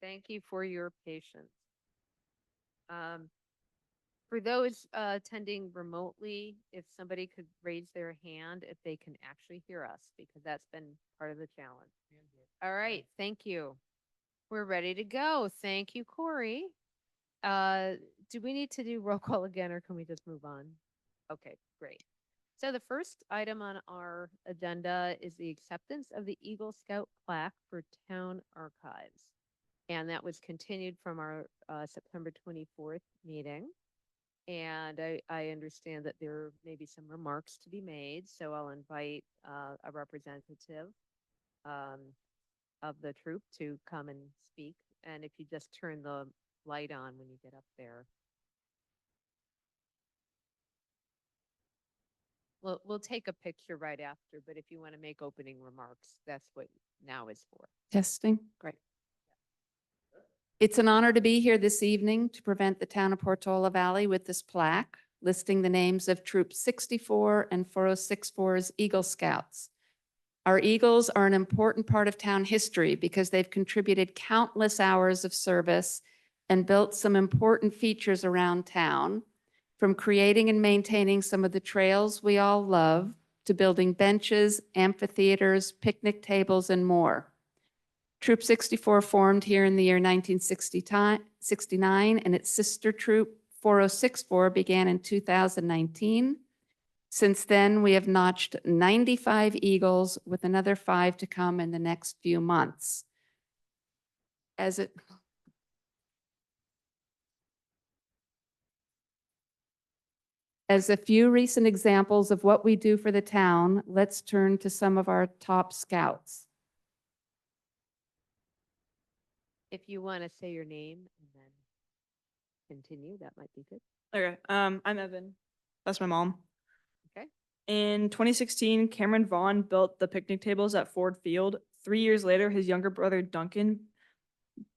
Thank you for your patience. Um, for those attending remotely, if somebody could raise their hand if they can actually hear us, because that's been part of the challenge. All right, thank you. We're ready to go. Thank you, Corey. Uh, do we need to do roll call again, or can we just move on? Okay, great. So the first item on our agenda is the acceptance of the Eagle Scout plaque for town archives. And that was continued from our September 24th meeting. And I understand that there may be some remarks to be made, so I'll invite a representative um, of the troop to come and speak. And if you just turn the light on when you get up there. We'll take a picture right after, but if you want to make opening remarks, that's what now is for. Testing. Great. It's an honor to be here this evening to present the town of Portola Valley with this plaque listing the names of Troop 64 and 4064's Eagle Scouts. Our Eagles are an important part of town history because they've contributed countless hours of service and built some important features around town, from creating and maintaining some of the trails we all love to building benches, amphitheaters, picnic tables, and more. Troop 64 formed here in the year 1969, and its sister troop 4064 began in 2019. Since then, we have notched 95 Eagles, with another 5 to come in the next few months. As a few recent examples of what we do for the town, let's turn to some of our top scouts. If you want to say your name and then continue, that might be good. Okay, I'm Evan. That's my mom. Okay. In 2016, Cameron Vaughn built the picnic tables at Ford Field. 3 years later, his younger brother Duncan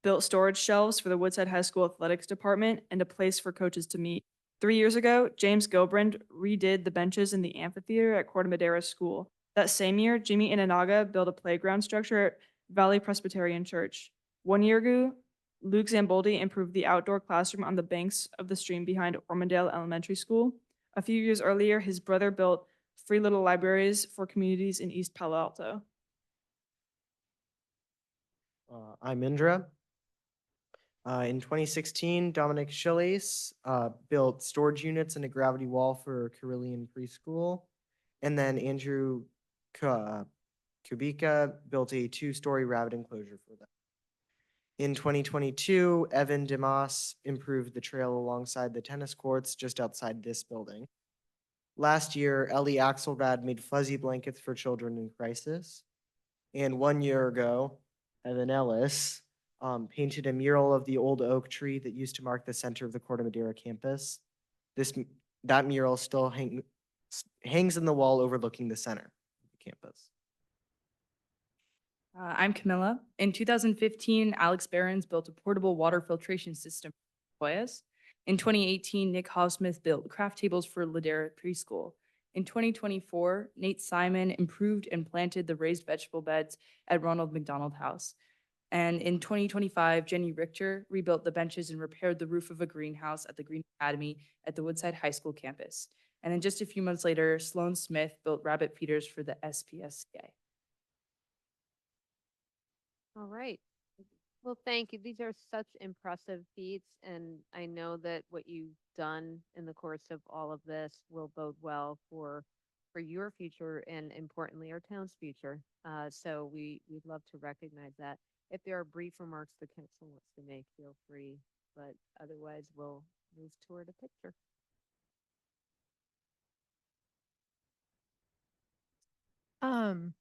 built storage shelves for the Woodside High School athletics department and a place for coaches to meet. 3 years ago, James Gobrand redid the benches in the amphitheater at Corte Madera School. That same year, Jimmy Inanaga built a playground structure at Valley Presbyterian Church. 1 year ago, Luke Zamboldi improved the outdoor classroom on the banks of the stream behind Ormondale Elementary School. A few years earlier, his brother built free little libraries for communities in East Palo Alto. I'm Indra. In 2016, Dominic Schilles built storage units and a gravity wall for Carillion Preschool. And then Andrew Kubica built a 2-story rabbit enclosure for them. In 2022, Evan Demas improved the trail alongside the tennis courts just outside this building. Last year, Ellie Axelrad made fuzzy blankets for children in crisis. And 1 year ago, Evan Ellis painted a mural of the old oak tree that used to mark the center of the Corte Madera campus. That mural still hangs in the wall overlooking the center of the campus. I'm Camilla. In 2015, Alex Behrens built a portable water filtration system for Hoyas. In 2018, Nick Hosmith built craft tables for Ladera Preschool. In 2024, Nate Simon improved and planted the raised vegetable beds at Ronald McDonald House. And in 2025, Jenny Richter rebuilt the benches and repaired the roof of a greenhouse at the Green Academy at the Woodside High School campus. And then just a few months later, Sloan Smith built rabbit feeders for the SPSCA. All right. Well, thank you. These are such impressive feats, and I know that what you've done in the course of all of this will bode well for your future and importantly our town's future. So we'd love to recognize that. If there are brief remarks the council wants to make, feel free, but otherwise we'll move toward a picture.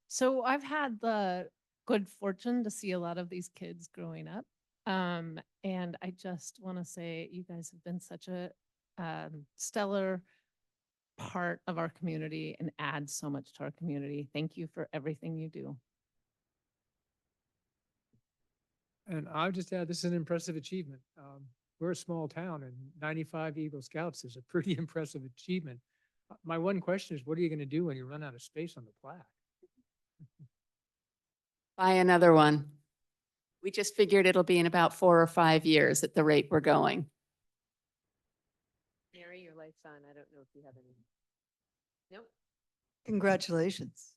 So I've had the good fortune to see a lot of these kids growing up. And I just want to say you guys have been such a stellar part of our community and add so much to our community. Thank you for everything you do. And I'll just add, this is an impressive achievement. We're a small town and 95 Eagle Scouts is a pretty impressive achievement. My one question is, what are you going to do when you run out of space on the plaque? Buy another one. We just figured it'll be in about 4 or 5 years at the rate we're going. Mary, your light's on. I don't know if you have any. Nope. Congratulations.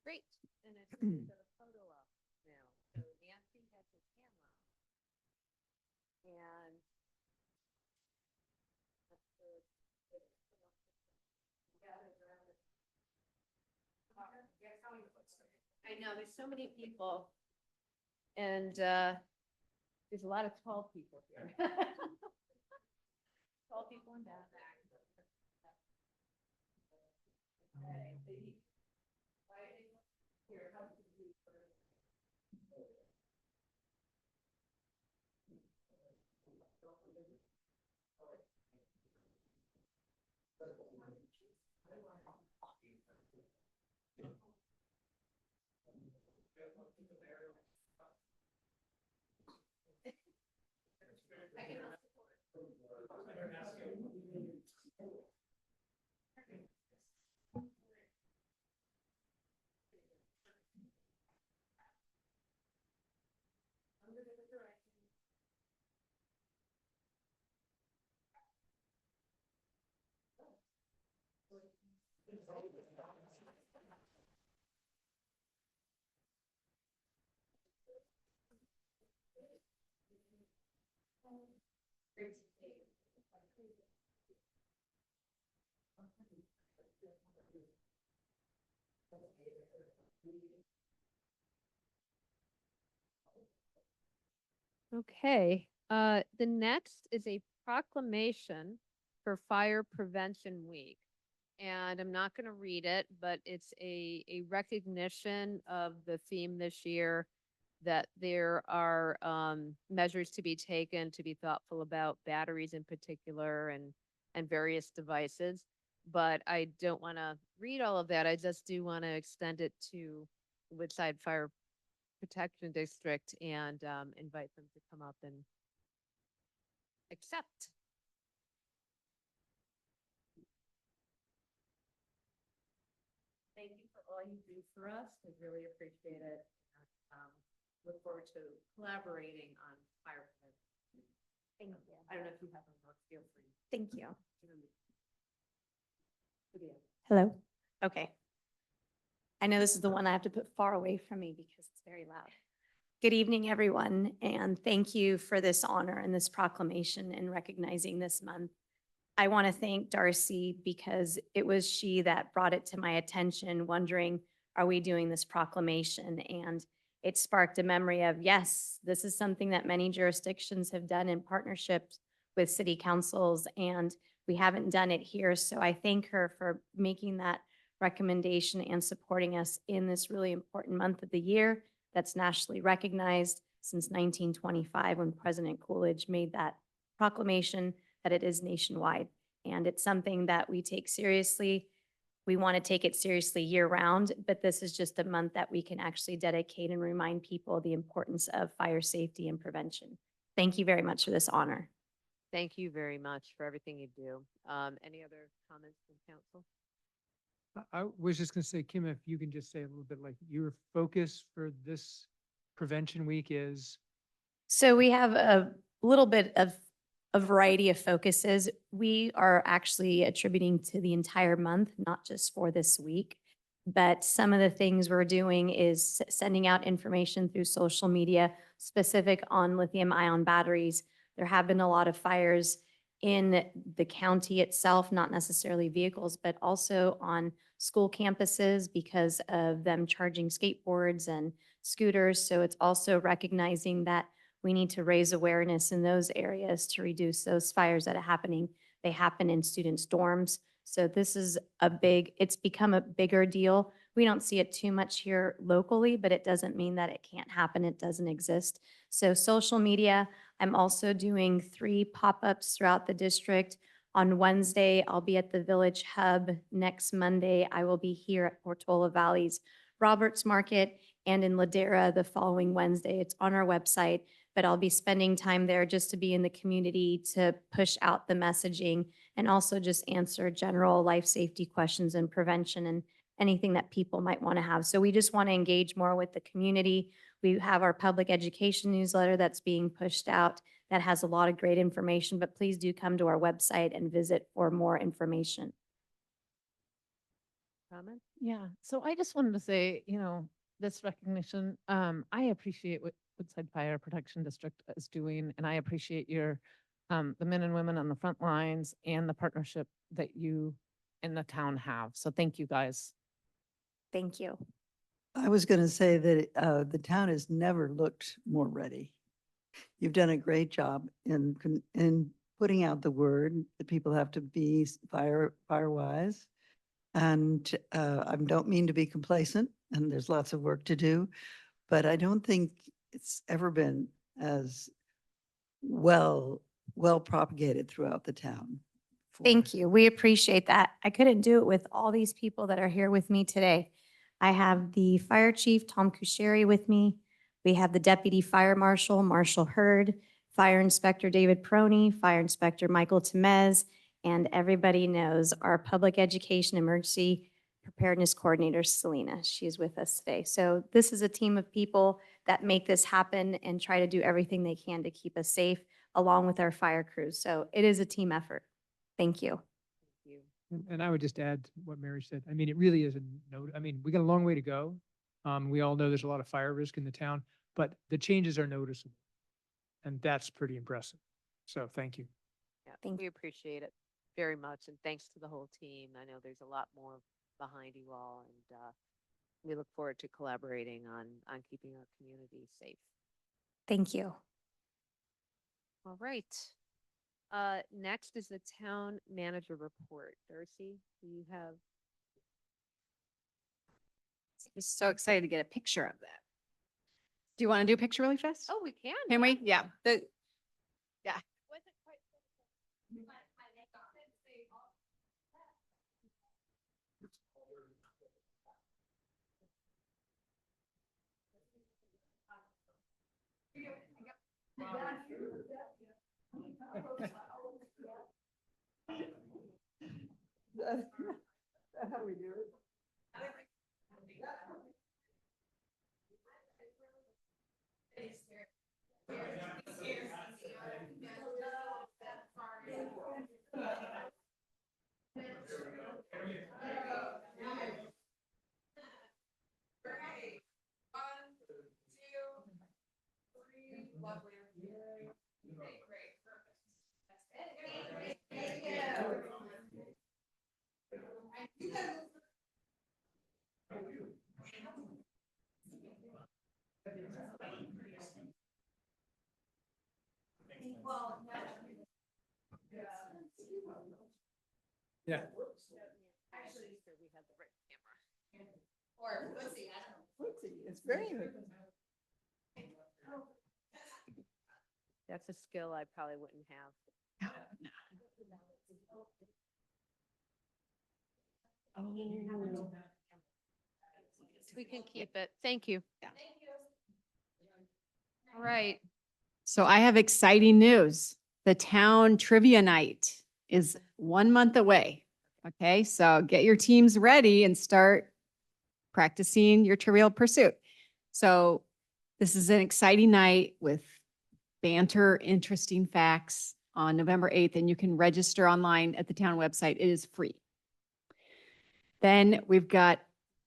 Great. And it's put the photo up now. So Nancy has her camera. And I know, there's so many people. And there's a lot of tall people here. Tall people in that. Okay, the next is a proclamation for Fire Prevention Week. And I'm not gonna read it, but it's a recognition of the theme this year that there are measures to be taken to be thoughtful about batteries in particular and various devices. But I don't want to read all of that. I just do want to extend it to Woodside Fire Protection District and invite them to come up and accept. Thank you for all you do for us. We really appreciate it. Look forward to collaborating on fire prevention. Thank you. I don't know if you have a more feel free. Thank you. Video. Hello? Okay. I know this is the one I have to put far away from me because it's very loud. Good evening, everyone, and thank you for this honor and this proclamation and recognizing this month. I want to thank Darcy because it was she that brought it to my attention, wondering, are we doing this proclamation? And it sparked a memory of, yes, this is something that many jurisdictions have done in partnerships with city councils, and we haven't done it here. So I thank her for making that recommendation and supporting us in this really important month of the year that's nationally recognized since 1925 when President Coolidge made that proclamation that it is nationwide. And it's something that we take seriously. We want to take it seriously year round, but this is just a month that we can actually dedicate and remind people the importance of fire safety and prevention. Thank you very much for this honor. Thank you very much for everything you do. Any other comments from council? I was just gonna say, Kim, if you can just say a little bit like your focus for this prevention week is. So we have a little bit of a variety of focuses. We are actually attributing to the entire month, not just for this week. But some of the things we're doing is sending out information through social media specific on lithium ion batteries. There have been a lot of fires in the county itself, not necessarily vehicles, but also on school campuses because of them charging skateboards and scooters. So it's also recognizing that we need to raise awareness in those areas to reduce those fires that are happening. They happen in students' dorms. So this is it's become a bigger deal. We don't see it too much here locally, but it doesn't mean that it can't happen. It doesn't exist. So social media, I'm also doing 3 pop-ups throughout the district. On Wednesday, I'll be at the Village Hub. Next Monday, I will be here at Portola Valley's Roberts Market and in Ladera the following Wednesday. It's on our website, but I'll be spending time there just to be in the community to push out the messaging and also just answer general life safety questions and prevention and anything that people might want to have. So we just want to engage more with the community. We have our public education newsletter that's being pushed out that has a lot of great information, but please do come to our website and visit for more information. Comment? Yeah, so I just wanted to say, this recognition, I appreciate what Woodside Fire Protection District is doing, and I appreciate the men and women on the front lines and the partnership that you and the town have. So thank you, guys. Thank you. I was going to say that the town has never looked more ready. You've done a great job in putting out the word that people have to be fire wise. And I don't mean to be complacent, and there's lots of work to do, but I don't think it's ever been as well propagated throughout the town. Thank you. We appreciate that. I couldn't do it with all these people that are here with me today. I have the fire chief, Tom Kusheri, with me. We have the deputy fire marshal, Marshall Hurd, fire inspector, David Prony, fire inspector, Michael Temez, and everybody knows our public education emergency preparedness coordinator, Selena. She's with us today. So this is a team of people that make this happen and try to do everything they can to keep us safe, along with our fire crews. So it is a team effort. Thank you. Thank you. And I would just add to what Mary said. I mean, it really is a note. I mean, we got a long way to go. We all know there's a lot of fire risk in the town, but the changes are noticeable. And that's pretty impressive. So thank you. Yeah, Thank we appreciate it very much, and thanks to the whole team. I know there's a lot more behind you all, and we look forward to collaborating on keeping our community safe. Thank you. All right. Next is the town manager report. Darcy, do you have? Just so excited to get a picture of that. Do you want to do a picture really fast? Oh, we can. Can we? Yeah. Yeah. How we do it? Yeah. We have the right camera. It's very. That's a skill I probably wouldn't have. We can keep it. Thank you. Yeah. All right. So I have exciting news. The town trivia night is 1 month away. Okay, so get your teams ready and start practicing your Trivial Pursuit. So this is an exciting night with banter, interesting facts on November 8th, and you can register online at the town website. It is free. Then we've got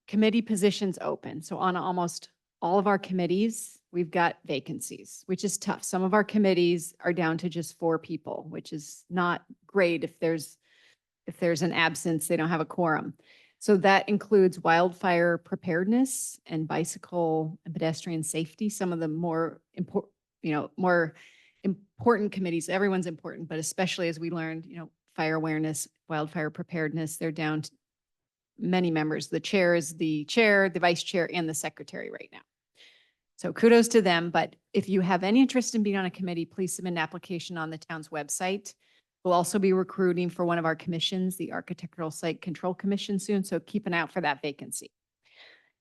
committee positions open. So on almost all of our committees, we've got vacancies, which is tough. Some of our committees are down to just 4 people, which is not great if there's an absence, they don't have a quorum. So that includes wildfire preparedness and bicycle and pedestrian safety, some of the more important, more important committees. Everyone's important, but especially as we learned, fire awareness, wildfire preparedness, they're down to many members. The chair is the chair, the vice chair, and the secretary right now. So kudos to them. But if you have any interest in being on a committee, please submit an application on the town's website. We'll also be recruiting for one of our commissions, the Architectural Site Control Commission soon. So keep an eye out for that vacancy.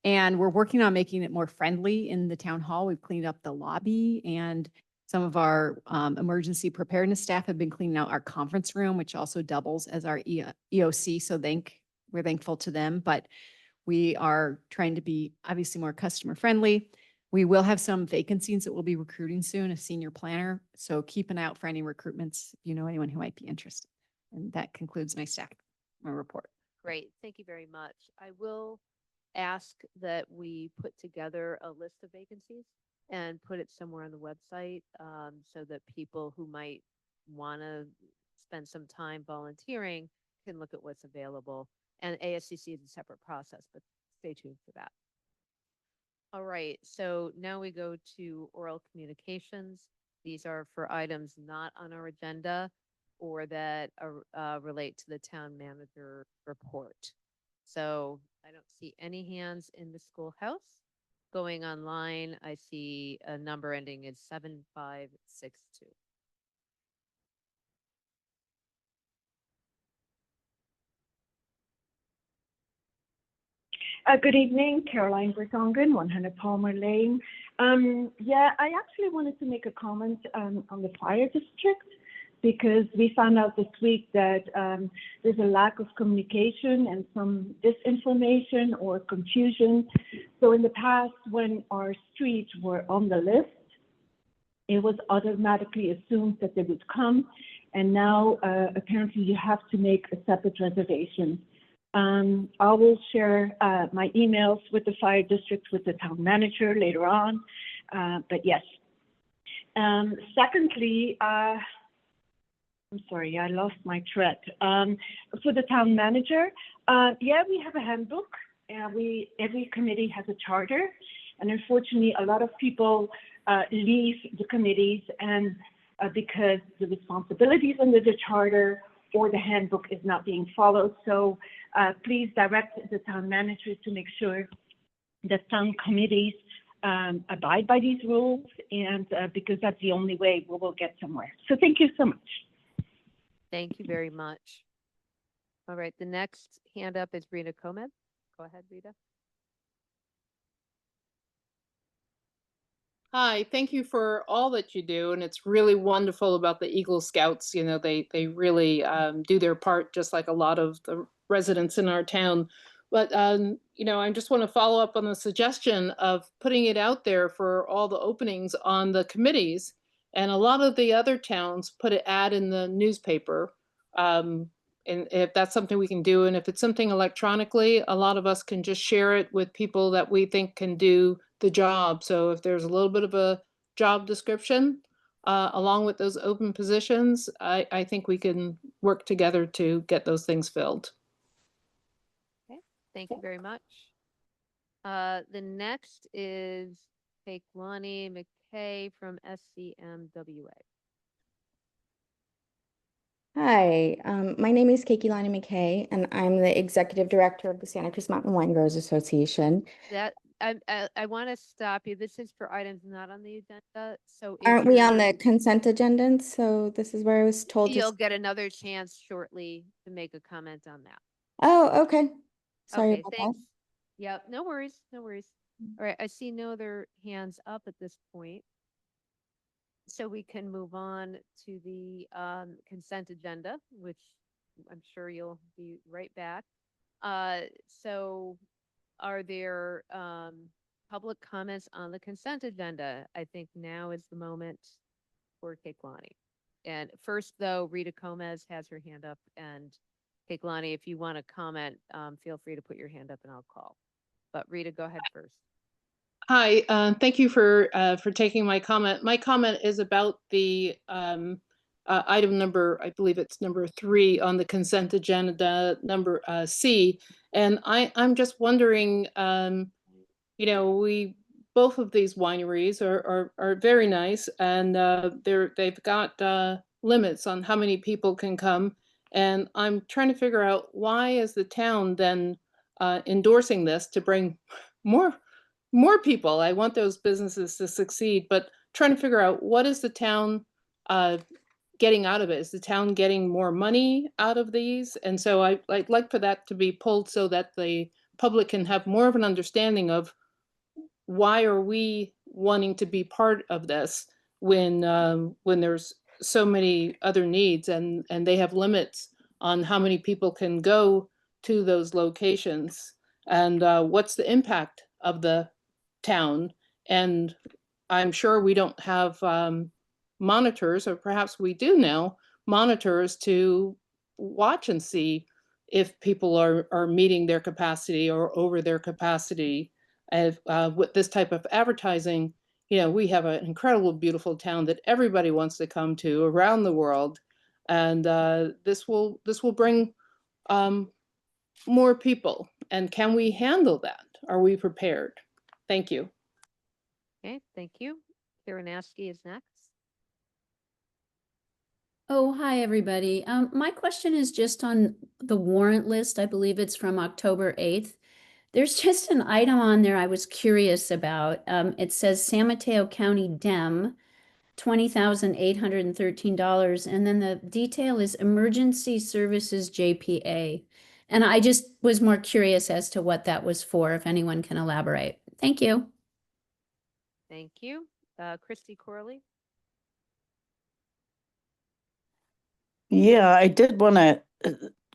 And we're working on making it more friendly in the town hall. We've cleaned up the lobby, and some of our emergency preparedness staff have been cleaning out our conference room, which also doubles as our EOC. So we're thankful to them, but we are trying to be obviously more customer friendly. We will have some vacancies that we'll be recruiting soon, a senior planner. So keep an eye out for any recruitments if you know anyone who might be interested. And that concludes my report. Great, thank you very much. I will ask that we put together a list of vacancies and put it somewhere on the website, so that people who might want to spend some time volunteering can look at what's available. And ASCC is a separate process, but stay tuned for that. All right, so now we go to oral communications. These are for items not on our agenda or that are, relate to the town manager report. So I don't see any hands in the schoolhouse. Going online, I see a number ending in 7562. Good evening, Caroline Bertongen, 100 Palmer Lane. Yeah, I actually wanted to make a comment on the fire district because we found out this week that there's a lack of communication and some disinformation or confusion. So in the past, when our streets were on the list, it was automatically assumed that they would come. And now apparently you have to make a separate reservation. I will share my emails with the fire district, with the town manager later on, but yes. Secondly, I'm sorry, I lost my thread. For the town manager, yeah, we have a handbook. Every committee has a charter, and unfortunately, a lot of people leave the committees and because the responsibilities under the charter or the handbook is not being followed. So please direct the town manager to make sure that town committees abide by these rules, and because that's the only way we will get somewhere. So thank you so much. Thank you very much. All right, the next hand up is Rita Comed. Go ahead, Rita. Hi, thank you for all that you do, and it's really wonderful about the Eagle Scouts. You know, they really do their part, just like a lot of the residents in our town. But you know, I just want to follow up on the suggestion of putting it out there for all the openings on the committees. And a lot of the other towns put an ad in the newspaper. And if that's something we can do, and if it's something electronically, a lot of us can just share it with people that we think can do the job. So if there's a little bit of a job description along with those open positions, I think we can work together to get those things filled. Okay, thank you very much. The next is Keaklani McKay from SCMWA. Hi, my name is Keaklani McKay, and I'm the Executive Director of the Santa Cruz Mountain Wine Growers Association. That I want to stop you. This is for items not on the agenda. So if Aren't we on you're- the consent agenda? So this is where I was told to. You'll get another chance shortly to make a comment on that. Oh, okay. Sorry Okay, about that. thanks. Yep, no worries, no worries. All right, I see no other hands up at this point. So we can move on to the consent agenda, which I'm sure you'll be right back. So are there public comments on the consent agenda? I think now is the moment for Keaklani. And first, though, Rita Gomez has her hand up, and Keaklani, if you want to comment, feel free to put your hand up and I'll call. But Rita, go ahead first. Hi, thank you for taking my comment. My comment is about the item number, I believe it's number 3 on the consent agenda, number C. And I'm just wondering, you know, both of these wineries are very nice, and they've got limits on how many people can come. And I'm trying to figure out, why is the town then endorsing this to bring more people? I want those businesses to succeed, but trying to figure out, what is the town getting out of it? Is the town getting more money out of these? And so I'd like for that to be pulled so that the public can have more of an understanding of, why are we wanting to be part of this when there's so many other needs, and they have limits on how many people can go to those locations, and what's the impact of the town, And I'm sure we don't have monitors, or perhaps we do now, monitors to watch and see if people are meeting their capacity or over their capacity. With this type of advertising, we have an incredible, beautiful town that everybody wants to come to around the world. And this will bring more people. And can we handle that? Are we prepared? Thank you. Okay, thank you. Karen Askey is next. Oh, hi, everybody. My question is just on the warrant list. I believe it's from October 8th. There's just an item on there I was curious about. It says San Mateo County DEM, $20,813. And then the detail is Emergency Services JPA. And I just was more curious as to what that was for, if anyone can elaborate. Thank you. Thank you. Christy Corley. Yeah, I did want to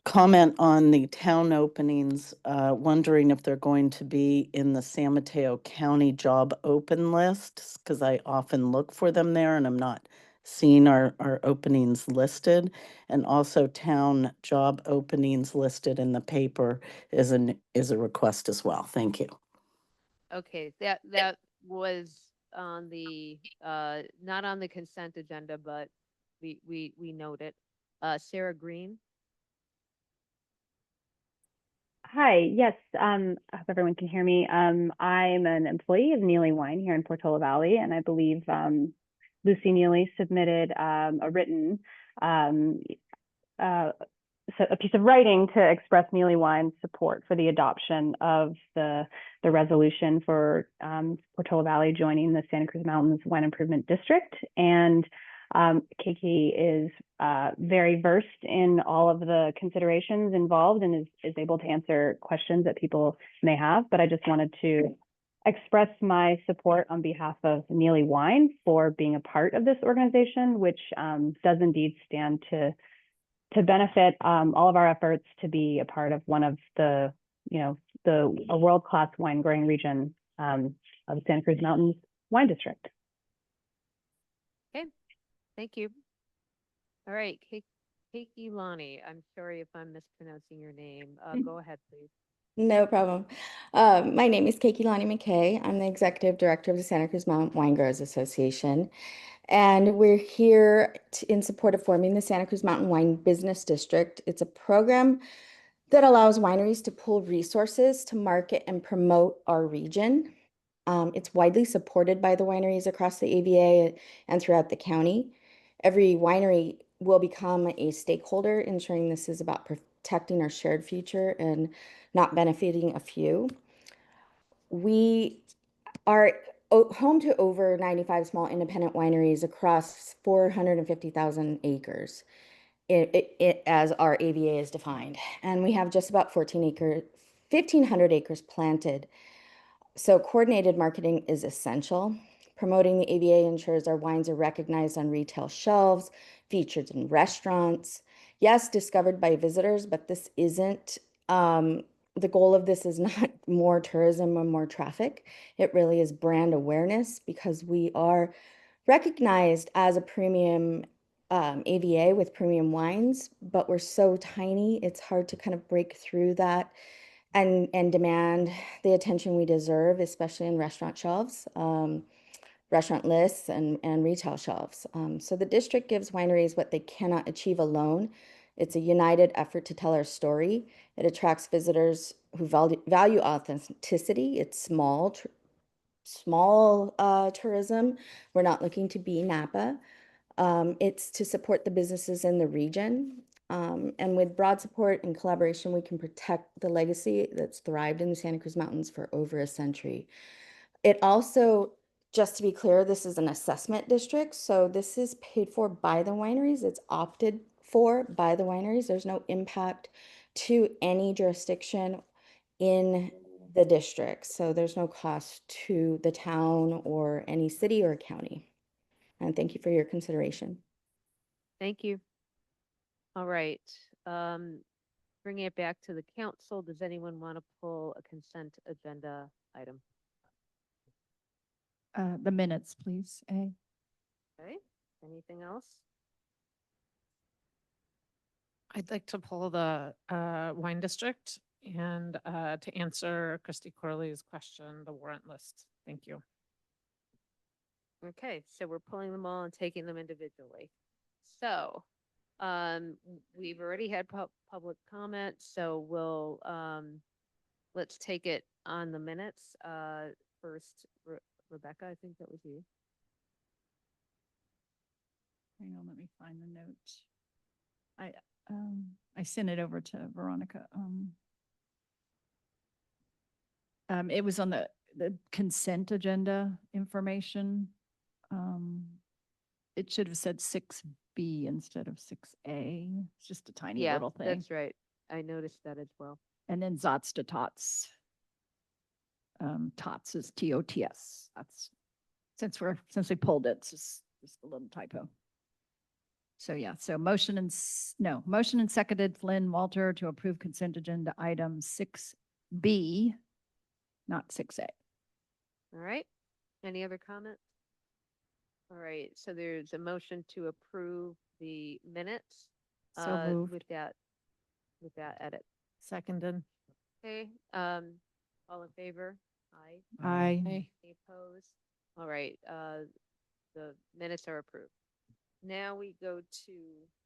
comment on the town openings, wondering if they're going to be in the San Mateo County job open list, because I often look for them there and I'm not seeing our openings listed. And also town job openings listed in the paper is a request as well. Thank you. Okay, that was on the, not on the consent agenda, but we note it. Sarah Green. Hi, yes, I hope everyone can hear me. I'm an employee of Neely Wine here in Portola Valley, and I believe Lucy Neely submitted a written, a piece of writing to express Neely Wine's support for the adoption of the resolution for Portola Valley joining the Santa Cruz Mountains Wine Improvement District. And Keiki is very versed in all of the considerations involved and is able to answer questions that people may have. But I just wanted to express my support on behalf of Neely Wine for being a part of this organization, which does indeed stand to benefit all of our efforts to be a part of one of a world-class wine growing region of the Santa Cruz Mountains Wine District. Okay, thank you. All right, Keiki Lani, I'm sorry if I'm mispronouncing your name. Go ahead, please. No problem. My name is Keiki-Lani McKay. I'm the Executive Director of the Santa Cruz Mountain Wine Growers Association. And we're here in support of forming the Santa Cruz Mountain Wine Business District. It's a program that allows wineries to pool resources to market and promote our region. It's widely supported by the wineries across the AVA and throughout the county. Every winery will become a stakeholder, ensuring this is about protecting our shared future and not benefiting a few. We are home to over 95 small independent wineries across 450,000 acres as our AVA is defined. And we have just about 1,500 acres planted. So coordinated marketing is essential. Promoting the AVA ensures our wines are recognized on retail shelves, featured in restaurants. Yes, discovered by visitors, but this isn't, the goal of this is not more tourism or more traffic. It really is brand awareness, because we are recognized as a premium AVA with premium wines, but we're so tiny, it's hard to kind of break through that and demand the attention we deserve, especially in restaurant shelves, restaurant lists and retail shelves. So the district gives wineries what they cannot achieve alone. It's a united effort to tell our story. It attracts visitors who value authenticity. It's small tourism. We're not looking to be Napa. It's to support the businesses in the region. And with broad support and collaboration, we can protect the legacy that's thrived in the Santa Cruz Mountains for over a century. It also, just to be clear, this is an assessment district. So this is paid for by the wineries. It's opted for by the wineries. There's no impact to any jurisdiction in the district. So there's no cost to the town or any city or county. And thank you for your consideration. Thank you. All right, bringing it back to the council, does anyone want to pull a consent agenda item? The minutes, please, A. Okay, anything else? I'd like to pull the wine district and to answer Christy Corley's question, the warrant list. Thank you. Okay, so we're pulling them all and taking them individually. So, we've already had public comment, so we'll, let's take it on the minutes. First, Rebecca, I think that was you. Hang on, let me find the note. I sent it over to Veronica. It was on the consent agenda information. It should have said 6B instead of 6A. It's just a tiny Yeah, little thing. that's right. I noticed that as well. And then Zots to Tots. Tots is TOTS. That's, since we pulled it, it's just a little typo. So yeah, so motion and, motion and seconded Flynn Walter to approve consent agenda item 6B, not 6A. All right, any other comments? All right, so there's a motion to approve the minutes. So moved. With that edit. Seconded. Okay, all in favor? Aye. Aye. Aye. Any opposed? All right, the minutes are approved. Now we go to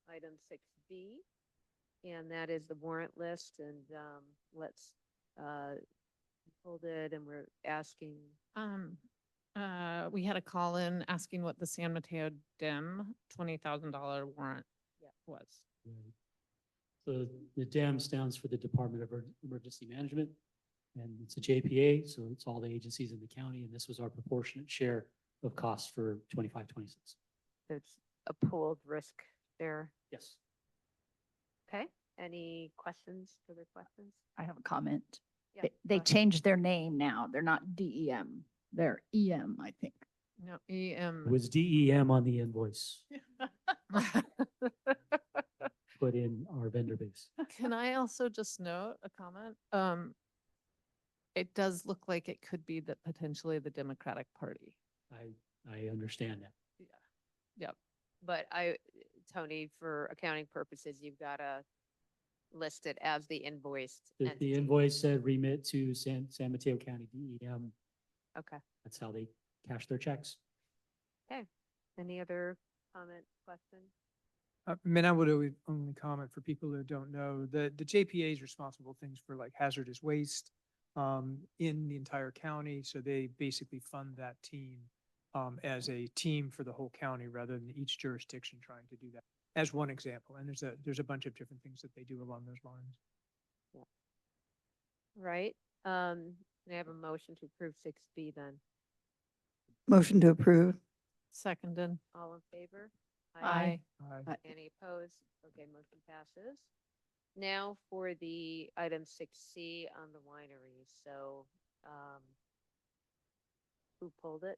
item 6B, and that is the warrant list, and let's hold it, and we're asking. We had a call in asking what the San Mateo DEM $20,000 warrant was. Right. So the DEM stands for the Department of Emergency Management, and it's a JPA, so it's all the agencies in the county, and this was our proportionate share of costs for 25-26. There's a pooled risk there. Yes. Okay, any questions, further questions? I have a comment. Yeah, They go ahead. changed their name now. They're not DEM. They're EM, I think. No, It EM. was DEM on the invoice, put in our vendor base. Can I also just note a comment? It does look like it could be that potentially the Democratic Party. I understand that. Yep. But Tony, for accounting purposes, you've got to list it as the invoiced The entity. invoice said remit to San Mateo County DEM. Okay, That's how they cash their checks. okay. Any other comment, question? I mean, I would only comment for people who don't know, the JPA is responsible things for like hazardous waste in the entire county. So they basically fund that team as a team for the whole county rather than each jurisdiction trying to do that, as one example. And there's a bunch of different things that they do along those lines. Right, can I have a motion to approve 6B then? Motion to approve. Seconded. All in favor? Aye. Aye. Any opposed? Okay, motion passes. Now for the item 6C on the wineries. So, who pulled it?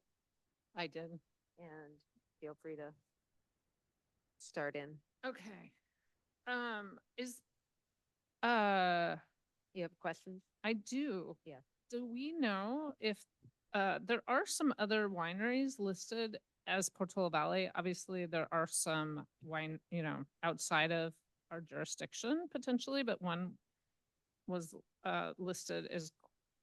I did. And feel free to start in. Okay. Is, You have questions? I do. Yeah. Do we know if, there are some other wineries listed as Portola Valley? Obviously, there are some wine, outside of our jurisdiction potentially, but one was, listed as,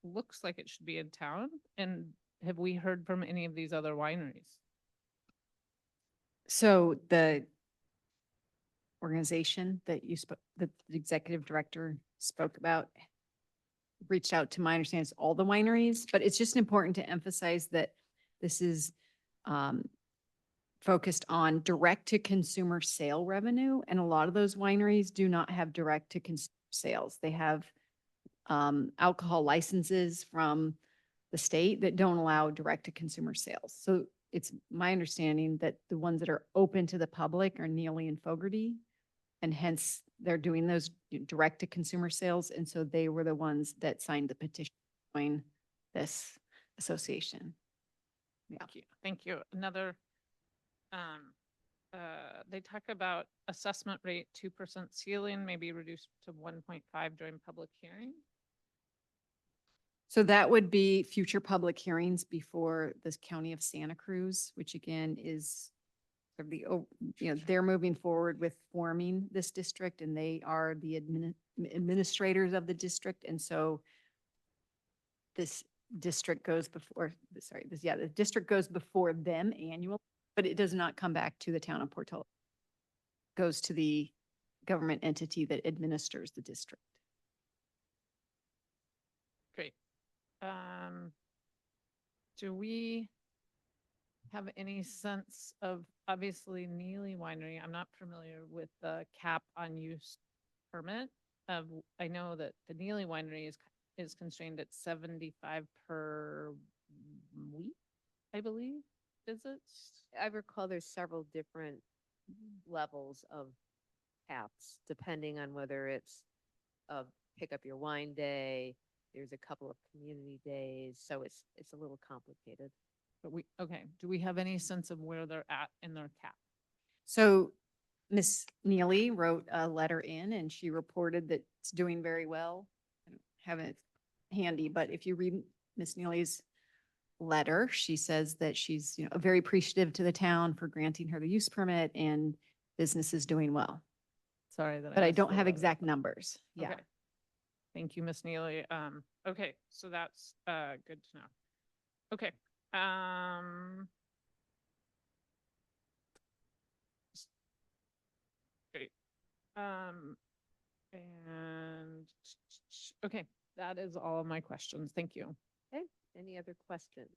looks like it should be in town. And have we heard from any of these other wineries? So the organization that that the executive director spoke about reached out, to my understanding, it's all the wineries, but it's just important to emphasize that this is focused on direct to consumer sale revenue. And a lot of those wineries do not have direct to consumer sales. They have alcohol licenses from the state that don't allow direct to consumer sales. So it's my understanding that the ones that are open to the public are Neely and Fogarty, and hence they're doing those direct to consumer sales. And so they were the ones that signed the petition to join this association. Yeah. Thank you. Thank you. Another, they talk about assessment rate, 2% ceiling, maybe reduced to 1.5 during public hearing. So that would be future public hearings before the County of Santa Cruz, which again is sort of the, they're moving forward with forming this district and they are the administrators of the district. And so this district goes before, the district goes before them annually, but it does not come back to the town of Portola. It goes to the government entity that administers the district. Great. Do we have any sense of, obviously Neely Winery, I'm not familiar with the cap on use permit. I know that the Neely Winery is constrained at 75 per week, I believe, visits. I recall there's several different levels of caps, depending on whether it's a pick up your wine day, there's a couple of community days, so it's a little complicated. But do we have any sense of where they're at in their cap? So Miss Neely wrote a letter in and she reported that it's doing very well. I don't have it handy, but if you read Miss Neely's letter, she says that she's, very appreciative to the town for granting her the use permit and business is doing well. Sorry that But I missed don't the have letter. exact numbers. Yeah. Okay. Thank you, Miss Neely. Okay, so that's good to know. Okay. Great. And okay, that is all of my questions. Thank you. Okay, any other questions?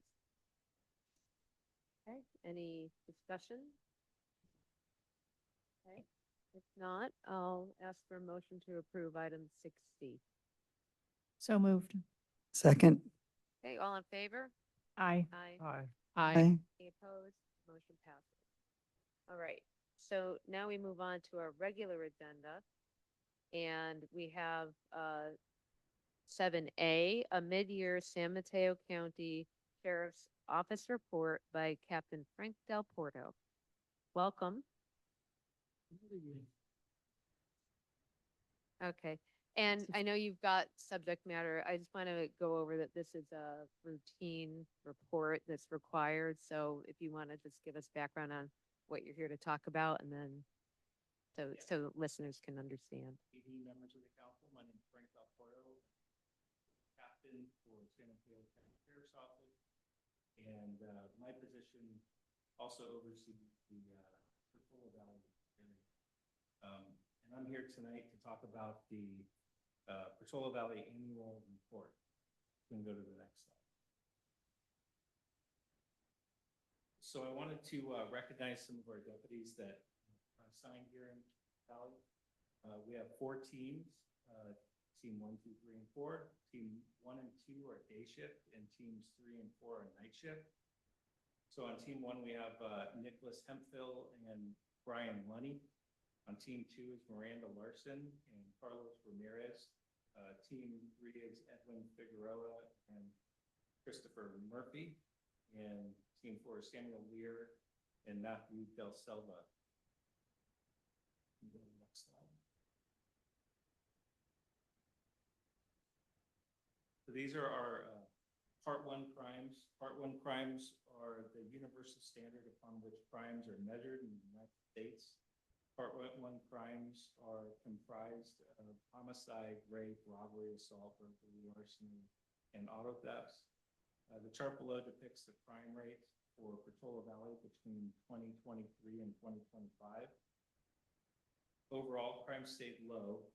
Okay, any discussion? Okay, if not, I'll ask for a motion to approve item 6C. So moved. Second. Okay, all in favor? Aye. Aye. Aye. Aye. Aye. Any opposed? Motion passes. All right, so now we move on to our regular agenda. And we have 7A, a mid-year San Mateo County Sheriff's Office report by Captain Frank Del Porto. Welcome. Okay, and I know you've got subject matter. I just want to go over that this is a routine report that's required. So if you want to just give us background on what you're here to talk about, and then so listeners can understand. Members of the council, my name is Frank Del Porto, captain for San Mateo County Sheriff's Office, and my position also oversees the Portola Valley area. And I'm here tonight to talk about the Portola Valley Annual Report. We can go to the next slide. So I wanted to recognize some of our deputies that signed here in Valley. We have 4 teams, team 1, 2, 3, and 4. Team 1 and 2 are day shift, and teams 3 and 4 are night shift. So on team 1, we have Nicholas Hemphill and Brian Lunny. On team 2 is Miranda Larson and Carlos Ramirez. Team 3 is Edwin Figueroa and Christopher Murphy. And team 4 is Samuel Lear and Matthew Del Selva. Go to the next slide. So these are our Part 1 crimes. Part 1 crimes are the universal standard upon which crimes are measured in the United States. Part 1 crimes are comprised of homicide, rape, robbery, assault, burglary, larceny, and auto thefts. The chart below depicts the crime rate for Portola Valley between 2023 and 2025. Overall, crime stayed low.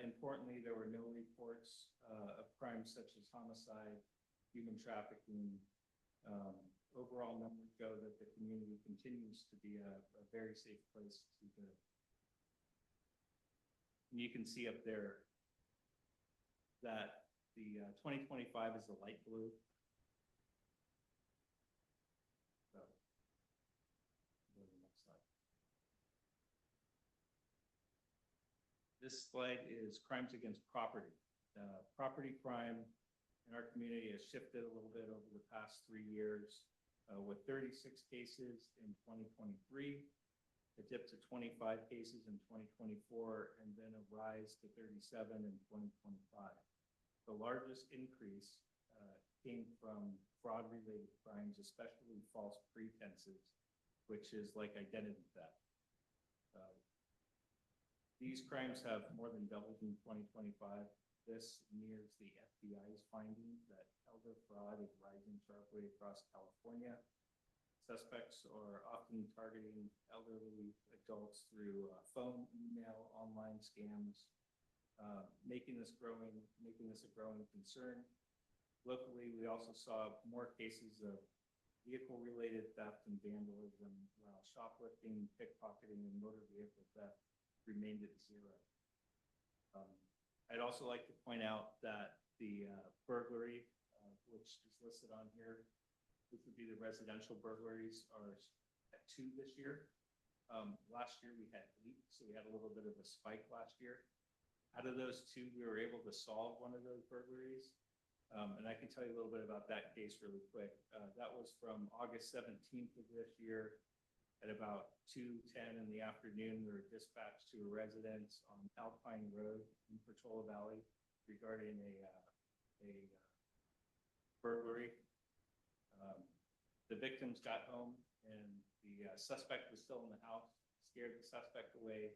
Importantly, there were no reports of crimes such as homicide, human trafficking. Overall numbers show that the community continues to be a very safe place to live. And you can see up there that the 2025 is the light blue. So, go to the next slide. This slide is crimes against property. Property crime in our community has shifted a little bit over the past 3 years, with 36 cases in 2023. It dipped to 25 cases in 2024, and then a rise to 37 in 2025. The largest increase came from fraud-related crimes, especially false pretenses, which is like identity theft. These crimes have more than doubled in 2025. This mirrors the FBI's finding that elder fraud is rising sharply across California. Suspects are often targeting elderly adults through phone, email, online scams, making this a growing concern. Locally, we also saw more cases of vehicle-related theft and vandalism, while shoplifting, pickpocketing, and motor vehicle theft remained at zero. I'd also like to point out that the burglary, which is listed on here, which would be the residential burglaries, are at 2 this year. Last year we had 8, so we had a little bit of a spike last year. Out of those 2, we were able to solve one of those burglaries. And I can tell you a little bit about that case really quick. That was from August 17th of this year. At about 2:10 in the afternoon, we were dispatched to a residence on Alpine Road in Portola Valley regarding a burglary. The victims got home and the suspect was still in the house, scared the suspect away.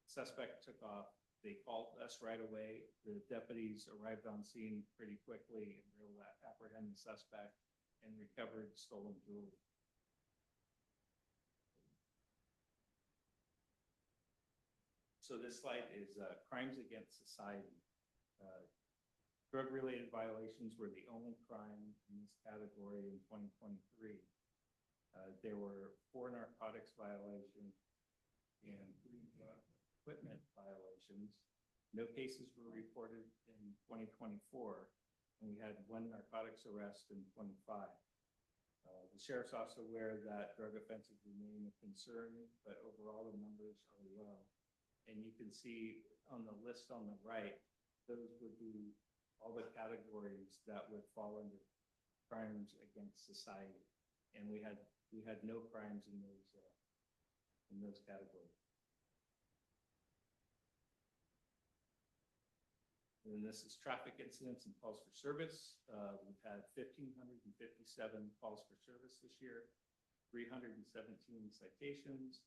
Suspect took off. They called us right away. The deputies arrived on scene pretty quickly and were able to apprehend the suspect and recovered stolen jewelry. So this slide is crimes against society. Drug-related violations were the only crime in this category in 2023. There were 4 narcotics violations and 3 drug equipment violations. No cases were reported in 2024, and we had 1 narcotics arrest in 25. The sheriff's also aware that drug offenses remain a concern, but overall the numbers are low. And you can see on the list on the right, those would be all the categories that would fall under crimes against society. And we had no crimes in those categories. And this is traffic incidents and calls for service. We've had 1,557 calls for service this year, 317 citations,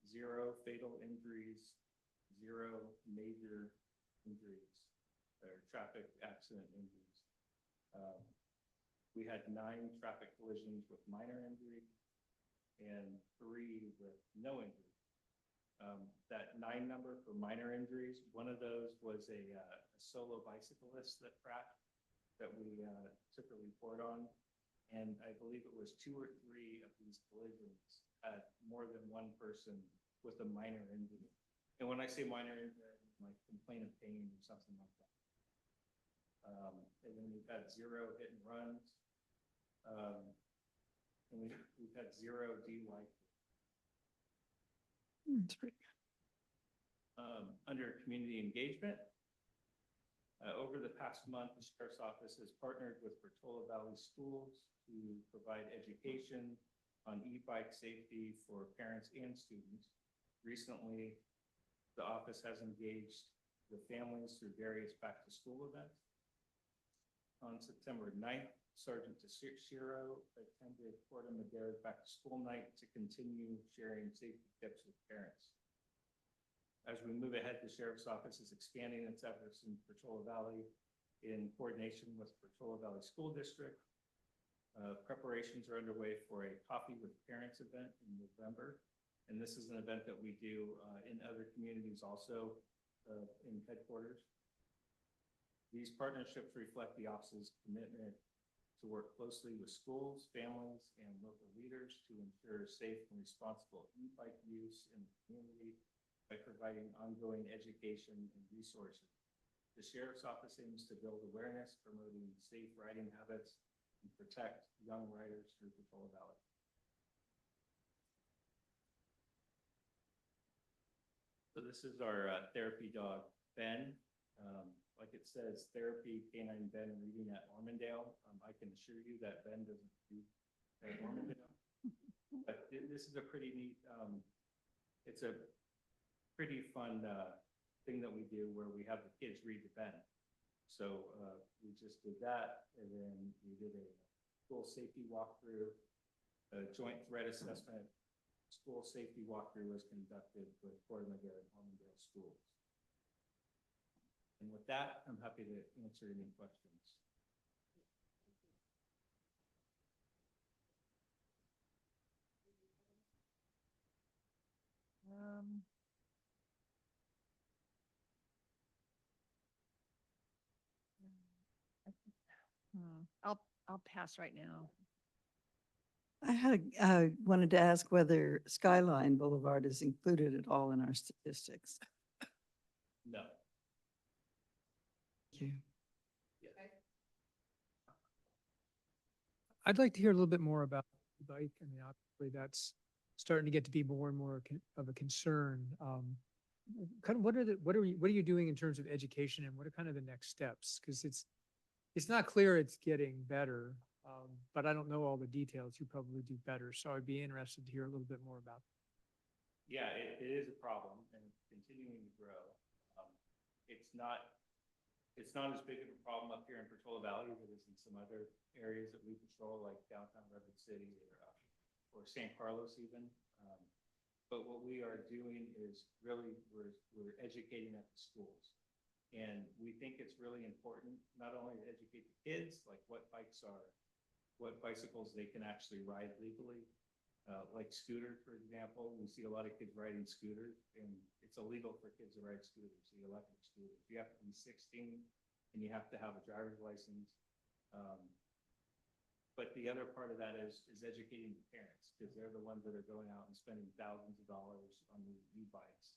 0 fatal injuries, 0 major injuries or traffic accident injuries. We had 9 traffic collisions with minor injury and 3 with no injury. That 9 number for minor injuries, one of those was a solo bicyclist that crashed that we took a report on. And I believe it was 2 or 3 of these collisions had more than 1 person with a minor injury. And when I say minor injury, like complaint of pain or something like that. And then we've had 0 hit and runs. And we've had 0 DUI. That's pretty good. Under community engagement, over the past month, the Sheriff's Office has partnered with Portola Valley Schools to provide education on e-bike safety for parents and students. Recently, the office has engaged the families through various back-to-school events. On September 9th, Sergeant DeCiro attended Corda Madera's back-to-school night to continue sharing safety tips with parents. As we move ahead, the Sheriff's Office is expanding its efforts in Portola Valley in coordination with Portola Valley School District. Preparations are underway for a Coffee with Parents event in November. And this is an event that we do in other communities also in headquarters. These partnerships reflect the office's commitment to work closely with schools, families, and local leaders to ensure safe and responsible e-bike use in the community by providing ongoing education and resources. The Sheriff's Office aims to build awareness, promoting safe riding habits, and protect young riders through Portola Valley. So this is our therapy dog, Ben. Like it says, therapy canine Ben reading at Ormondale. I can assure you that Ben doesn't read at Ormondale. But this is a pretty neat, it's a pretty fun thing that we do where we have the kids read to Ben. So we just did that, and then we did a school safety walkthrough, a joint threat assessment. School safety walkthrough was conducted with Corte Madera and Homondale schools. And with that, I'm happy to answer any questions. I'll pass right now. I wanted to ask whether Skyline Boulevard is included at all in our statistics. No. Thank you. I'd like to hear a little bit more about the bike. I mean, obviously that's starting to get to be more and more of a concern. Kind of what are you doing in terms of education, and what are kind of the next steps? Because it's not clear it's getting better, but I don't know all the details. You probably do better, so I'd be interested to hear a little bit more about that. Yeah, it is a problem, and it's continuing to grow. It's not as big of a problem up here in Portola Valley as it is in some other areas that we patrol, like downtown Redwood City or San Carlos even. But what we are doing is really we're educating at the schools, and we think it's really important not only to educate the kids, like what bicycles they can actually ride legally. Like scooters, for example, we see a lot of kids riding scooters, and it's illegal for kids to ride scooters, the electric scooters. You have to be 16 and you have to have a driver's license. But the other part of that is educating the parents, because they're the ones that are going out and spending thousands of dollars on these e-bikes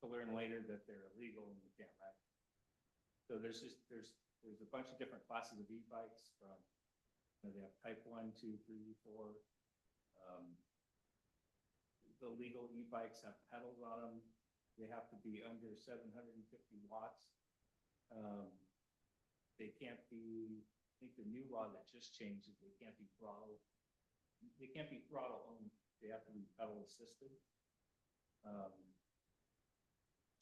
to learn later that they're illegal and you can't ride. So there's a bunch of different classes of e-bikes from, they have type 1, 2, 3, 4. The legal e-bikes have pedals on them. They have to be under 750 watts. They can't be, I think the new law that just changed is they can't be throttle only. They have to be pedal assisted.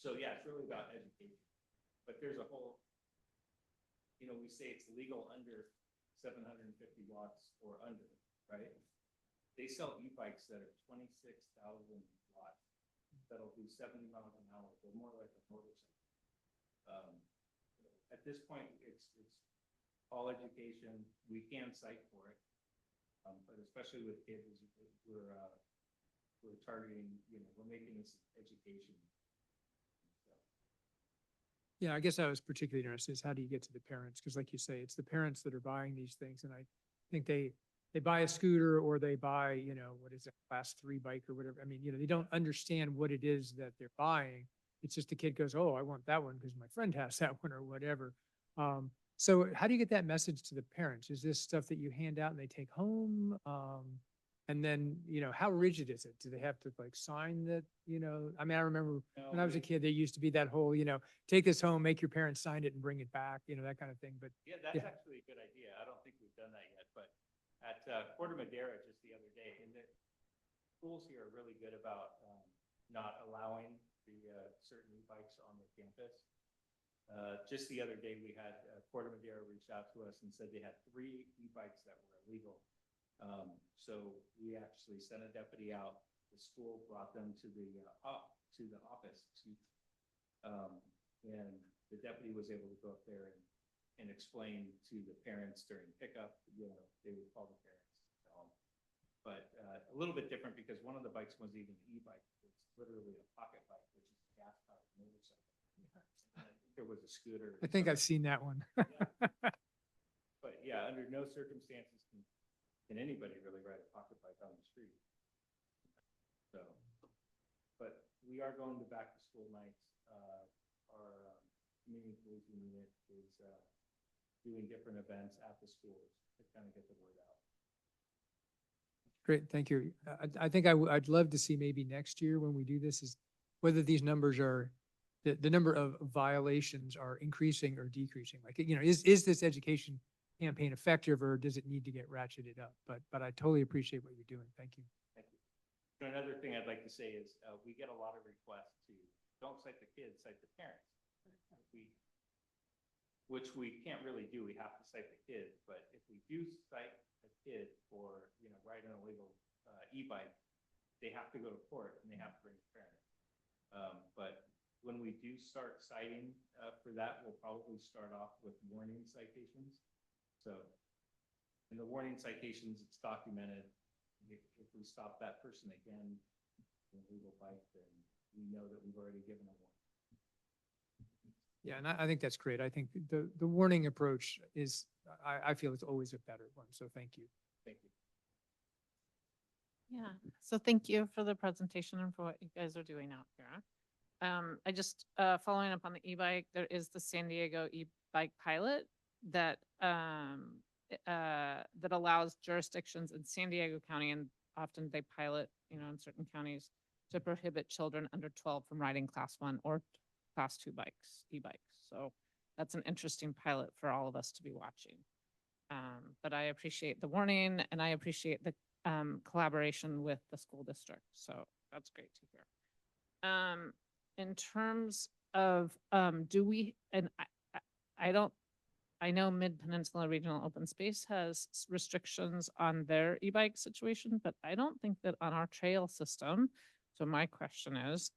So yeah, it's really about education. But there's a whole, we say it's legal under 750 watts or under, right? They sell e-bikes that are 26,000 watts that'll do 70 miles an hour. They're more like a motorcycle. At this point, it's all education. We can cite for it, but especially with kids, we're targeting. We're making this education. Yeah, I guess I was particularly interested is how do you get to the parents? Because like you say, it's the parents that are buying these things, and I think they buy a scooter or they buy, what is it, class 3 bike or whatever. I mean, they don't understand what it is that they're buying. It's just the kid goes, oh, I want that one because my friend has that one or whatever. So how do you get that message to the parents? Is this stuff that you hand out and they take home? And then, how rigid is it? Do they have to like sign that, I mean, I remember when I was a kid, there used to be that whole, take this home, make your parents sign it and bring it back, that kind of thing. But Yeah, that's actually a good idea. I don't think we've done that yet, but at Corte Madera just the other day, and the schools here are really good about not allowing the certain e-bikes on the campus. Just the other day, we had Corte Madera reach out to us and said they had 3 e-bikes that were illegal. So we actually sent a deputy out. The school brought them to the office, and the deputy was able to go up there and explain to the parents during pickup. They would call the parents. But a little bit different because one of the bikes wasn't even an e-bike. It's literally a pocket bike, which is a gas-powered motorcycle. And I think there was a scooter. I think I've seen that one. But yeah, under no circumstances can anybody really ride a pocket bike on the street. So, but we are going to back to school nights. Our community policing unit is doing different events at the schools to kind of get the word out. Great, thank you. I think I'd love to see maybe next year when we do this is whether these numbers are, the number of violations are increasing or decreasing. Like, is this education campaign effective or does it need to get ratcheted up? But I totally appreciate what you're doing. Thank you. Thank you. Another thing I'd like to say is we get a lot of requests to don't cite the kids, cite the parents. which we can't really do. We have to cite the kid, but if we do cite a kid for, you know, riding an illegal e-bike, they have to go to court and they have to bring a parent. But when we do start citing for that, we'll probably start off with warning citations. So in the warning citations, it's documented. If we stop that person again in a legal bike, then we know that we've already given a warning. Yeah, and I think that's great. I think the warning approach is, I feel it's always a better one. So thank you. Thank you. Yeah, so thank you for the presentation and for what you guys are doing out here. I just, following up on the e-bike, there is the San Diego e-bike pilot that, that allows jurisdictions in San Diego County, and often they pilot, you know, in certain counties, to prohibit children under 12 from riding class 1 or class 2 bikes, e-bikes. So that's an interesting pilot for all of us to be watching. But I appreciate the warning and I appreciate the collaboration with the school district. So that's great to hear. In terms of, do we, and I know Mid-Peninsula Regional Open Space has restrictions on their e-bike situation, but I don't think that on our trail system. So my question is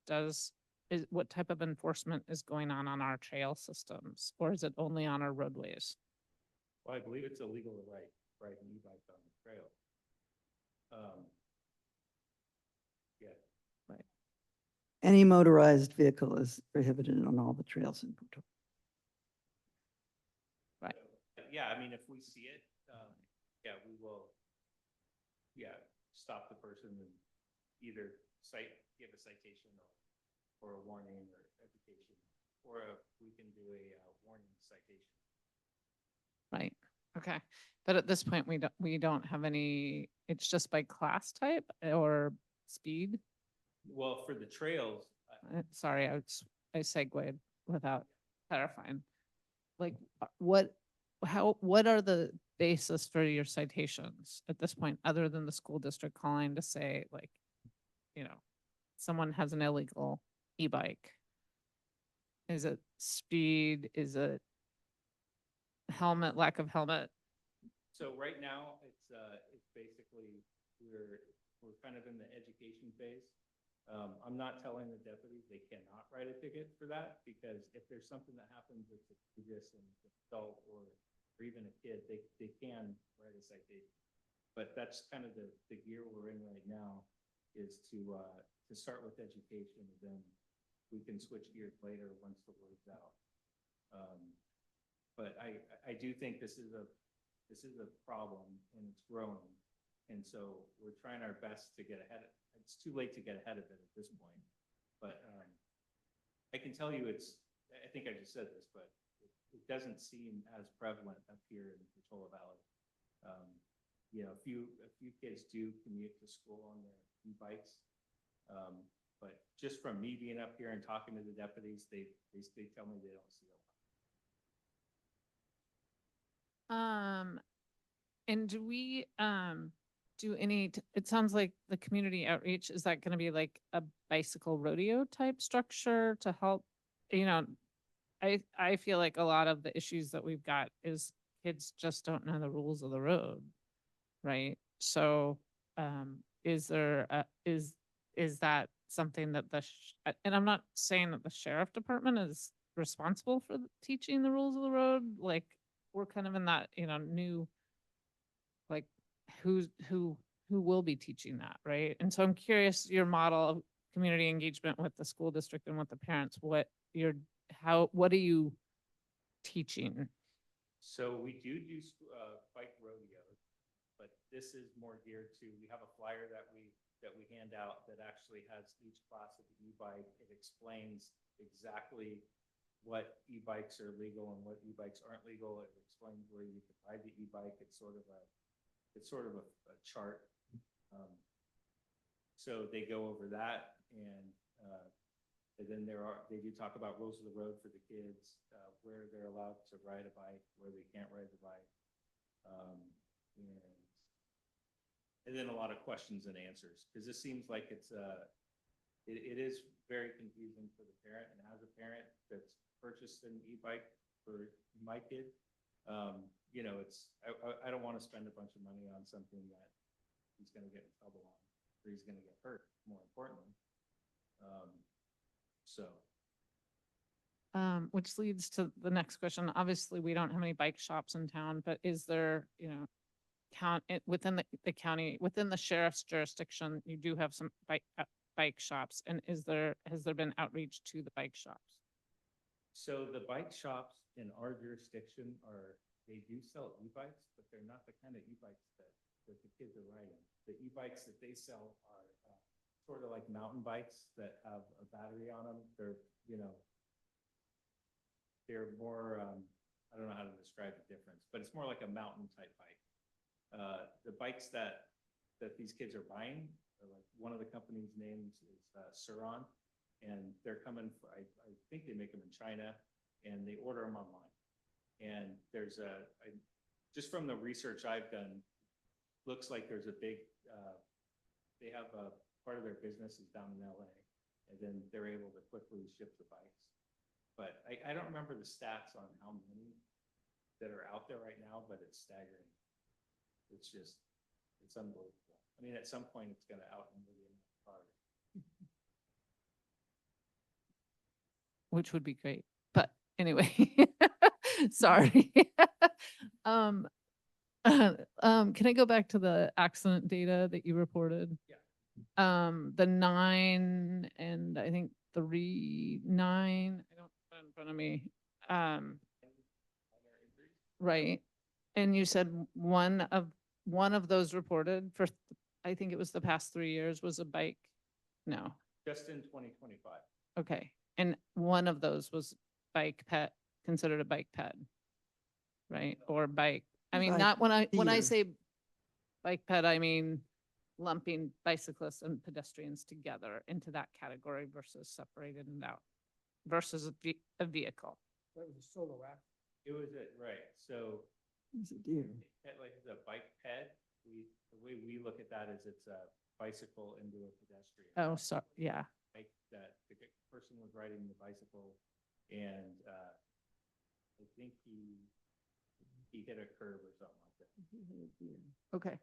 what type of enforcement is going on our trail systems, or is it only on our roadways? Well, I believe it's illegal to ride an e-bike on the trail. Yeah. Right. Any motorized vehicle is prohibited on all the trails in Portola. Right. Yeah, I mean, if we see it, yeah, we will, yeah, stop the person and either give a citation or a warning or education, or we can do a warning citation. Right. Okay. But at this point, we don't have any, it's just by class type or speed. Well, for the trails, Sorry, I segued without clarifying. Like what are the basis for your citations at this point, other than the school district calling to say, like, you know, someone has an illegal e-bike? Is it speed? Is it helmet, lack of helmet? so right now, it's basically, we're kind of in the education phase. I'm not telling the deputies they cannot write a ticket for that, because if there's something that happens that's egregious and adult or even a kid, they can write a citation. But that's kind of the gear we're in right now, is to start with education, and then we can switch gears later once the word's out. But I do think this is a problem, and it's growing. And so we're trying our best to get ahead of it. It's too late to get ahead of it at this point. But I can tell you I think I just said this, but it doesn't seem as prevalent up here in Portola Valley. You know, a few kids do commute to school on their e-bikes. But just from me being up here and talking to the deputies, they tell me they don't see a lot. And do we, do any, it sounds like the community outreach, is that going to be like a bicycle rodeo type structure to help, you know, I feel like a lot of the issues that we've got is kids just don't know the rules of the road. Right. So, is there, is that something that and I'm not saying that the sheriff department is responsible for teaching the rules of the road. Like, we're kind of in that, you know, new, like, who will be teaching that, right? And so I'm curious, your model of community engagement with the school district and with the parents, what are you teaching? So we do bike rodeos, but this is more geared to, we have a flyer that we hand out that actually has each class of the e-bike. It explains exactly what e-bikes are legal and what e-bikes aren't legal. It explains where you can ride the e-bike. It's sort of a chart. So they go over that, and then they do talk about rules of the road for the kids, where they're allowed to ride a bike, where they can't ride the bike, and then a lot of questions and answers, because this seems like it is very confusing for the parent. And as a parent that's purchased an e-bike, for my kid. You know, I don't want to spend a bunch of money on something that he's going to get in trouble on, or he's going to get hurt, more importantly. So. Which leads to the next question. Obviously, we don't have any bike shops in town, but is there, within the county, within the sheriff's jurisdiction, you do have some bike shops, and has there been outreach to the bike shops? So the bike shops in our jurisdiction they do sell e-bikes, but they're not the kind of e-bikes that the kids are riding. The e-bikes that they sell are sort of like mountain bikes that have a battery on them. They're, they're more, I don't know how to describe the difference, but it's more like a mountain type bike. The bikes that these kids are buying, are like one of the company's names is Suron, and they're coming for, I think they make them in China, and they order them online. And there's just from the research I've done, looks like there's a big, they have a part of their business is down in LA, and then they're able to quickly ship the bikes. But I don't remember the stats on how many that are out there right now, but it's staggering. It's unbelievable. I mean, at some point it's gonna outnumber the amount of cars. Which would be great, but anyway, sorry. Can I go back to the accident data that you reported? Yeah. The 9 and I think 3, 9, I don't have it in front of me. Right. And you said one of those reported for, I think it was the past 3 years, was a bike? No. Just in 2025. Okay. And one of those was considered a bike ped, right? Or bike. I mean, Bike not when I feeder. say bike ped, I mean lumping bicyclists and pedestrians together into that category versus separated and out versus a vehicle. That was a solo act. It was right. So It's a deer. like the bike ped, the way we look at that is it's a bicycle into a pedestrian. Oh, so, yeah. Like that the person was riding the bicycle, and I think he hit a curb or something like that. Okay.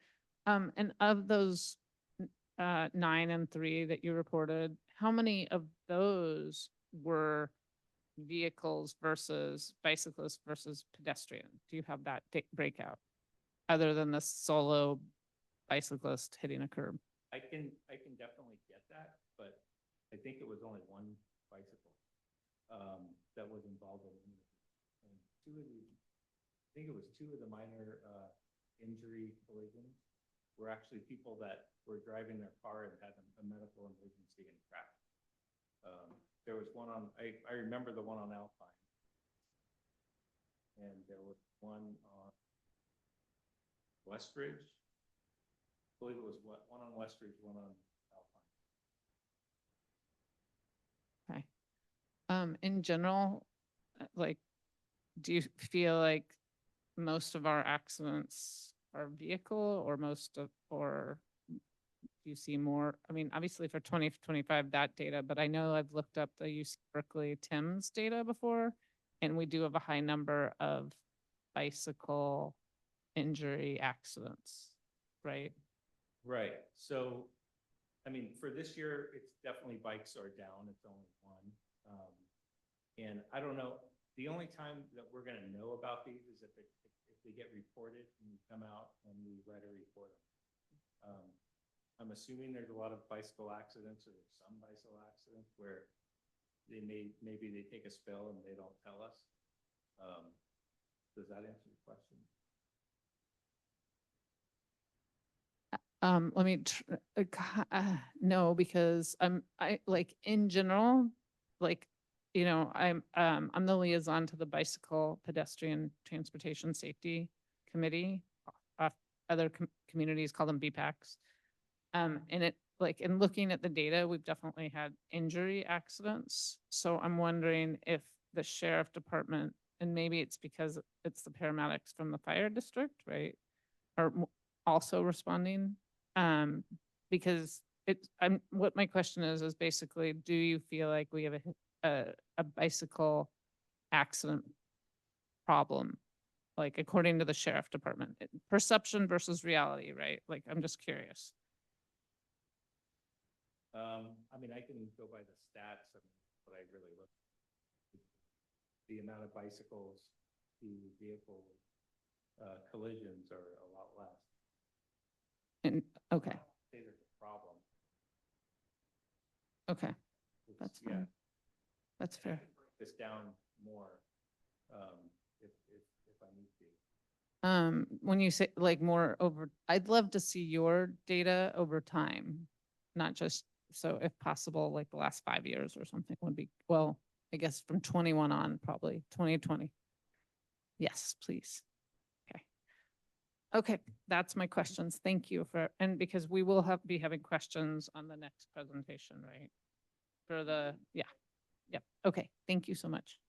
And of those 9 and 3 that you reported, how many of those were vehicles versus bicyclists versus pedestrian? Do you have that breakout? Other than the solo bicyclist hitting a curb? I can definitely get that, but I think it was only one bicycle that was involved in it. And I think it was 2 of the minor injury collisions were actually people that were driving their car and had a medical emergency and crashed. There was one on, I remember the one on Alpine. And there was one on Westridge. I believe it was one on Westridge, one on Alpine. Okay. In general, like, do you feel like most of our accidents are vehicle or do you see more? I mean, obviously for 2025, that data, but I know I've looked up the UC Berkeley TIMS data before, and we do have a high number of bicycle injury accidents, right? Right. So, I mean, for this year, it's definitely bikes are down. It's only one. And I don't know, the only time that we're going to know about these is if they get reported and we come out and we write a report. I'm assuming there's a lot of bicycle accidents, or there's some bicycle accidents where maybe they take a spill and they don't tell us. Does that answer your question? Let me, no, because I like in general, like, I'm the liaison to the Bicycle Pedestrian Transportation Safety Committee. Other communities call them BPACs. And it, like, in looking at the data, we've definitely had injury accidents. So I'm wondering if the sheriff department, and maybe it's because it's the paramedics from the fire district, right, are also responding. Because what my question is basically, do you feel like we have a bicycle accident problem? Like according to the sheriff department, perception versus reality, right? Like, I'm just curious. I mean, I can go by the stats of what I really look. The amount of bicycles to vehicle collisions are a lot less. And, okay, Say there's a problem. okay, It's- that's yeah, fine. That's I fair. can break this down more, if I need to. When you say like more over, I'd love to see your data over time, not just, so if possible, like the last 5 years or something would be, well, I guess from 21 on, probably 2020. Yes, please. Okay. Okay, that's my questions. Thank you for, and because we will be having questions on the next presentation, right? For the, yeah. Yep. Okay, thank you so much.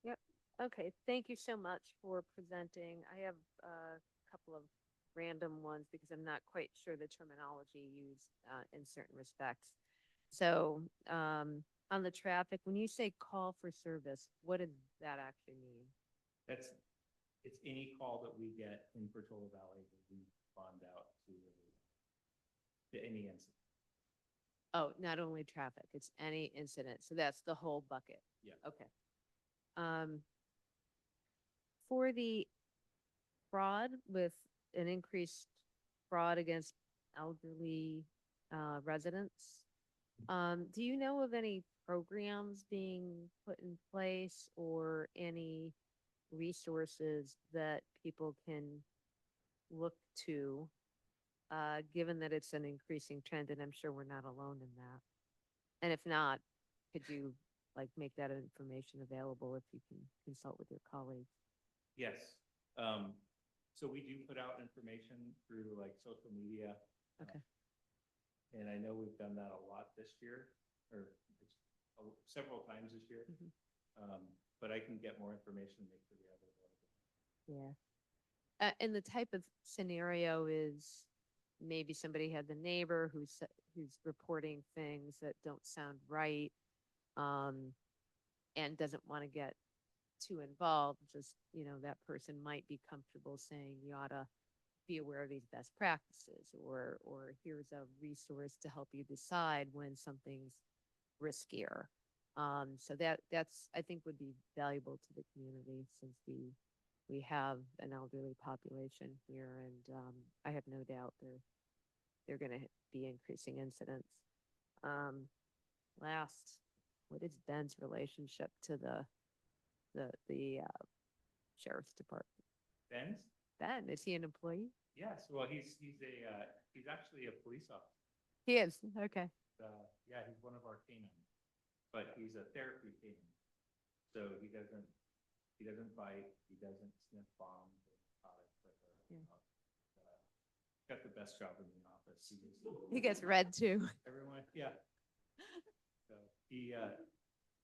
Yep. Okay, thank you so much for presenting. I have a couple of random ones because I'm not quite sure the terminology used in certain respects. So on the traffic, when you say call for service, what does that actually mean? It's any call that we get in Portola Valley that we respond out to any incident. Oh, not only traffic, it's any incident. So that's the whole bucket. Yeah. Okay. For the fraud with an increased fraud against elderly residents, do you know of any programs being put in place or any resources that people can look to, given that it's an increasing trend, and I'm sure we're not alone in that? And if not, could you like make that information available if you can consult with your colleagues? Yes. So we do put out information through like social media. Okay. And I know we've done that a lot this year, or several times this year. But I can get more information, make sure we have it available. Yeah. And the type of scenario is maybe somebody had the neighbor who's reporting things that don't sound right, and doesn't want to get too involved. Just, that person might be comfortable saying you ought to be aware of these best practices, or here's a resource to help you decide when something's riskier. So that's, I think, would be valuable to the community, since we have an elderly population here, and I have no doubt they're going to be increasing incidents. Last, what is Ben's relationship to the sheriff's department? Ben, is he an employee? Yes. Well, he's actually a police officer. He is. Okay. Yeah, he's one of our canines, but he's a therapy canine. So he doesn't bite, he doesn't sniff bombs or narcotics, but got the best job in the office. He gets read too. Everyone, yeah. So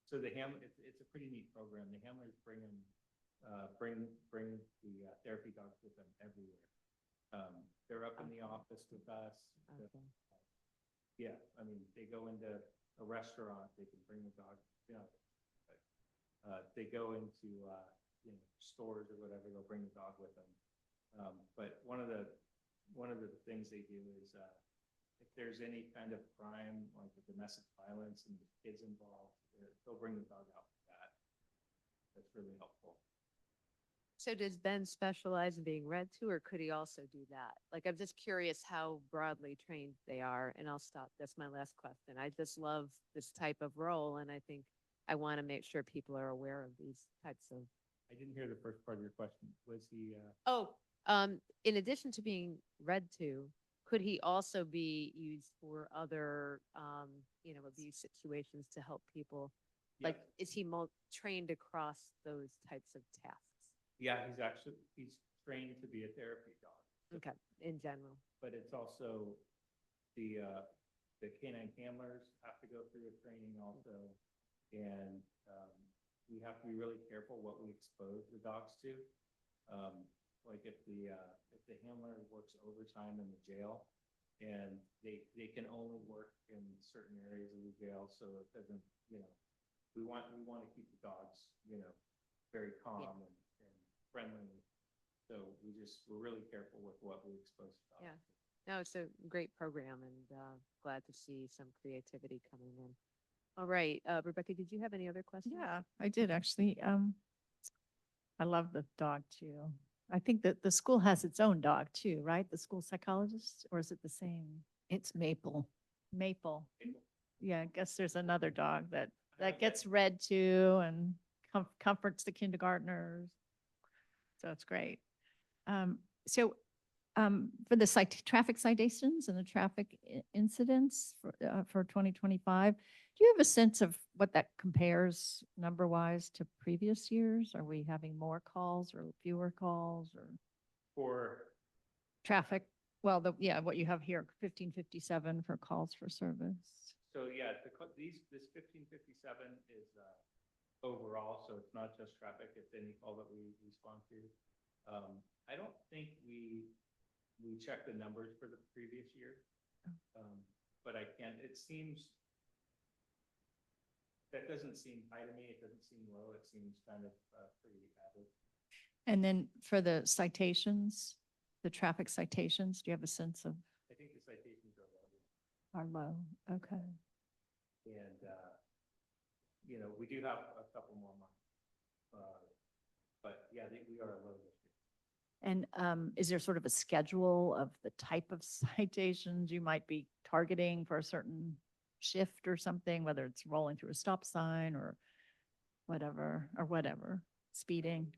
so the it's a pretty neat program. The handlers bring the therapy dogs with them everywhere. They're up in the office with us. Okay. Yeah, I mean, they go into a restaurant, they can bring the dog, they go into, stores or whatever, they'll bring the dog with them. But one of the things they do is, if there's any kind of crime, like the domestic violence and the kids involved, they'll bring the dog out for that. That's really helpful. So does Ben specialize in being read to, or could he also do that? Like, I'm just curious how broadly trained they are, and I'll stop. That's my last question. I just love this type of role, and I think I want to make sure people are aware of these types of. I didn't hear the first part of your question. Was he? In addition to being read to, could he also be used for other, abuse situations to help people? Yeah. Like, is he trained across those types of tasks? Yeah, he's trained to be a therapy dog. Okay, in general. But it's also the canine handlers have to go through a training also, and we have to be really careful what we expose the dogs to. Like if the handler works overtime in the jail, and they can only work in certain areas of the jail, so it doesn't, we want to keep the dogs, very calm and friendly. So we're really careful with what we expose to dogs. Yeah. No, it's a great program and glad to see some creativity coming in. All right, Rebecca, did you have any other questions? Yeah, I did actually. I love the dog too. I think that the school has its own dog too, right? The school psychologist, or is it the same? It's Maple. Maple. Yeah, I guess there's another dog that gets read to and comforts the kindergartners. So it's great. So for the traffic citations and the traffic incidents for 2025, do you have a sense of what that compares number-wise to previous years? Are we having more calls or fewer calls or For traffic? Well, what you have here, 1557 for calls for service. So yeah, this 1557 is overall, so it's not just traffic, it's any call that we respond to. I don't think we checked the numbers for the previous year, but it seems, that doesn't seem high to me, it doesn't seem low, it seems kind of pretty average. And then for the citations, the traffic citations, do you have a sense of? I think the citations are low. Are low, okay. And, we do have a couple more months. But yeah, we are low this year. And is there sort of a schedule of the type of citations you might be targeting for a certain shift or something, whether it's rolling through a stop sign or whatever, speeding?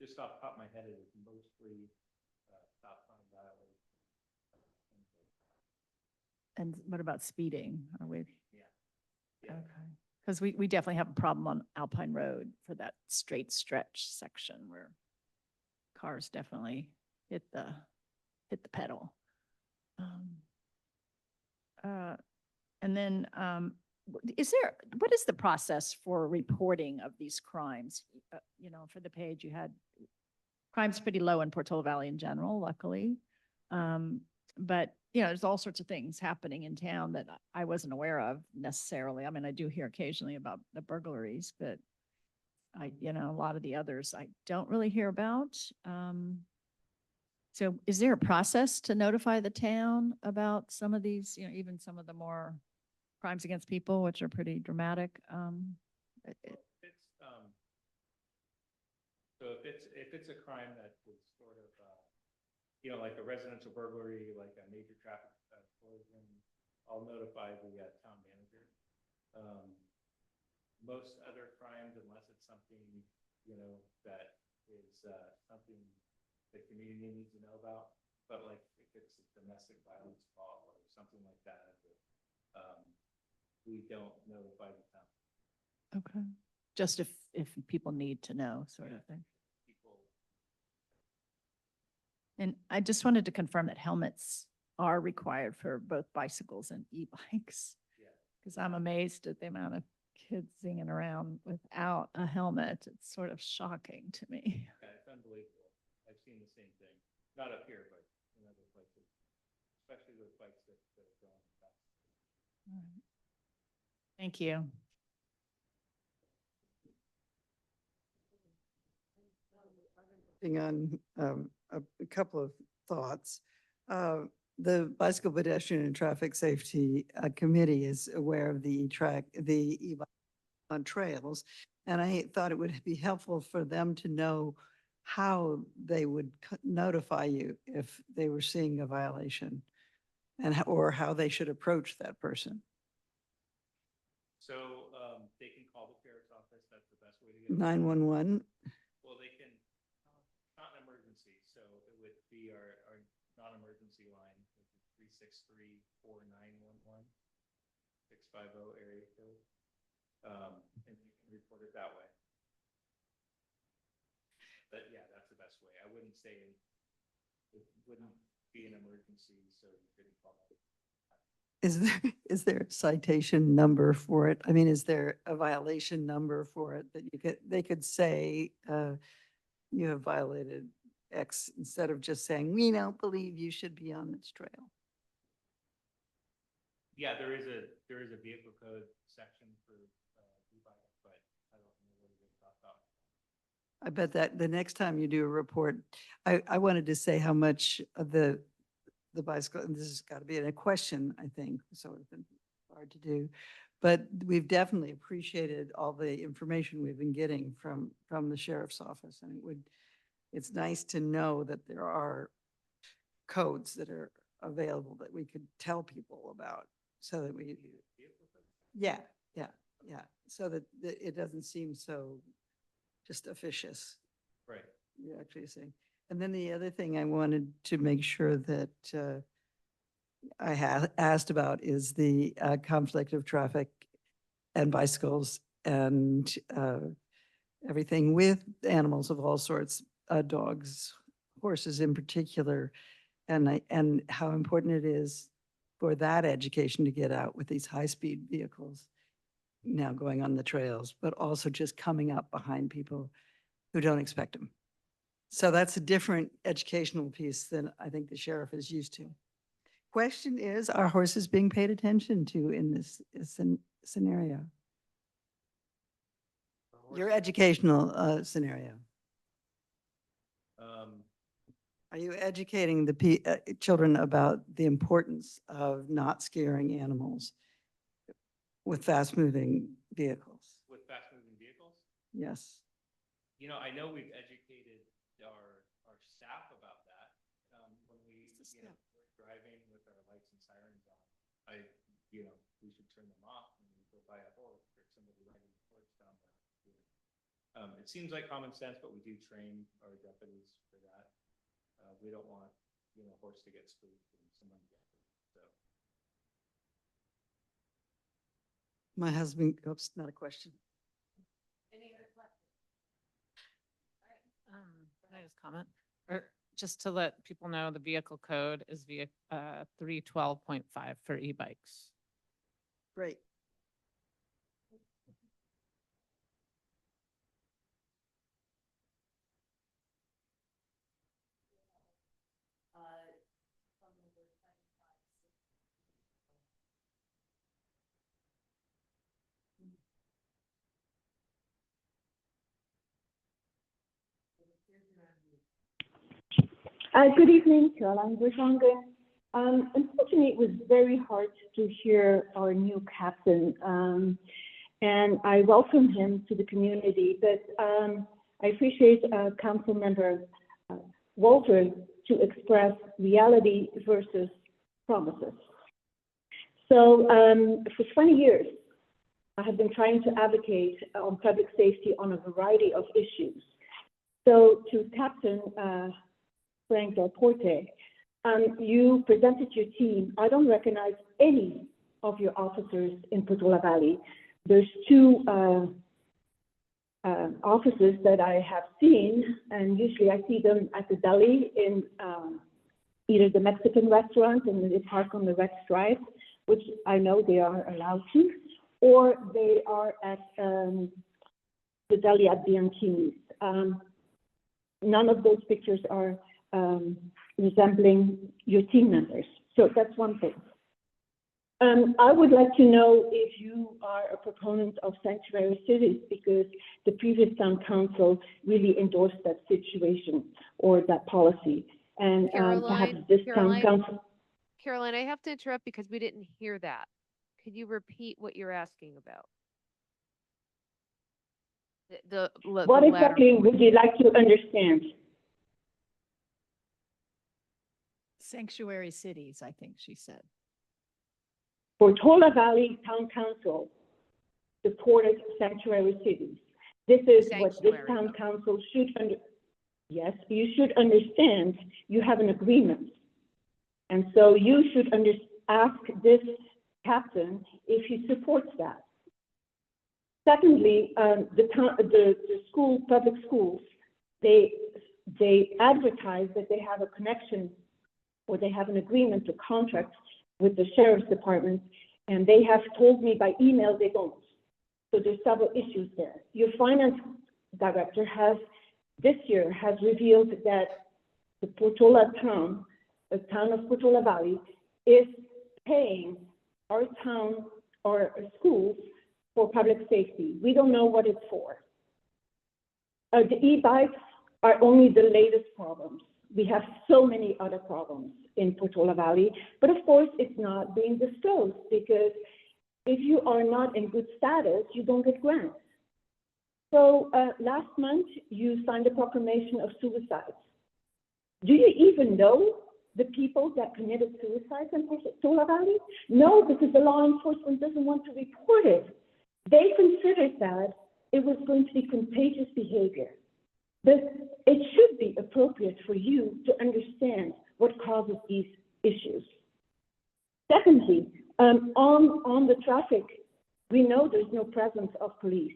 Just off the top of my head, it is mostly stop sign violations. And what about speeding? Are we? Yeah. Okay. Because we definitely have a problem on Alpine Road for that straight stretch section where cars definitely hit the pedal. And then what is the process for reporting of these crimes? For the page you had crimes pretty low in Portola Valley in general, luckily. But there's all sorts of things happening in town that I wasn't aware of necessarily. I mean, I do hear occasionally about the burglaries, but a lot of the others I don't really hear about. So is there a process to notify the town about some of these, even some of the more crimes against people, which are pretty dramatic? So if it's a crime that is sort of, like a residential burglary, like a major traffic collision, I'll notify the town manager. Most other crimes, unless it's something, that is something the community needs to know about, but like if it's a domestic violence call or something like that, we don't notify the town. Okay. Just if people need to know, sort of thing. And I just wanted to confirm that helmets are required for both bicycles and e-bikes. Yeah. Because I'm amazed at the amount of kids zinging around without a helmet. It's sort of shocking to me. Yeah, it's unbelievable. I've seen the same thing, not up here, but in other places, especially with bikes that are going fast. All right. Thank you. On a couple of thoughts. The Bicycle Pedestrian and Traffic Safety Committee is aware of the e-bike on trails. And I thought it would be helpful for them to know how they would notify you if they were seeing a violation or how they should approach that person. So they can call the sheriff's office. That's the best way to get. 911. Well, they can, not an emergency. So it would be our non-emergency line, which is 363-4911, 650 area code. And you can report it that way. But yeah, that's the best way. I wouldn't say it wouldn't be an emergency, so you couldn't call it. Is there a citation number for it? I mean, is there a violation number for it that they could say you have violated X instead of just saying, we don't believe you should be on this trail? Yeah, there is a vehicle code section for e-bike, but I don't know what it is off the top. I bet that the next time you do a report, I wanted to say how much of the bicycle, and this has got to be a question, I think, so it's been hard to do. But we've definitely appreciated all the information we've been getting from the sheriff's office. And it's nice to know that there are codes that are available that we could tell people about so that we, yeah, so that it doesn't seem so just officious. Right. You're actually saying. And then the other thing I wanted to make sure that I had asked about is the conflict of traffic and bicycles and everything with animals of all sorts, dogs, horses in particular, and how important it is for that education to get out with these high-speed vehicles now going on the trails, but also just coming up behind people who don't expect them. So that's a different educational piece than I think the sheriff is used to. Question is, are horses being paid attention to in this scenario? Your educational scenario. Are you educating the children about the importance of not scaring animals with fast-moving vehicles? With fast-moving vehicles? Yes. You know, I know we've educated our staff about that. When we, you know, we're driving with our lights and sirens on, we should turn them off when we go by a horse or somebody riding a horse down the road. It seems like common sense, but we do train our deputies for that. We don't want, a horse to get spooked and someone get hurt, so. My husband, oops, not a question. Any other questions? Can I just comment? Or just to let people know, the vehicle code is 312.5 for e-bikes. Great. Good evening, Caroline Bushongen. Unfortunately, it was very hard to hear our new captain, and I welcome him to the community, but I appreciate Council Member Walter to express reality versus promises. So for 20 years, I have been trying to advocate on public safety on a variety of issues. So to Captain Frank Del Porte, you presented your team. I don't recognize any of your officers in Portola Valley. There's two officers that I have seen, and usually I see them at the deli in either the Mexican restaurant and they park on the Rex Drive, which I know they are allowed to, or they are at the deli at Bianchini's. None of those pictures are resembling your team members. So that's one thing. I would like to know if you are a proponent of sanctuary cities, because the previous town council really endorsed that situation or that policy. And perhaps this town council. Caroline, I have to interrupt because we didn't hear that. Could you repeat what you're asking about? What exactly would you like to understand? Sanctuary cities, I think she said. Portola Valley Town Council supported sanctuary cities. This is what this town council should yes, you should understand you have an agreement. And so you should ask this captain if he supports that. Secondly, the school, public schools, they advertise that they have a connection or they have an agreement to contract with the sheriff's department, and they have told me by email they don't. So there's several issues there. Your finance director this year has revealed that the Portola town, the town of Portola Valley, is paying our town or schools for public safety. We don't know what it's for. The e-bikes are only the latest problems. We have so many other problems in Portola Valley, but of course it's not being disclosed because if you are not in good status, you don't get grants. So last month you signed a proclamation of suicides. Do you even know the people that committed suicide in Portola Valley? No, because the law enforcement doesn't want to report it. They considered that it was going to be contagious behavior. But it should be appropriate for you to understand what causes these issues. Secondly, on the traffic, we know there's no presence of police.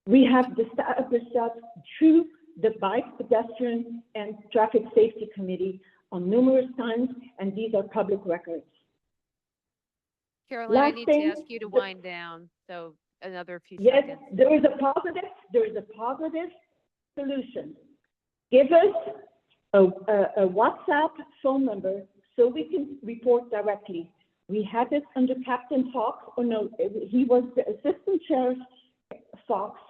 We have established that through the Bike, Pedestrian, and Traffic Safety Committee on numerous times, and these are public records. Carolyn, I Last need thing, to ask you to wind down, so another few yes, seconds. there is a positive solution. Give us a WhatsApp phone number so we can report directly. We had it under Captain Fox, or no, he was the Assistant Sheriff Fox,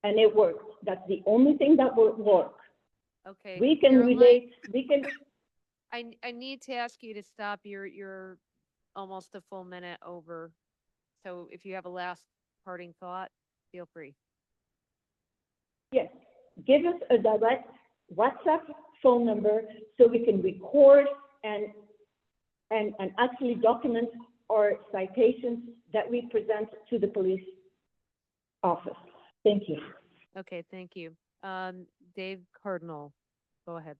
and it worked. That's the only thing that would work. Okay. We can Caroline, relate, we can, I need to ask you to stop. You're almost a full minute over. So if you have a last parting thought, feel free. yes, give us a direct WhatsApp phone number so we can record and actually document our citations that we present to the police office. Thank you. Okay, thank you. Dave Cardinal, go ahead.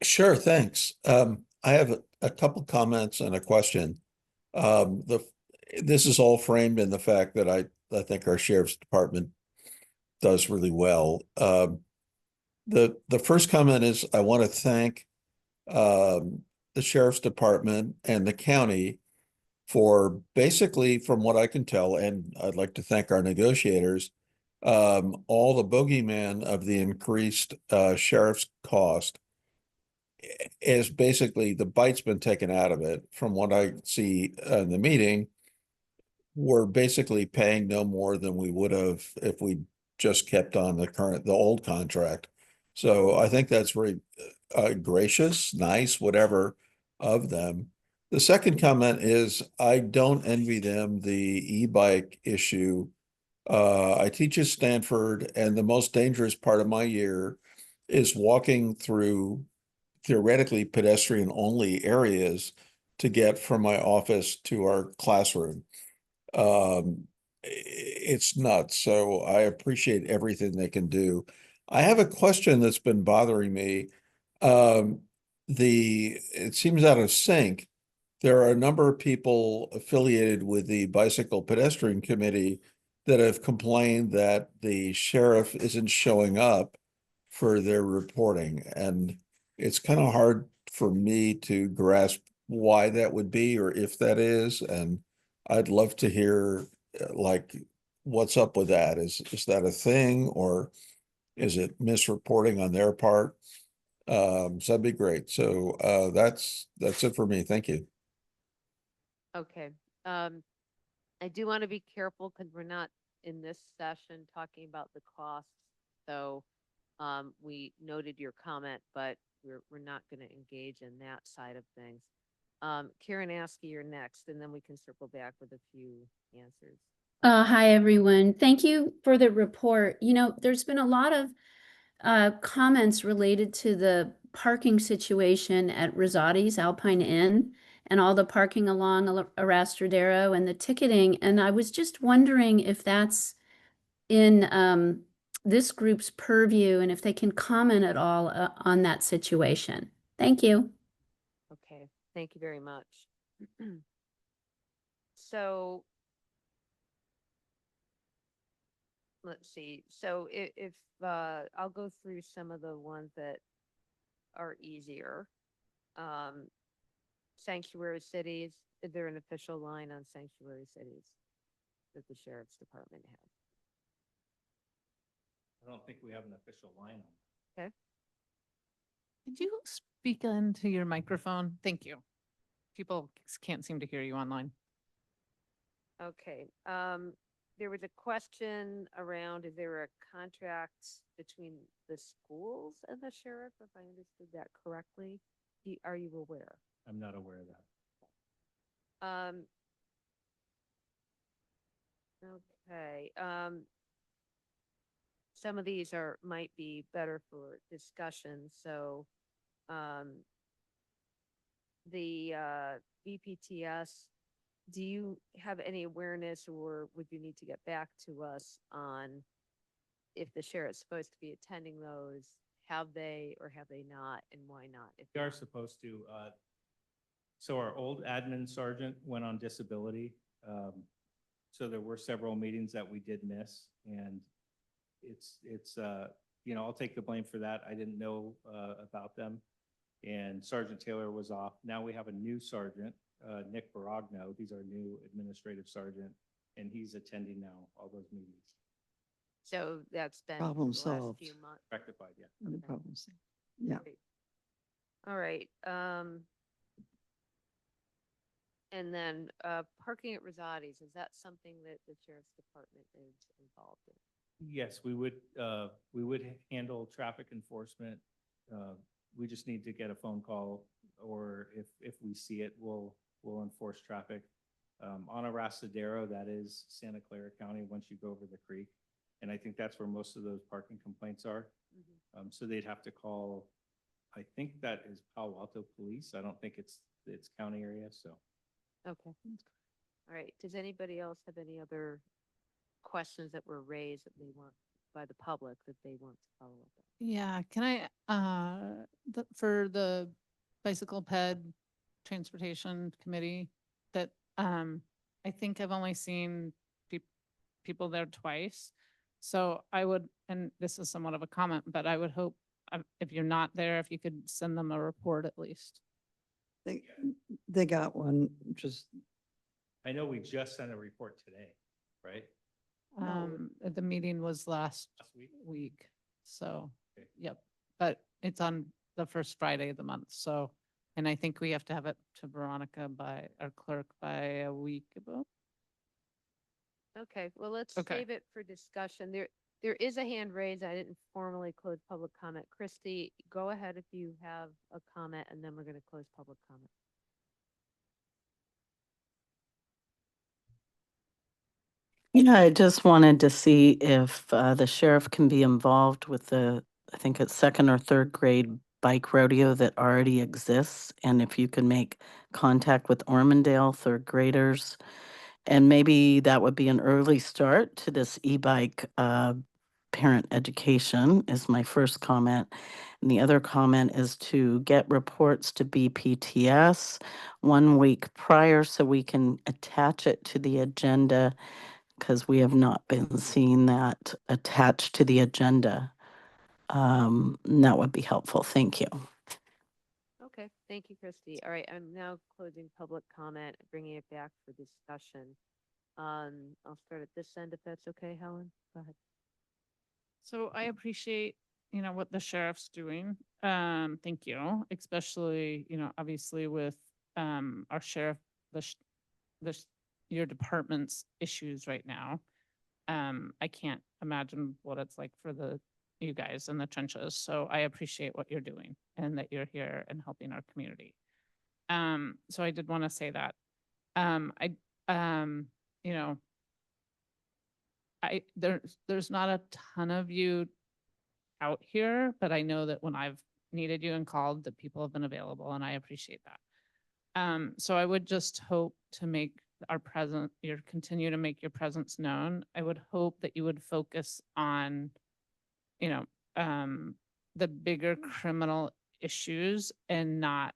Sure, thanks. I have a couple comments and a question. This is all framed in the fact that I think our sheriff's department does really well. The first comment is I want to thank the sheriff's department and the county for basically, from what I can tell, and I'd like to thank our negotiators, all the bogeyman of the increased sheriff's cost is basically the bite's been taken out of it. From what I see in the meeting, we're basically paying no more than we would have if we just kept on the old contract. So I think that's very gracious, nice, whatever of them. The second comment is I don't envy them the e-bike issue. I teach at Stanford, and the most dangerous part of my year is walking through theoretically pedestrian only areas to get from my office to our classroom. It's nuts. So I appreciate everything they can do. I have a question that's been bothering me. It seems out of sync. There are a number of people affiliated with the Bicycle Pedestrian Committee that have complained that the sheriff isn't showing up for their reporting. And it's kind of hard for me to grasp why that would be or if that is. And I'd love to hear like what's up with that. Is that a thing, or is it misreporting on their part? So that'd be great. So that's it for me. Thank you. Okay. I do want to be careful because we're not in this session talking about the costs. So we noted your comment, but we're not going to engage in that side of things. Karen Askey, you're next, and then we can circle back with a few answers. Hi, everyone. Thank you for the report. You know, there's been a lot of comments related to the parking situation at Rosati's Alpine Inn and all the parking along Arastradero and the ticketing. And I was just wondering if that's in this group's purview and if they can comment at all on that situation. Thank you. Okay, thank you very much. So let's see. So if I'll go through some of the ones that are easier. Sanctuary cities, is there an official line on sanctuary cities that the sheriff's department has? I don't think we have an official line on. Okay. Could you speak into your microphone? Thank you. People can't seem to hear you online. Okay. there was a question around, is there a contract between the schools and the sheriff, if I understood that correctly? Are you aware? I'm not aware of that. Okay, some of these might be better for discussion, so, the, BPTS, do you have any awareness, or would you need to get back to us on if the sheriff's supposed to be attending those? Have they or have they not, and why not? If We are not? supposed to, so our old admin sergeant went on disability. So there were several meetings that we did miss, and I'll take the blame for that. I didn't know, about them. And Sergeant Taylor was off. Now we have a new sergeant, Nick Baragno. He's our new administrative sergeant, and he's attending now all those meetings. So that's been Problem the last solved. few months. Rectified, yeah. No Okay. problems. Yeah. Great. All right, and then, parking at Rosati's, is that something that the sheriff's department is involved in? Yes, we would handle traffic enforcement. We just need to get a phone call, or if we see it, we'll enforce traffic. On Arrasadero, that is Santa Clara County, once you go over the creek. And I think that's where most of those parking complaints are. So they'd have to call, I think that is Palo Alto Police. I don't think it's county area, so. Okay. All right, does anybody else have any other questions that were raised that they want by the public that they want to follow up on? Yeah, can I, for the bicycle ped transportation committee, that, I think I've only seen people there twice. So I would, and this is somewhat of a comment, but I would hope, if you're not there, if you could send them a report at least. They got one, just, I know we just sent a report today, right? The meeting was last Last week? week, so, Okay. yep. But it's on the first Friday of the month, so, and I think we have to have it to Veronica by, our clerk by a week ago. Okay, well, let's Okay. save it for discussion. There is a hand raised. I didn't formally close public comment. Christy, go ahead if you have a comment, and then we're going to close public comment. Yeah, I just wanted to see if the sheriff can be involved with I think it's second or third grade bike rodeo that already exists. And if you can make contact with Ormondale third graders, and maybe that would be an early start to this e-bike parent education is my first comment. And the other comment is to get reports to BPTS 1 week prior so we can attach it to the agenda, because we have not been seeing that attached to the agenda. And that would be helpful. Thank you. Okay, thank you, Christy. All right, I'm now closing public comment, bringing it back for discussion. I'll start at this end if that's okay, Helen. Go ahead. So I appreciate, what the sheriff's doing. Thank you, especially, obviously with, our sheriff, your department's issues right now. I can't imagine what it's like for you guys in the trenches. So I appreciate what you're doing and that you're here and helping our community. So I did want to say that. There's not a ton of you out here, but I know that when I've needed you and called, that people have been available, and I appreciate that. So I would just hope to make continue to make your presence known. I would hope that you would focus on, the bigger criminal issues and not,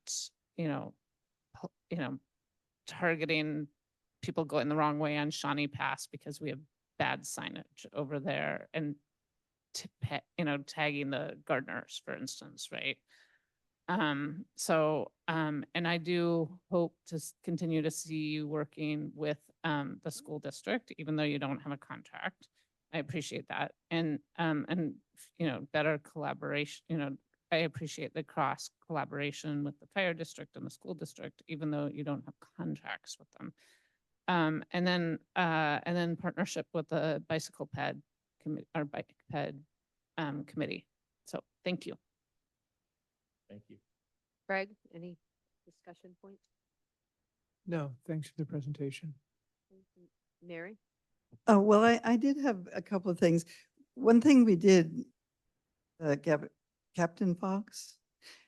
targeting people going the wrong way on Shawnee Pass because we have bad signage over there, and tagging the gardeners, for instance, right? And I do hope to continue to see you working with the school district, even though you don't have a contract. I appreciate that. And better collaboration, I appreciate the cross collaboration with the fire district and the school district, even though you don't have contracts with them. And then partnership with the bicycle ped committee, or bike ped committee. So thank you. Thank you. Greg, any discussion points? No, thanks for the presentation. Mary? Oh, well, I did have a couple of things. One thing we did, Captain Fox,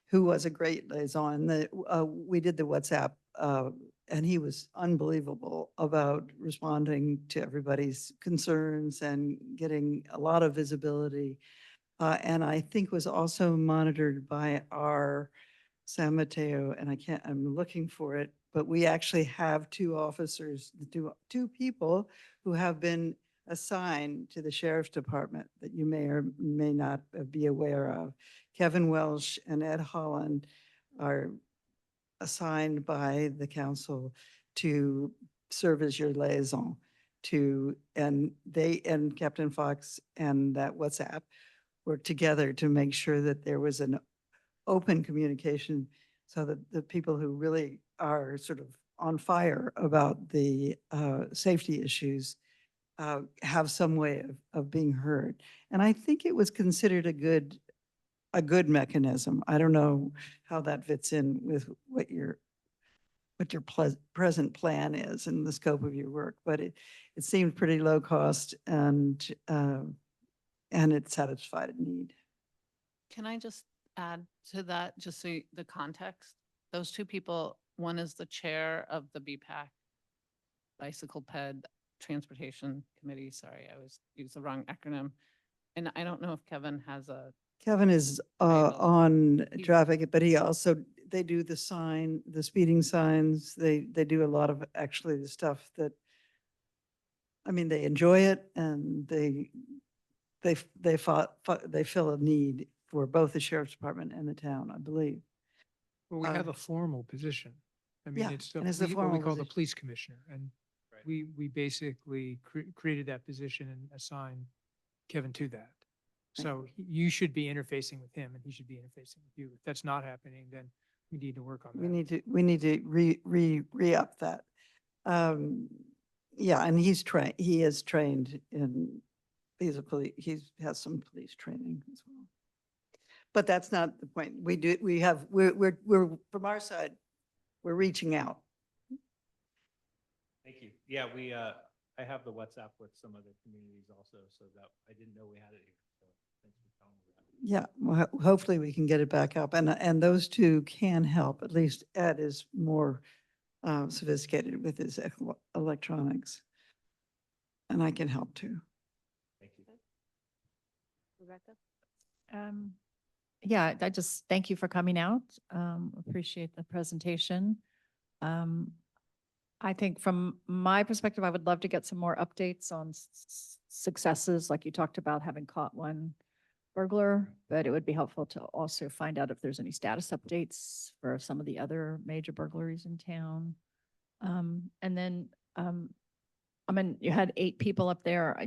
who was a great liaison, we did the WhatsApp, and he was unbelievable about responding to everybody's concerns and getting a lot of visibility. And I think was also monitored by our San Mateo, and I'm looking for it, but we actually have two officers, two people who have been assigned to the sheriff's department that you may or may not be aware of. Kevin Welsh and Ed Holland are assigned by the council to serve as your liaison and Captain Fox and that WhatsApp work together to make sure that there was an open communication so that the people who really are sort of on fire about the safety issues have some way of being heard. And I think it was considered a good mechanism. I don't know how that fits in with what your present plan is and the scope of your work, but it seemed pretty low cost and it satisfied a need. Can I just add to that, just so the context? Those two people, one is the chair of the BPAC, Bicycle Ped Transportation Committee. Sorry, I used the wrong acronym. And I don't know if Kevin has a, Kevin is on traffic, but they do the speeding signs. They do a lot of actually the stuff that, I mean, they enjoy it and they fill a need for both the sheriff's department and the town, I believe. Well, we have a formal position. I mean, yeah, it's and it's a what we formal call the position. police commissioner. And we basically created that position and assigned Kevin to that. So you should be interfacing with him and he should be interfacing with you. If that's not happening, then we need to work on that. We need to re-up that. Yeah, and he is trained in, he has some police training as well. But that's not the point. We're from our side, we're reaching out. Thank you. Yeah, I have the WhatsApp with some other communities also, so that I didn't know we had it here. So thanks for telling me that. Yeah, well, hopefully we can get it back up and those two can help. At least Ed is more sophisticated with his electronics. And I can help too. Thank you. Rebecca? Yeah, I just thank you for coming out. Appreciate the presentation. I think from my perspective, I would love to get some more updates on successes, like you talked about having caught one burglar, but it would be helpful to also find out if there's any status updates for some of the other major burglaries in town. And then, I mean, you had 8 people up there.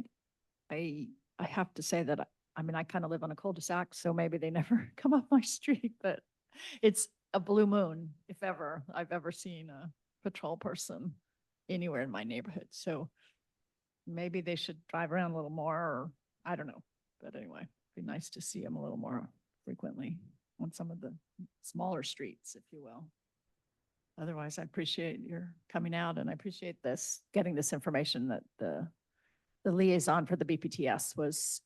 I have to say that, I mean, I kind of live on a cul-de-sac, so maybe they never come up my street, but it's a blue moon, if ever I've ever seen a patrol person anywhere in my neighborhood. So maybe they should drive around a little more, or I don't know. But anyway, it'd be nice to see them a little more frequently on some of the smaller streets, if you will. Otherwise, I appreciate your coming out and I appreciate getting this information that the liaison for the BPTS is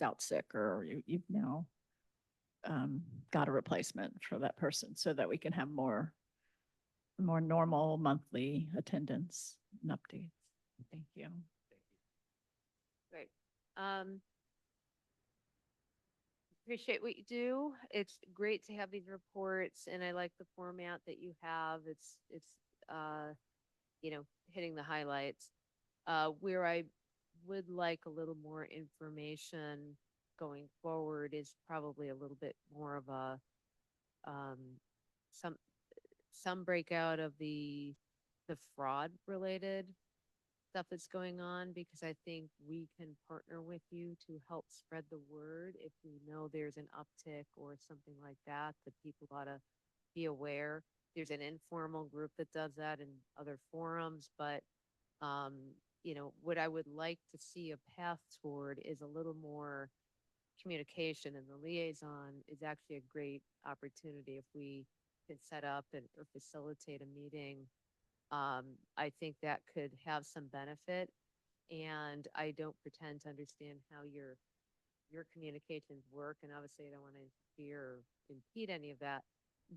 out sick, or you've now got a replacement for that person so that we can have more normal monthly attendance and updates. Thank you. Great. Appreciate what you do. It's great to have these reports and I like the format that you have. It's hitting the highlights. Where I would like a little more information going forward is probably a little bit more of a some breakout of the fraud related stuff that's going on, because I think we can partner with you to help spread the word if we know there's an uptick or something like that people ought to be aware. There's an informal group that does that in other forums, but What I would like to see a path toward is a little more communication, and the liaison is actually a great opportunity if we could set up or facilitate a meeting. I think that could have some benefit, and I don't pretend to understand how your communications work, and obviously I don't want to interfere or impede any of that.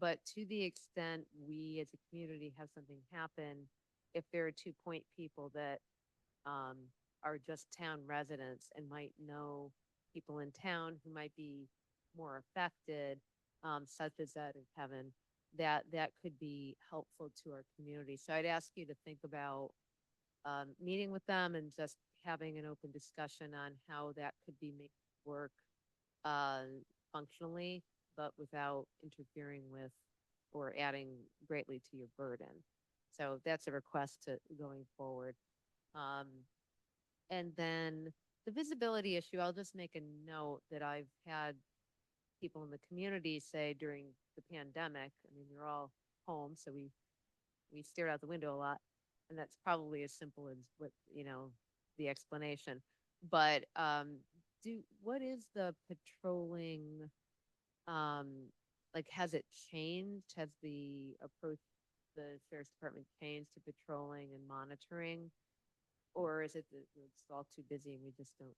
But to the extent we as a community have something happen, if there are 2 point people that are just town residents and might know people in town who might be more affected, such as that of Kevin, that could be helpful to our community. So I'd ask you to think about meeting with them and just having an open discussion on how that could be made work functionally, but without interfering with or adding greatly to your burden. So that's a request to going forward. And then the visibility issue, I'll just make a note that I've had people in the community say during the pandemic, I mean, we're all home, so we stared out the window a lot, and that's probably as simple as what, the explanation. But what is the patrolling, like, has it changed? Has the approach the sheriff's department changed to patrolling and monitoring? Or is it that it's all too busy and we just don't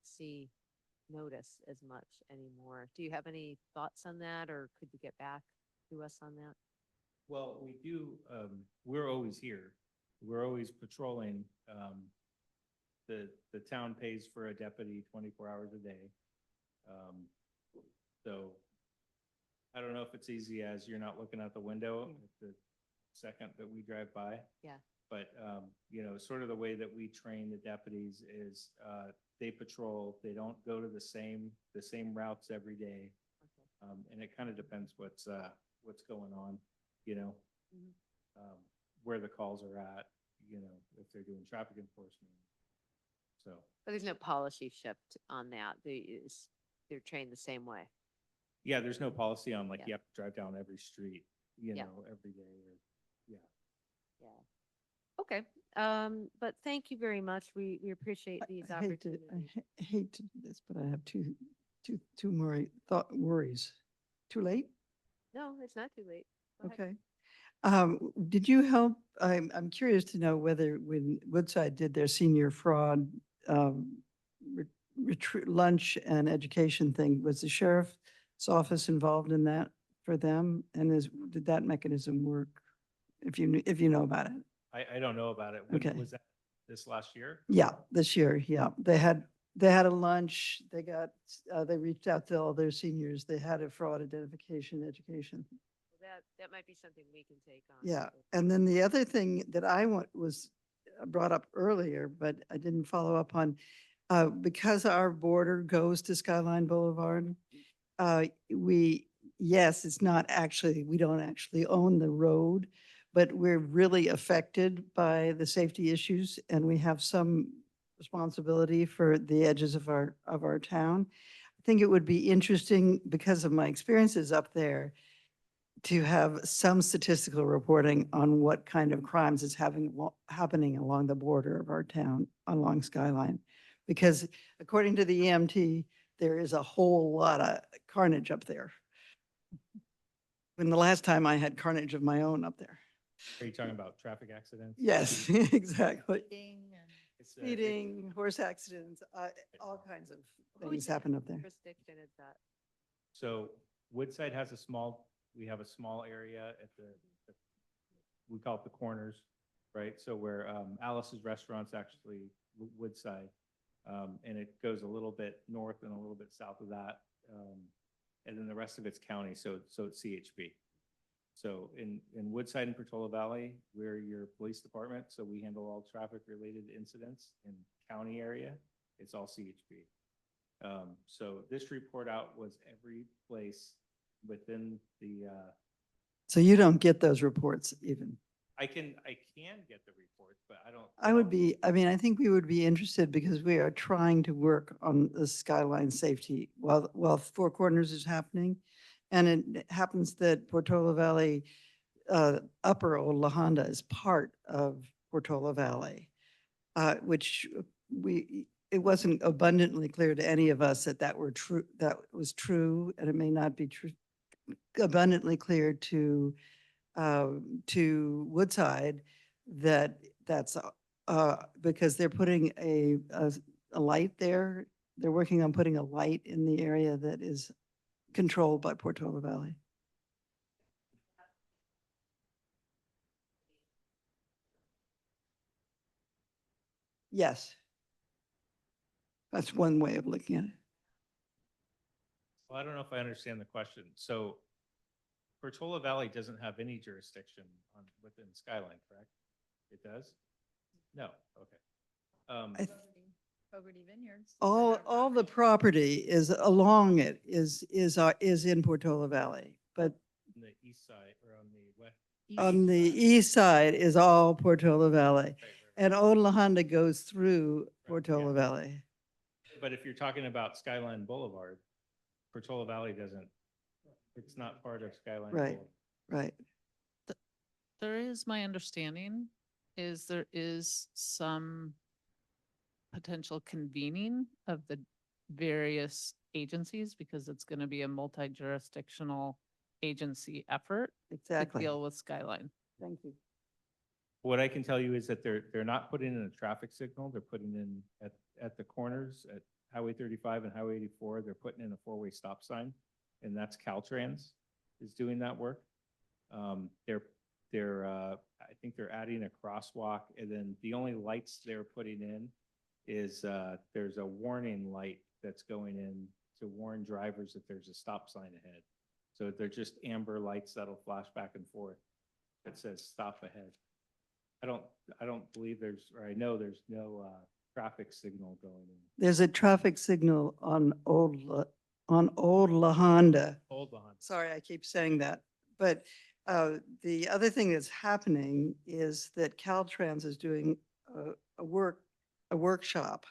notice as much anymore? Do you have any thoughts on that, or could you get back to us on that? Well, we do, we're always here. We're always patrolling. The town pays for a deputy 24 hours a day. So I don't know if it's easy as you're not looking out the window at the second that we drive by. Yeah. But, sort of the way that we train the deputies is they patrol, they don't go to the same routes every day. And it kind of depends what's going on, where the calls are at, if they're doing traffic enforcement. So. But there's no policy shift on that. They're trained the same way. Yeah, there's no policy on like, Yeah. you have to drive down every street, Yeah. every day or, yeah. Yeah. Okay. But thank you very much. We appreciate these I hate to, opportunities. hate to do this, but I have two more worries. Too late? No, it's not too late. Go ahead. Okay. Did you help? I'm curious to know whether when Woodside did their senior fraud retreat, lunch and education thing, was the sheriff's office involved in that for them? And did that mechanism work? If you know about it? I don't know about it. When Okay. was that this last year? Yeah, this year, yeah. They had a lunch, they reached out to all their seniors, they had a fraud identification education. That might be something we can take on. Yeah, and then the other thing that I was brought up earlier, but I didn't follow up on, because our border goes to Skyline Boulevard, it's not actually, we don't actually own the road, but we're really affected by the safety issues, and we have some responsibility for the edges of our town. I think it would be interesting, because of my experiences up there, to have some statistical reporting on what kind of crimes is happening along the border of our town, along Skyline. Because according to the EMT, there is a whole lot of carnage up there. When the last time I had carnage of my own up there. Are you talking about traffic accidents? Yes, exactly. It's, Speeding, horse accidents, all kinds of things happen up there. Jurisdiction is that? So Woodside has we have a small area at we call it the corners, right? So where Alice's Restaurant's actually Woodside. And it goes a little bit north and a little bit south of that. And then the rest of it's county, so it's CHP. So in Woodside and Portola Valley, we're your police department, so we handle all traffic-related incidents. In county area, it's all CHP. So this report out was every place within the. So you don't get those reports even? I can get the reports, but I don't. I think we would be interested, because we are trying to work on the Skyline safety while Four Corners is happening. And it happens that Portola Valley, Upper Old La Honda is part of Portola Valley. which it wasn't abundantly clear to any of us that that was true, and it may not be true, abundantly clear to Woodside that that's because they're putting a light there. They're working on putting a light in the area that is controlled by Portola Valley. Yes. That's one way of looking at it. Well, I don't know if I understand the question. So Portola Valley doesn't have any jurisdiction within Skyline, correct? It does? No, okay. Fogarty Vineyards. All the property is along it is in Portola Valley, but On the east side or on the west? on the east side is all Portola Valley. And Old La Honda goes through Portola Valley. But if you're talking about Skyline Boulevard, Portola Valley doesn't, it's not part of Skyline Right, Boulevard. right. There is, my understanding is there is some potential convening of the various agencies because it's going to be a multi-jurisdictional agency effort to Exactly. deal with Skyline. Thank you. What I can tell you is that they're not putting in a traffic signal. They're putting in at the corners at Highway 35 and Highway 84, they're putting in a four-way stop sign, and that's Caltrans is doing that work. I think they're adding a crosswalk, and then the only lights they're putting in is there's a warning light that's going in to warn drivers that there's a stop sign ahead. So they're just amber lights that'll flash back and forth that says stop ahead. I don't believe I know there's no traffic signal going in. There's a traffic signal on Old La Honda. Old La Honda. Sorry, I keep saying that. But the other thing that's happening is that Caltrans is doing a workshop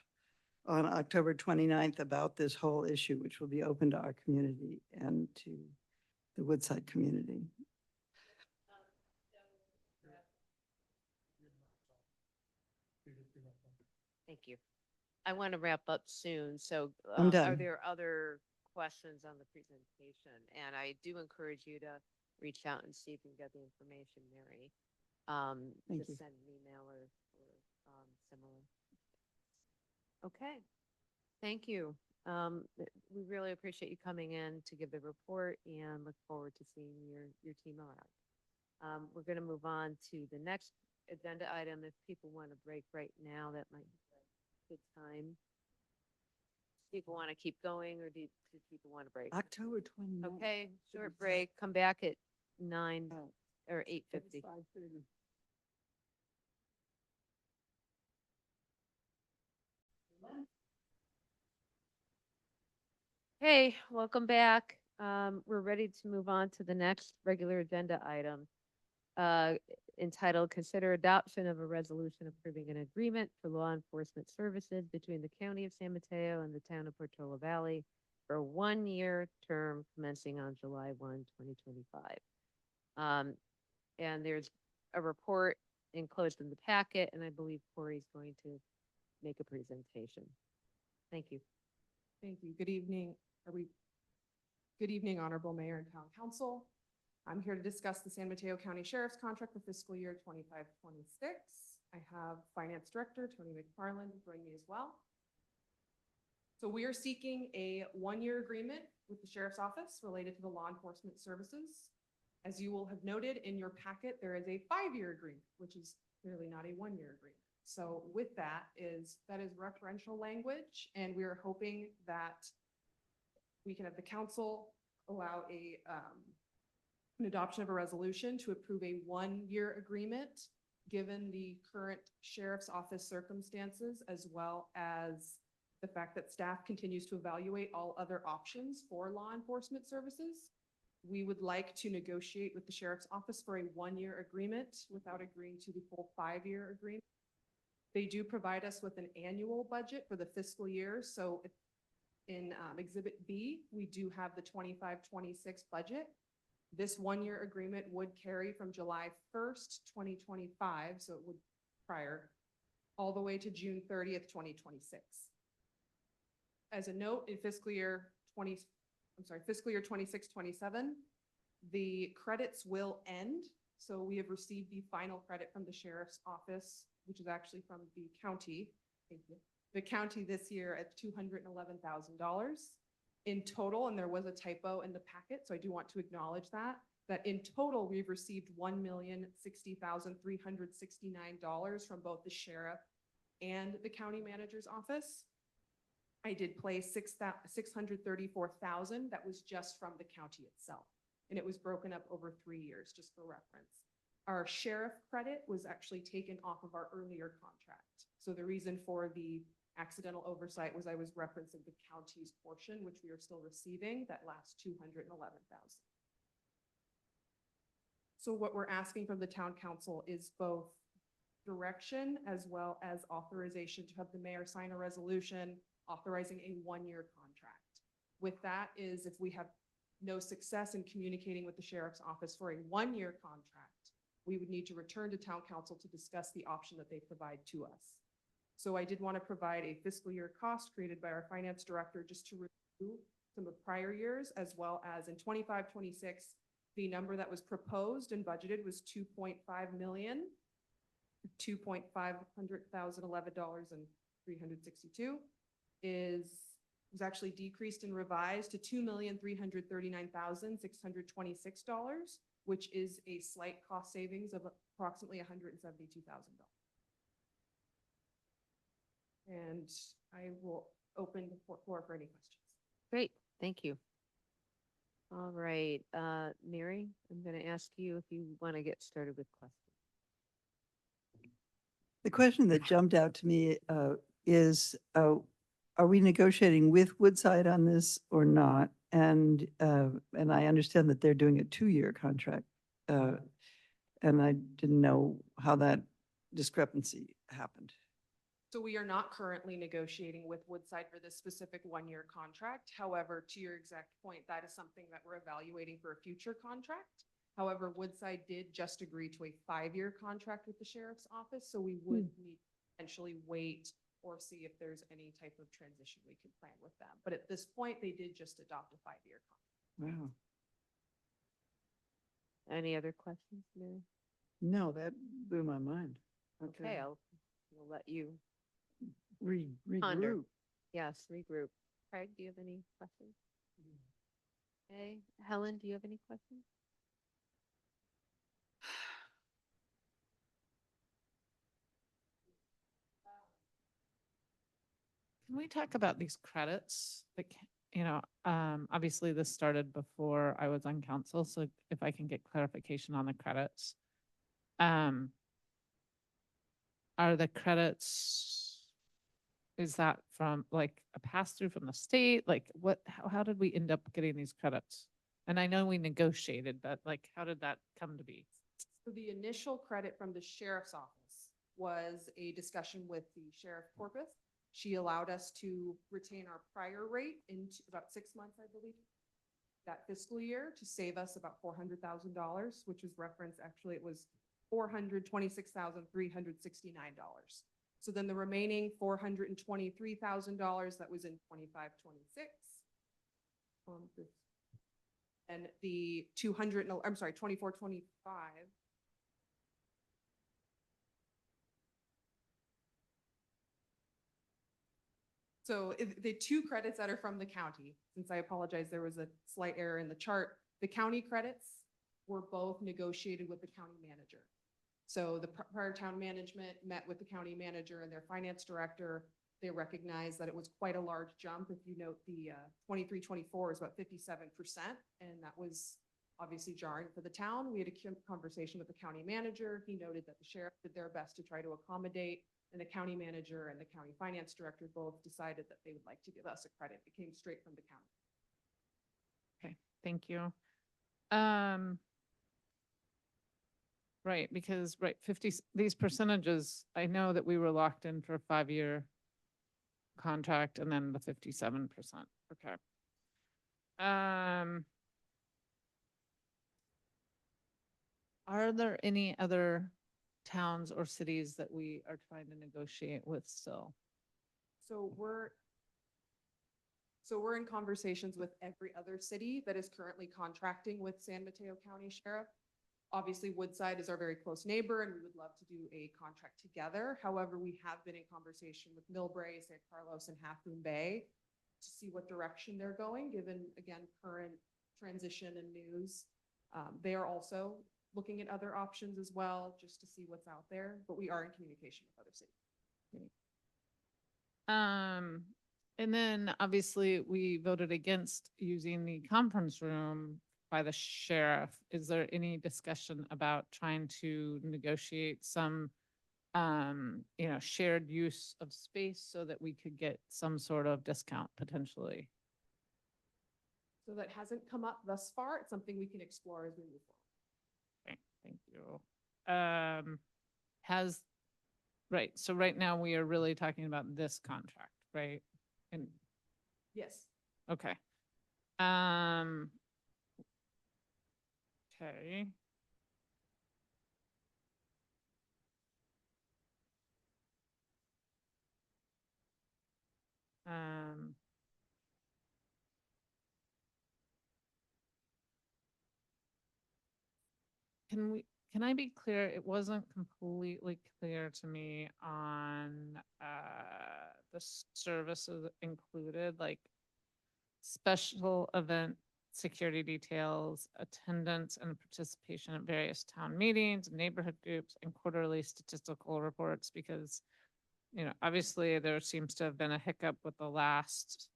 on October 29th about this whole issue, which will be open to our community and to the Woodside community. Thank you. I want to wrap up soon, so I'm are done. there other questions on the presentation? And I do encourage you to reach out and see if you can get the information, Mary. Thank Just you. send an email or similar. Okay, thank you. We really appreciate you coming in to give the report and look forward to seeing your team around. We're going to move on to the next agenda item. If people want to break right now, that might be a good time. People want to keep going, or do people want to break? October 29th. Okay, short break. Come back at 9 or 8:50. Hey, welcome back. We're ready to move on to the next regular agenda item, entitled Consider Adoption of a Resolution Approving an Agreement for Law Enforcement Services between the County of San Mateo and the Town of Portola Valley for a one-year term commencing on July 1, 2025. And there's a report enclosed in the packet, and I believe Corey's going to make a presentation. Thank you. Thank you. Good evening. Good evening, Honorable Mayor and Town Council. I'm here to discuss the San Mateo County Sheriff's contract for fiscal year 25-26. I have Finance Director Tony McFarland join me as well. So we are seeking a one-year agreement with the Sheriff's Office related to the law enforcement services. As you will have noted in your packet, there is a 5-year agreement, which is clearly not a one-year agreement. So with that is referential language, and we are hoping that we can have the council allow an adoption of a resolution to approve a one-year agreement, given the current Sheriff's Office circumstances, as well as the fact that staff continues to evaluate all other options for law enforcement services. We would like to negotiate with the Sheriff's Office for a one-year agreement without agreeing to the full 5-year agreement. They do provide us with an annual budget for the fiscal year. So in Exhibit B, we do have the 25-26 budget. This one-year agreement would carry from July 1st, 2025, so it would prior all the way to June 30th, 2026. As a note, in fiscal year 26, 27, the credits will end. So we have received the final credit from the sheriff's office, which is actually from the county. Thank you. The county this year at $211,000 in total, and there was a typo in the packet, so I do want to acknowledge that in total, we've received $1,060,369 from both the sheriff and the county manager's office. I did place $634,000 that was just from the county itself, and it was broken up over 3 years, just for reference. Our sheriff credit was actually taken off of our earlier contract. So the reason for the accidental oversight was I was referencing the county's portion, which we are still receiving, that last $211,000. So what we're asking from the town council is both direction as well as authorization to have the mayor sign a resolution authorizing a 1-year contract. With that is if we have no success in communicating with the sheriff's office for a 1-year contract, we would need to return to town council to discuss the option that they provide to us. So I did want to provide a fiscal year cost created by our finance director just to review some of prior years, as well as in 25, 26, the number that was proposed and budgeted was 2.5 million, $2,511.362 was actually decreased and revised to $2,339,626, which is a slight cost savings of approximately $172,000. And I will open the floor for any questions. Great, thank you. All right, Mary, I'm going to ask you if you want to get started with questions. The question that jumped out to me is, are we negotiating with Woodside on this or not? And I understand that they're doing a 2-year contract. And I didn't know how that discrepancy happened. So we are not currently negotiating with Woodside for this specific 1-year contract. However, to your exact point, that is something that we're evaluating for a future contract. However, Woodside did just agree to a 5-year contract with the sheriff's office, so we would need to potentially wait or see if there's any type of transition we could plan with them. But at this point, they did just adopt a 5-year contract. Wow. Any other questions, Mary? No, that blew my mind. Okay, we'll let you Regroup. Yes, regroup. Craig, do you have any questions? Okay, Helen, do you have any questions? Can we talk about these credits? Like, obviously this started before I was on council, so if I can get clarification on the credits. Are the credits, is that from like a pass through from the state? Like how did we end up getting these credits? And I know we negotiated, but like, how did that come to be? So the initial credit from the sheriff's office was a discussion with the Sheriff Corpus. She allowed us to retain our prior rate into about 6 months, I believe, that fiscal year to save us about $400,000, which was referenced, actually, it was $426,369. So then the remaining $423,000 that was in 25, 26. And the 24, 25. So the 2 credits that are from the county, since I apologize, there was a slight error in the chart. The county credits were both negotiated with the county manager. So the prior town management met with the county manager and their finance director. They recognized that it was quite a large jump. If you note, the 23-24 is about 57%, and that was obviously jarring for the town. We had a conversation with the county manager. He noted that the sheriff did their best to try to accommodate, and the county manager and the county finance director both decided that they would like to give us a credit. It came straight from the county. Okay, thank you. Right, because 50, these percentages, I know that we were locked in for a 5-year contract and then the 57%. Okay. Are there any other towns or cities that we are trying to negotiate with still? So we're in conversations with every other city that is currently contracting with San Mateo County Sheriff. Obviously, Woodside is our very close neighbor and we would love to do a contract together. However, we have been in conversation with Millbrae, San Carlos, and Half Moon Bay to see what direction they're going, given, again, current transition and news. They are also looking at other options as well, just to see what's out there, but we are in communication with other cities. And then obviously we voted against using the conference room by the sheriff. Is there any discussion about trying to negotiate some, shared use of space so that we could get some sort of discount potentially? So that hasn't come up thus far. It's something we can explore as we move forward. Okay, thank you. Right, so right now we are really talking about this contract, right? And, Yes. okay. Okay. Can I be clear? It wasn't completely clear to me on the services included, like special event security details, attendance and participation at various town meetings, neighborhood groups, and quarterly statistical reports, because, obviously there seems to have been a hiccup with the last,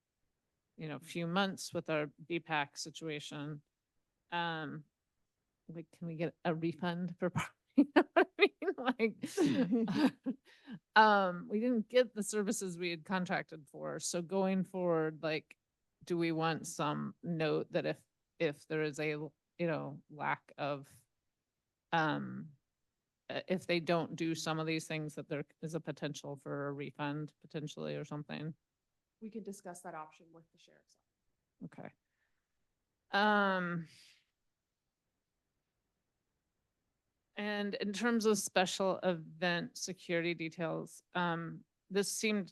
few months with our BPAC situation. Like, can we get a refund for you know what I mean? Like, we didn't get the services we had contracted for. So going forward, like, do we want some note that if there is a, lack of, if they don't do some of these things, that there is a potential for a refund potentially or something? We can discuss that option with the sheriff's office. Okay. And in terms of special event security details, this seemed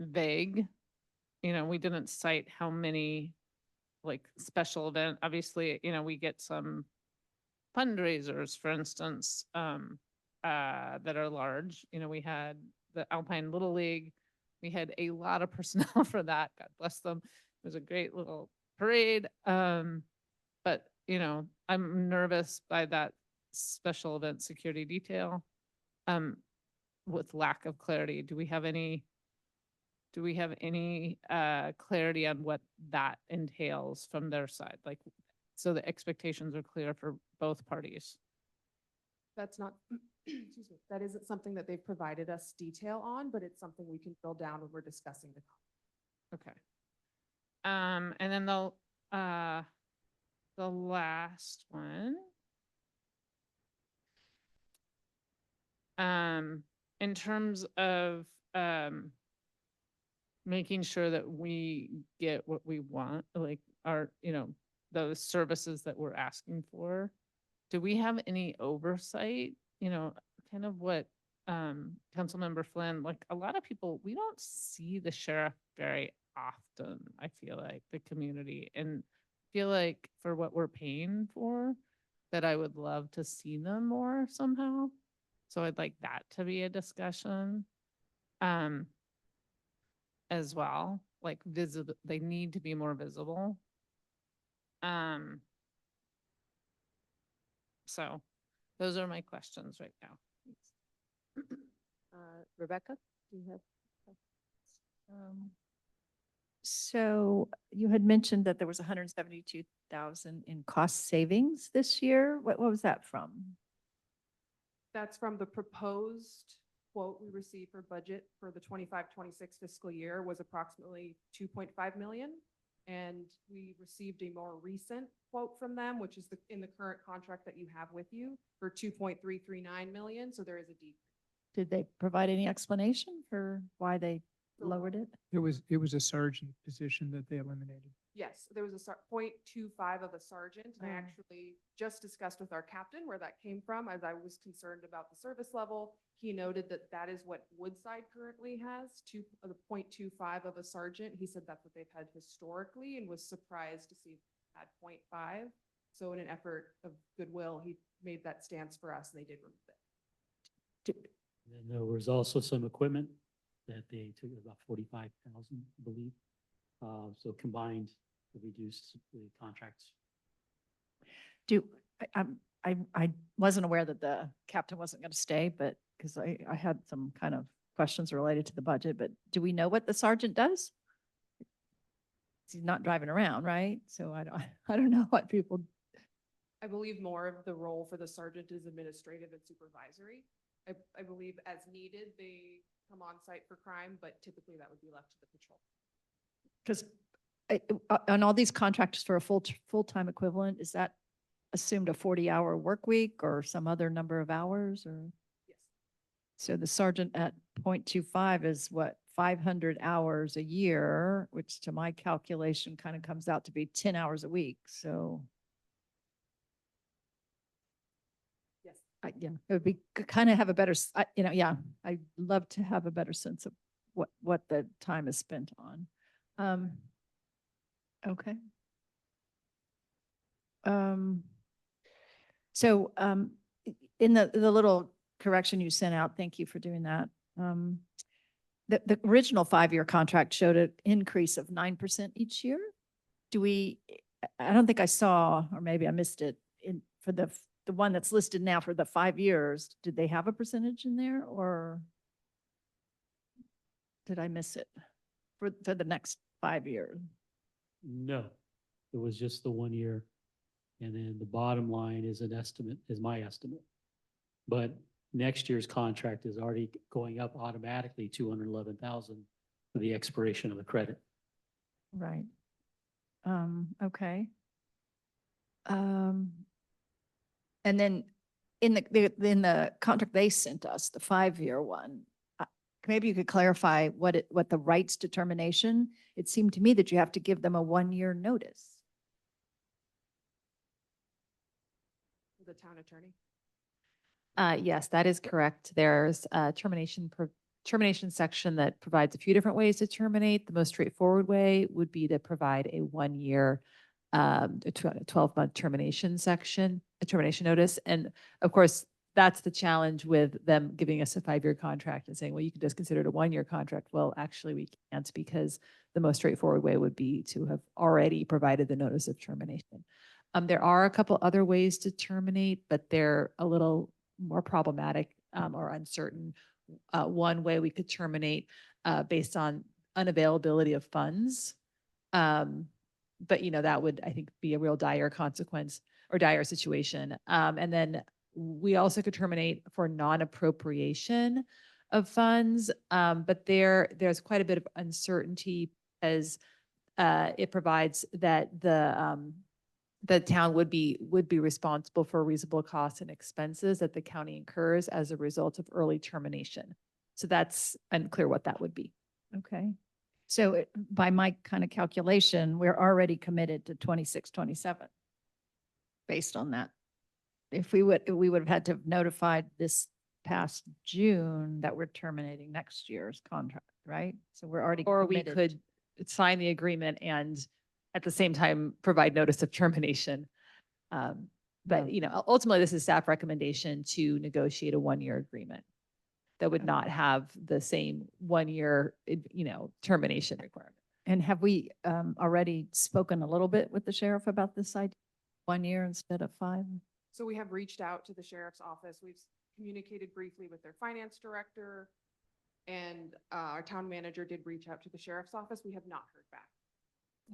vague. We didn't cite how many, like, special event. Obviously, we get some fundraisers, for instance, that are large. We had the Alpine Little League. We had a lot of personnel for that. God bless them. It was a great little parade. But I'm nervous by that special event security detail, with lack of clarity. Do we have any clarity on what that entails from their side? Like, so the expectations are clear for both parties. That's not, excuse me, that isn't something that they've provided us detail on, but it's something we can drill down when we're discussing the contract. Okay. And then the last one. In terms of making sure that we get what we want, like our, those services that we're asking for, do we have any oversight? Kind of what Councilmember Flynn, like, a lot of people, we don't see the sheriff very often, I feel like, the community, and feel like for what we're paying for, that I would love to see them more somehow. So I'd like that to be a discussion as well, like visible. They need to be more visible. So those are my questions right now. Rebecca, do you have? So you had mentioned that there was 172,000 in cost savings this year. What was that from? That's from the proposed quote we received for budget for the 25-26 fiscal year was approximately 2.5 million. And we received a more recent quote from them, which is in the current contract that you have with you, for 2.339 million. So there is a decrease. Did they provide any explanation for why they lowered it? It was a sergeant position that they eliminated. Yes, there was a 0.25 of a sergeant, and I Oh. actually just discussed with our captain where that came from, as I was concerned about the service level. He noted that that is what Woodside currently has, the 0.25 of a sergeant. He said that's what they've had historically and was surprised to see at 0.5. So in an effort of goodwill, he made that stance for us, and they did remove it. And then there was also some equipment that they took about 45,000, I believe. So combined, to reduce the contracts. I wasn't aware that the captain wasn't going to stay, but because I had some kind of questions related to the budget, but do we know what the sergeant does? He's not driving around, right? So I don't know what people, I believe more of the role for the sergeant is administrative and supervisory. I believe as needed, they come on site for crime, but typically that would be left to the patrol. because on all these contracts for a full-time equivalent, is that assumed a 40-hour work week or some other number of hours or? Yes. So the sergeant at 0.25 is what, 500 hours a year, which to my calculation kind of comes out to be 10 hours a week. So Yes. yeah, it would be kind of have a better, yeah, I'd love to have a better sense of what the time is spent on. Okay. So in the little correction you sent out, thank you for doing that. The original 5-year contract showed an increase of 9% each year. I don't think I saw, or maybe I missed it, for the one that's listed now for the 5 years, did they have a percentage in there or did I miss it for the next 5 years? No, it was just the 1 year. And then the bottom line is an estimate, is my estimate. But next year's contract is already going up automatically 211,000 for the expiration of the credit. Right. Okay. And then in the contract they sent us, the 5-year one, maybe you could clarify what the rights determination, it seemed to me that you have to give them a 1-year notice. The town attorney. Yes, that is correct. There's a termination section that provides a few different ways to terminate. The most straightforward way would be to provide a 1-year, a 12-month termination notice. And of course, that's the challenge with them giving us a 5-year contract and saying, well, you can just consider it a 1-year contract. Well, actually we can't, because the most straightforward way would be to have already provided the notice of termination. There are a couple other ways to terminate, but they're a little more problematic or uncertain. One way we could terminate based on unavailability of funds. But that would, I think, be a real dire consequence or dire situation. And then we also could terminate for non-appropriation of funds. But there's quite a bit of uncertainty as it provides that the town would be responsible for reasonable costs and expenses that the county incurs as a result of early termination. So that's unclear what that would be. Okay. So by my kind of calculation, we're already committed to 26, 27 based on that. If we would have had to have notified this past June that we're terminating next year's contract, right? So we're already Or we committed. could sign the agreement and at the same time provide notice of termination. But ultimately, this is staff recommendation to negotiate a 1-year agreement that would not have the same 1-year, termination requirement. And have we already spoken a little bit with the sheriff about this idea? 1 year instead of 5? So we have reached out to the sheriff's office. We've communicated briefly with their finance director, and our town manager did reach out to the sheriff's office. We have not heard back.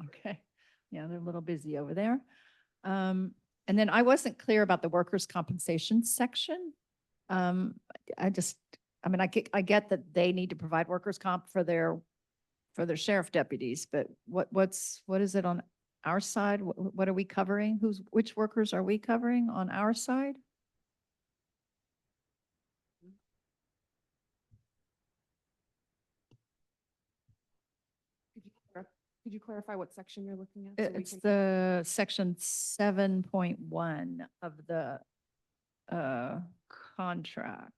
Okay. Yeah, they're a little busy over there. And then I wasn't clear about the workers' compensation section. I get that they need to provide workers' comp for their sheriff deputies, but what is it on our side? What are we covering? Which workers are we covering on our side? Could you clarify what section you're looking at? so we It's can- the section 7.1 of the contract.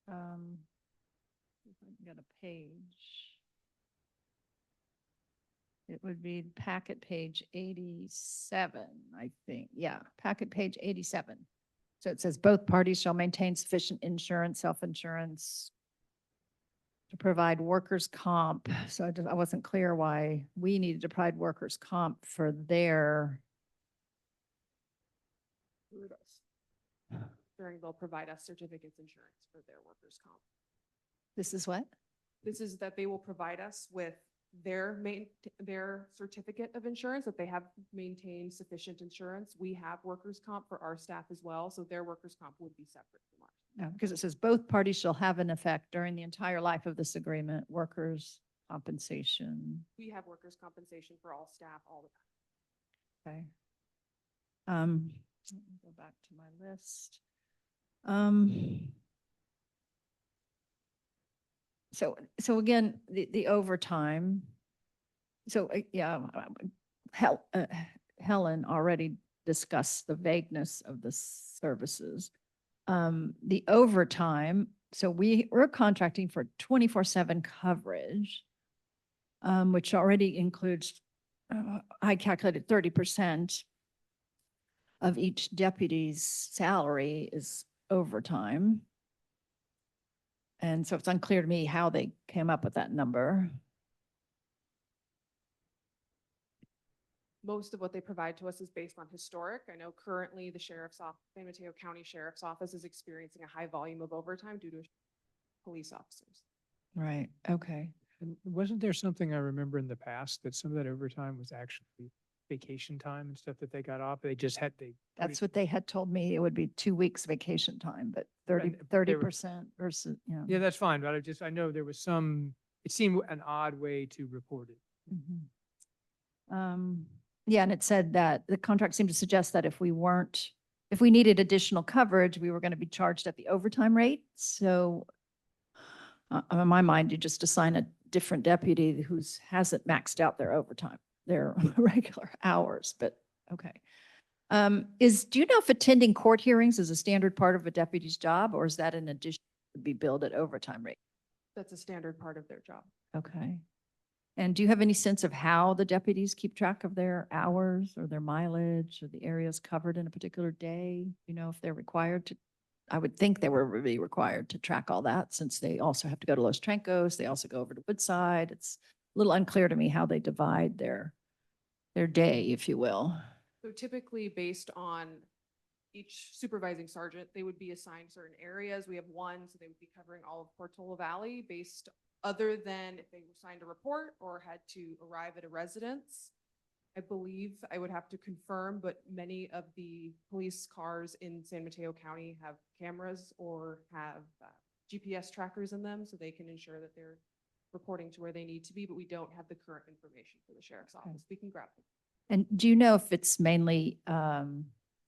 If I can get a page. It would be packet page 87, I think. Yeah, packet page 87. So it says both parties shall maintain sufficient insurance, self-insurance to provide workers' comp. So I wasn't clear why we needed to provide workers' comp for their, During, they'll provide us certificates insurance for their workers' comp. this is what? This is that they will provide us with their certificate of insurance, that they have maintained sufficient insurance. We have workers' comp for our staff as well, so their workers' comp would be separate from ours. No, because it says both parties shall have in effect during the entire life of this agreement, workers' compensation. We have workers' compensation for all staff all the time. Okay. Let me go back to my list. So again, the overtime. So, yeah, Helen already discussed the vagueness of the services. The overtime, so we're contracting for 24/7 coverage, which already includes, I calculated 30% of each deputy's salary is overtime. And so it's unclear to me how they came up with that number. Most of what they provide to us is based on historic. I know currently the sheriff's office, San Mateo County Sheriff's Office is experiencing a high volume of overtime due to police officers. Right, okay. And wasn't there something I remember in the past that some of that overtime was actually vacation time and stuff that they got off? They just had, That's what they had told me. It would be 2 weeks vacation time, but Right, but they were- 30% versus, Yeah, that's fine, but I know there was it seemed an odd way to report it. Yeah, and it said that the contract seemed to suggest that if we needed additional coverage, we were going to be charged at the overtime rate. So in my mind, you just assign a different deputy who hasn't maxed out their overtime, their regular hours, but okay. Do you know if attending court hearings is a standard part of a deputy's job, or is that an addition to be billed at overtime rate? That's a standard part of their job. Okay. And do you have any sense of how the deputies keep track of their hours or their mileage or the areas covered in a particular day? You know, if they're required to, I would think they were really required to track all that, since they also have to go to Los Trancos, they also go over to Woodside. It's a little unclear to me how they divide their day, if you will. So typically based on each supervising sergeant, they would be assigned certain areas. We have one, so they would be covering all of Portola Valley based other than if they were signed a report or had to arrive at a residence. I believe I would have to confirm, but many of the police cars in San Mateo County have cameras or have GPS trackers in them, so they can ensure that they're reporting to where they need to be, but we don't have the current information for the sheriff's office. We can grab them. And do you know if it's mainly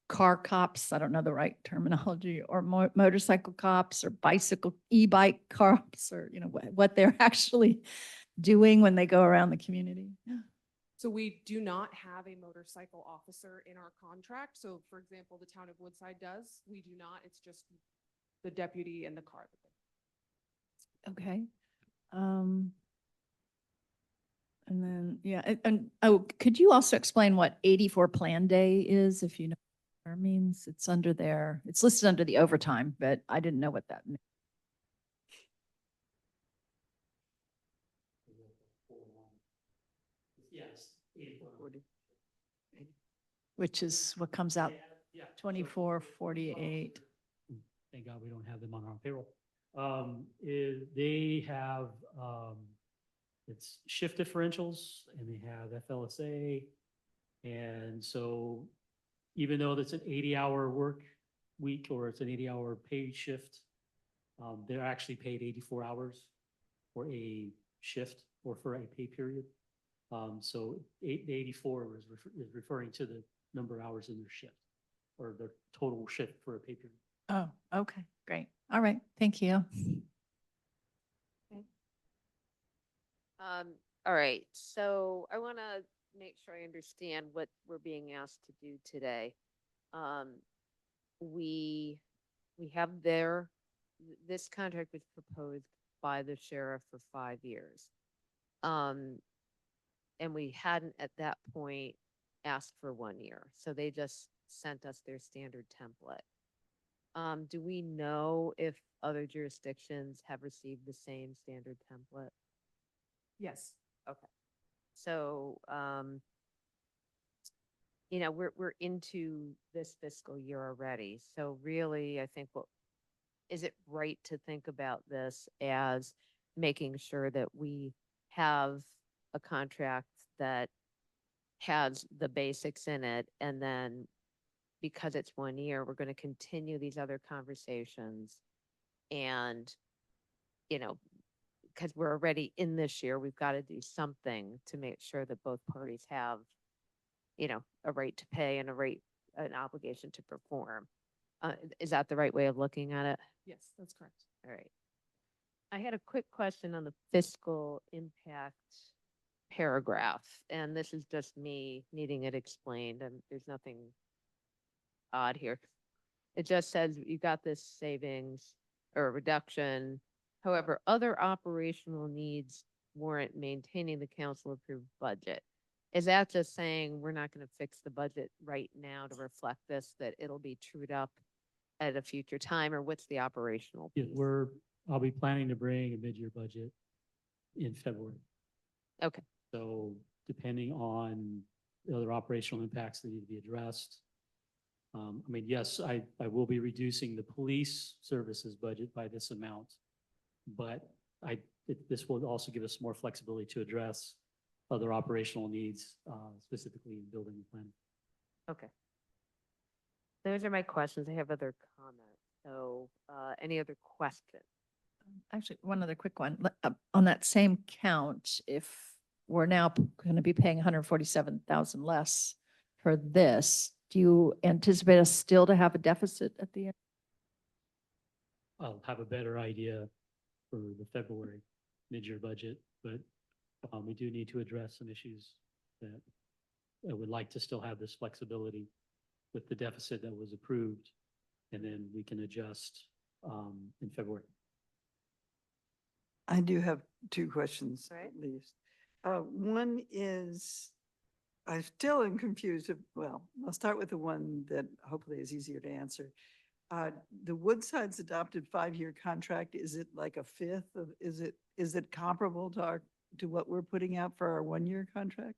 car cops? I don't know the right terminology, or motorcycle cops or e-bike cops, or, you know, what they're actually doing when they go around the community? So we do not have a motorcycle officer in our contract. So for example, the town of Woodside does. We do not. It's just the deputy and the car. Okay. And then, yeah, and could you also explain what 84 plan day is, if you know what it means? It's under there, it's listed under the overtime, but I didn't know what that meant. Yes. 40. Which is what comes out, Yeah. 24/48. Thank God we don't have them on our payroll. They have, it's shift differentials, and they have FLSA. And so even though that's an 80-hour work week, or it's an 80-hour paid shift, they're actually paid 84 hours for a shift or for a pay period. So 84 is referring to the number of hours in their shift, or their total shift for a pay period. Oh, okay, great. All right, thank you. All right, so I want to make sure I understand what we're being asked to do today. Um, we have this contract was proposed by the sheriff for 5 years. And we hadn't at that point asked for 1 year, so they just sent us their standard template. Do we know if other jurisdictions have received the same standard template? Yes. Okay. So, we're into this fiscal year already. So really, I think is it right to think about this as making sure that we have a contract that has the basics in it, and then because it's 1 year, we're going to continue these other conversations, and because we're already in this year, we've got to do something to make sure that both parties have, a right to pay and an obligation to perform. Is that the right way of looking at it? Yes, that's correct. All right. I had a quick question on the fiscal impact paragraph, and this is just me needing it explained, and there's nothing odd here. It just says you got this savings or reduction. However, other operational needs warrant maintaining the council approved budget. Is that just saying we're not going to fix the budget right now to reflect this, that it'll be trued up at a future time, or what's the operational Yeah, piece? I'll be planning to bring a mid-year budget in February. Okay. So depending on the other operational impacts that need to be addressed. Yes, I will be reducing the police services budget by this amount, but this will also give us more flexibility to address other operational needs, specifically in building and planning. Okay. Those are my questions. I have other comments. So, any other questions? Actually, one other quick one. On that same count, if we're now going to be paying 147,000 less for this, do you anticipate us still to have a deficit at the end? I'll have a better idea for the February mid-year budget, but we do need to address some issues that I would like to still have this flexibility with the deficit that was approved, and then we can adjust in February. I do have two questions, All right. at least. One is, I still am confused. Well, I'll start with the one that hopefully is easier to answer. The Woodside's adopted 5-year contract, is it like a fifth of, is it comparable to what we're putting out for our 1-year contract?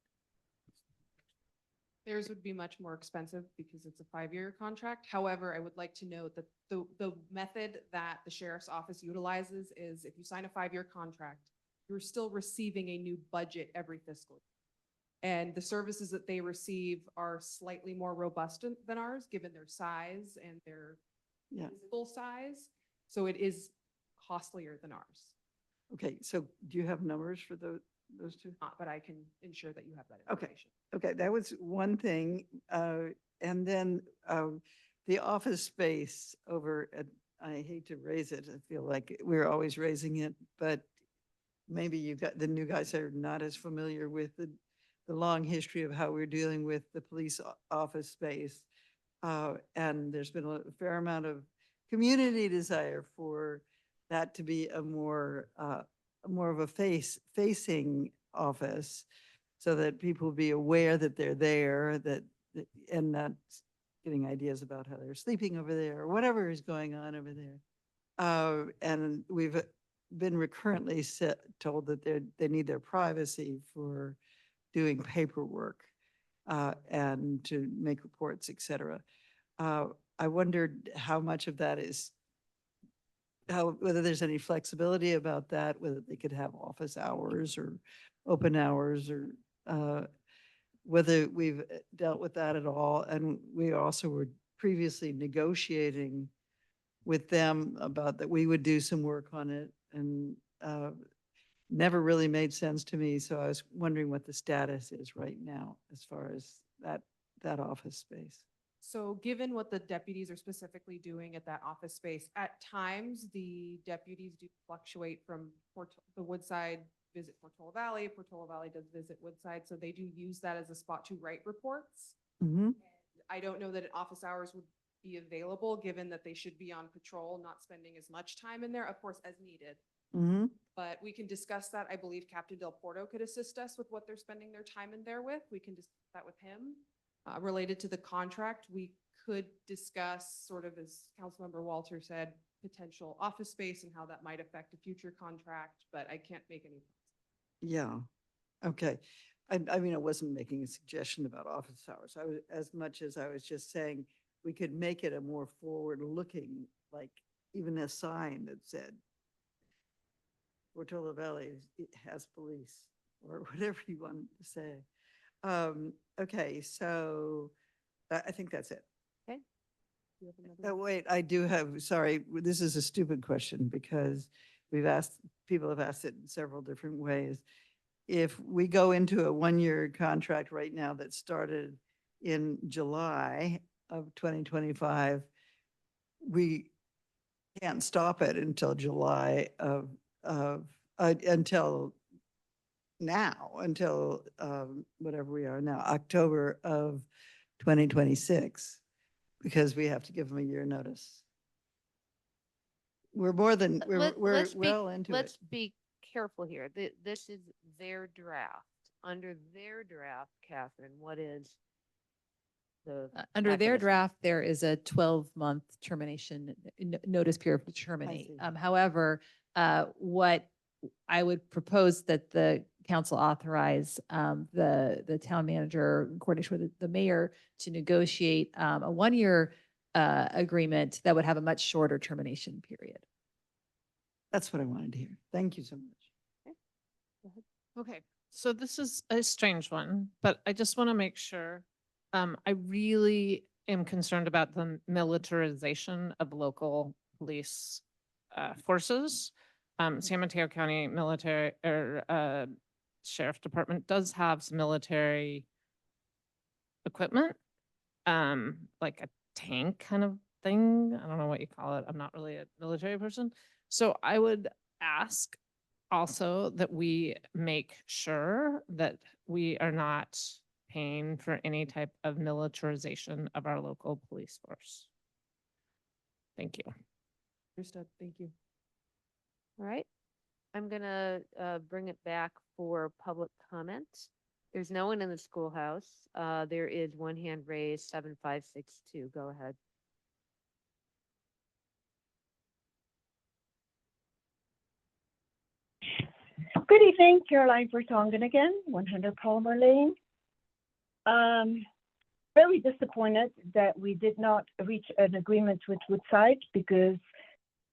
Theirs would be much more expensive because it's a 5-year contract. However, I would like to note that the method that the sheriff's office utilizes is if you sign a 5-year contract, you're still receiving a new budget every fiscal year. And the services that they receive are slightly more robust than ours, given their size and their physical size. So it is costlier than ours. Okay, so do you have numbers for those two? But I can ensure that you have that Okay, information. okay, that was one thing. And then the office space over at, I hate to raise it, I feel like we're always raising it, but maybe the new guys are not as familiar with the long history of how we're dealing with the police office space. And there's been a fair amount of community desire for that to be a more of a facing office, so that people be aware that they're there, and not getting ideas about how they're sleeping over there or whatever is going on over there. And we've been recurrently told that they need their privacy for doing paperwork and to make reports, et cetera. I wondered how much of that is, whether there's any flexibility about that, whether they could have office hours or open hours, or whether we've dealt with that at all. And we also were previously negotiating with them about that we would do some work on it, and never really made sense to me. So I was wondering what the status is right now as far as that office space. So given what the deputies are specifically doing at that office space, at times the deputies do fluctuate from the Woodside visit Portola Valley does visit Woodside, so they do use that as a spot to write reports. Mm-hmm. I don't know that office hours would be available, given that they should be on patrol, not spending as much time in there, of course, as needed. Mm-hmm. But we can discuss that. I believe Captain Del Porto could assist us with what they're spending their time in there with. We can discuss that with him. Related to the contract, we could discuss, sort of as Councilmember Walter said, potential office space and how that might affect a future contract, but I can't make any. Yeah, okay. I mean, I wasn't making a suggestion about office hours. I was, as much as I was just saying, we could make it a more forward-looking, like even a sign that said, Portola Valley it has police, or whatever you want to say. Okay, so I think that's it. Okay. You have another Oh, wait, I do have, sorry, this is a stupid question because people have asked it in several different ways. If we go into a one-year contract right now that started in July of 2025, we can't stop it until July until now, until whatever we are now, October of 2026, because we have to give them a year notice. We're more than, we're Let's be- well into it. Let's be careful here. This is their draft. Under their draft, Catherine, what is the? Under their mechanism? draft, there is a 12-month termination notice period to terminate. see. However, what I would propose that the council authorize the town manager in coordination with the mayor to negotiate a one-year agreement that would have a much shorter termination period. That's what I wanted to hear. Thank you so much. Okay, so this is a strange one, but I just want to make sure. I really am concerned about the militarization of local police forces. San Mateo County Military Sheriff Department does have some military equipment, like a tank kind of thing. I don't know what you call it. I'm not really a military person. So I would ask also that we make sure that we are not paying for any type of militarization of our local police force. Thank you. Understood. Thank you. All right. I'm gonna bring it back for public comment. There's no one in the schoolhouse. There is one hand raised, 7562. Go ahead. Good evening, Caroline Vertonghen again, 100 Palmer Lane. Very disappointed that we did not reach an agreement with Woodside because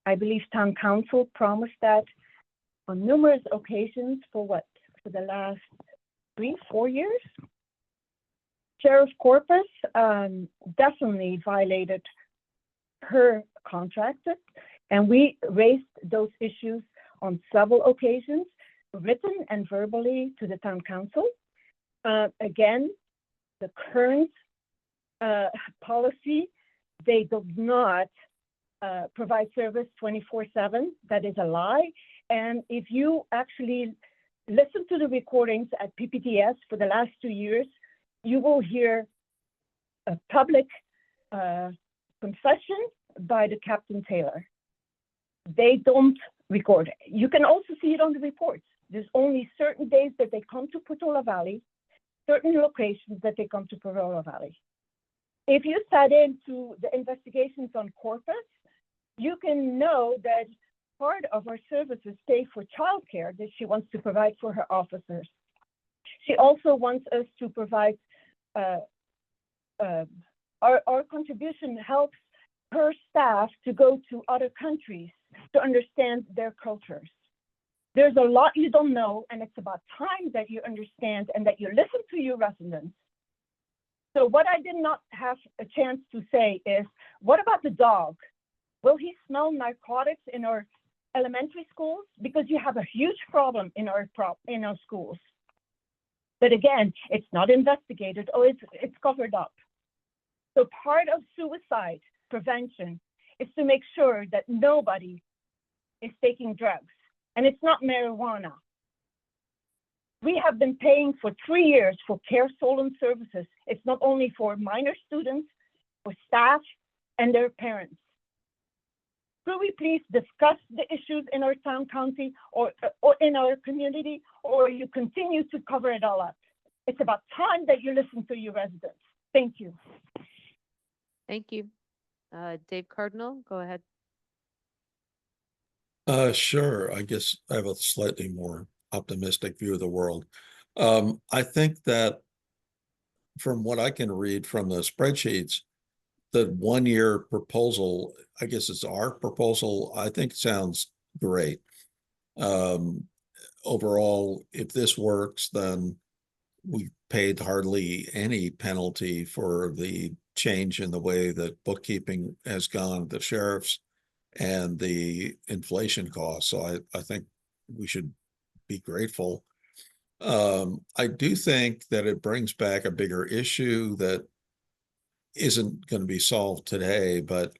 I believe town council promised that on numerous occasions for the last 3-4 years. Sheriff Corpus definitely violated her contract, and we raised those issues on several occasions, written and verbally, to the town council. Again, the current policy, they do not provide service 24/7. That is a lie. And if you actually listen to the recordings at PPTS for the last 2 years, you will hear a public confession by the Captain Taylor. They don't record it. You can also see it on the reports. There's only certain days that they come to Portola Valley, certain locations that they come to Portola Valley. If you sat into the investigations on Corpus, you can know that part of our services pay for childcare that she wants to provide for her officers. She also wants us to provide, our contribution helps her staff to go to other countries to understand their cultures. There's a lot you don't know, and it's about time that you understand and that you listen to your residents. So what I did not have a chance to say is, what about the dog? Will he smell narcotics in our elementary schools? Because you have a huge problem in our schools. But again, it's not investigated, or it's covered up. So part of suicide prevention is to make sure that nobody is taking drugs, and it's not marijuana. We have been paying for 3 years for care stolen services. It's not only for minor students, for staff and their parents. Could we please discuss the issues in our town, county, or in our community, or you continue to cover it all up? It's about time that you listen to your residents. Thank you. Thank you. Dave Cardinal, go ahead. Sure. I guess I have a slightly more optimistic view of the world. I think that from what I can read from the spreadsheets, the 1-year proposal, I guess it's our proposal, I think sounds great. Overall, if this works, then we paid hardly any penalty for the change in the way that bookkeeping has gone, the sheriff's and the inflation costs. So I think we should be grateful. I do think that it brings back a bigger issue that isn't going to be solved today, but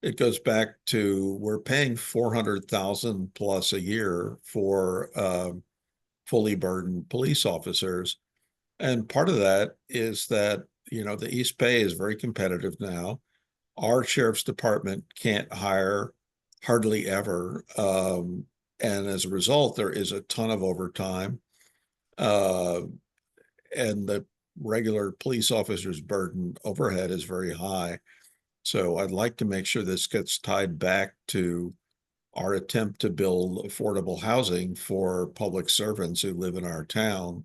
it goes back to we're paying 400,000 plus a year for fully burdened police officers. And part of that is that, the East Bay is very competitive now. Our sheriff's department can't hire hardly ever. And as a result, there is a ton of overtime. And the regular police officers' burden overhead is very high. So I'd like to make sure this gets tied back to our attempt to build affordable housing for public servants who live in our town.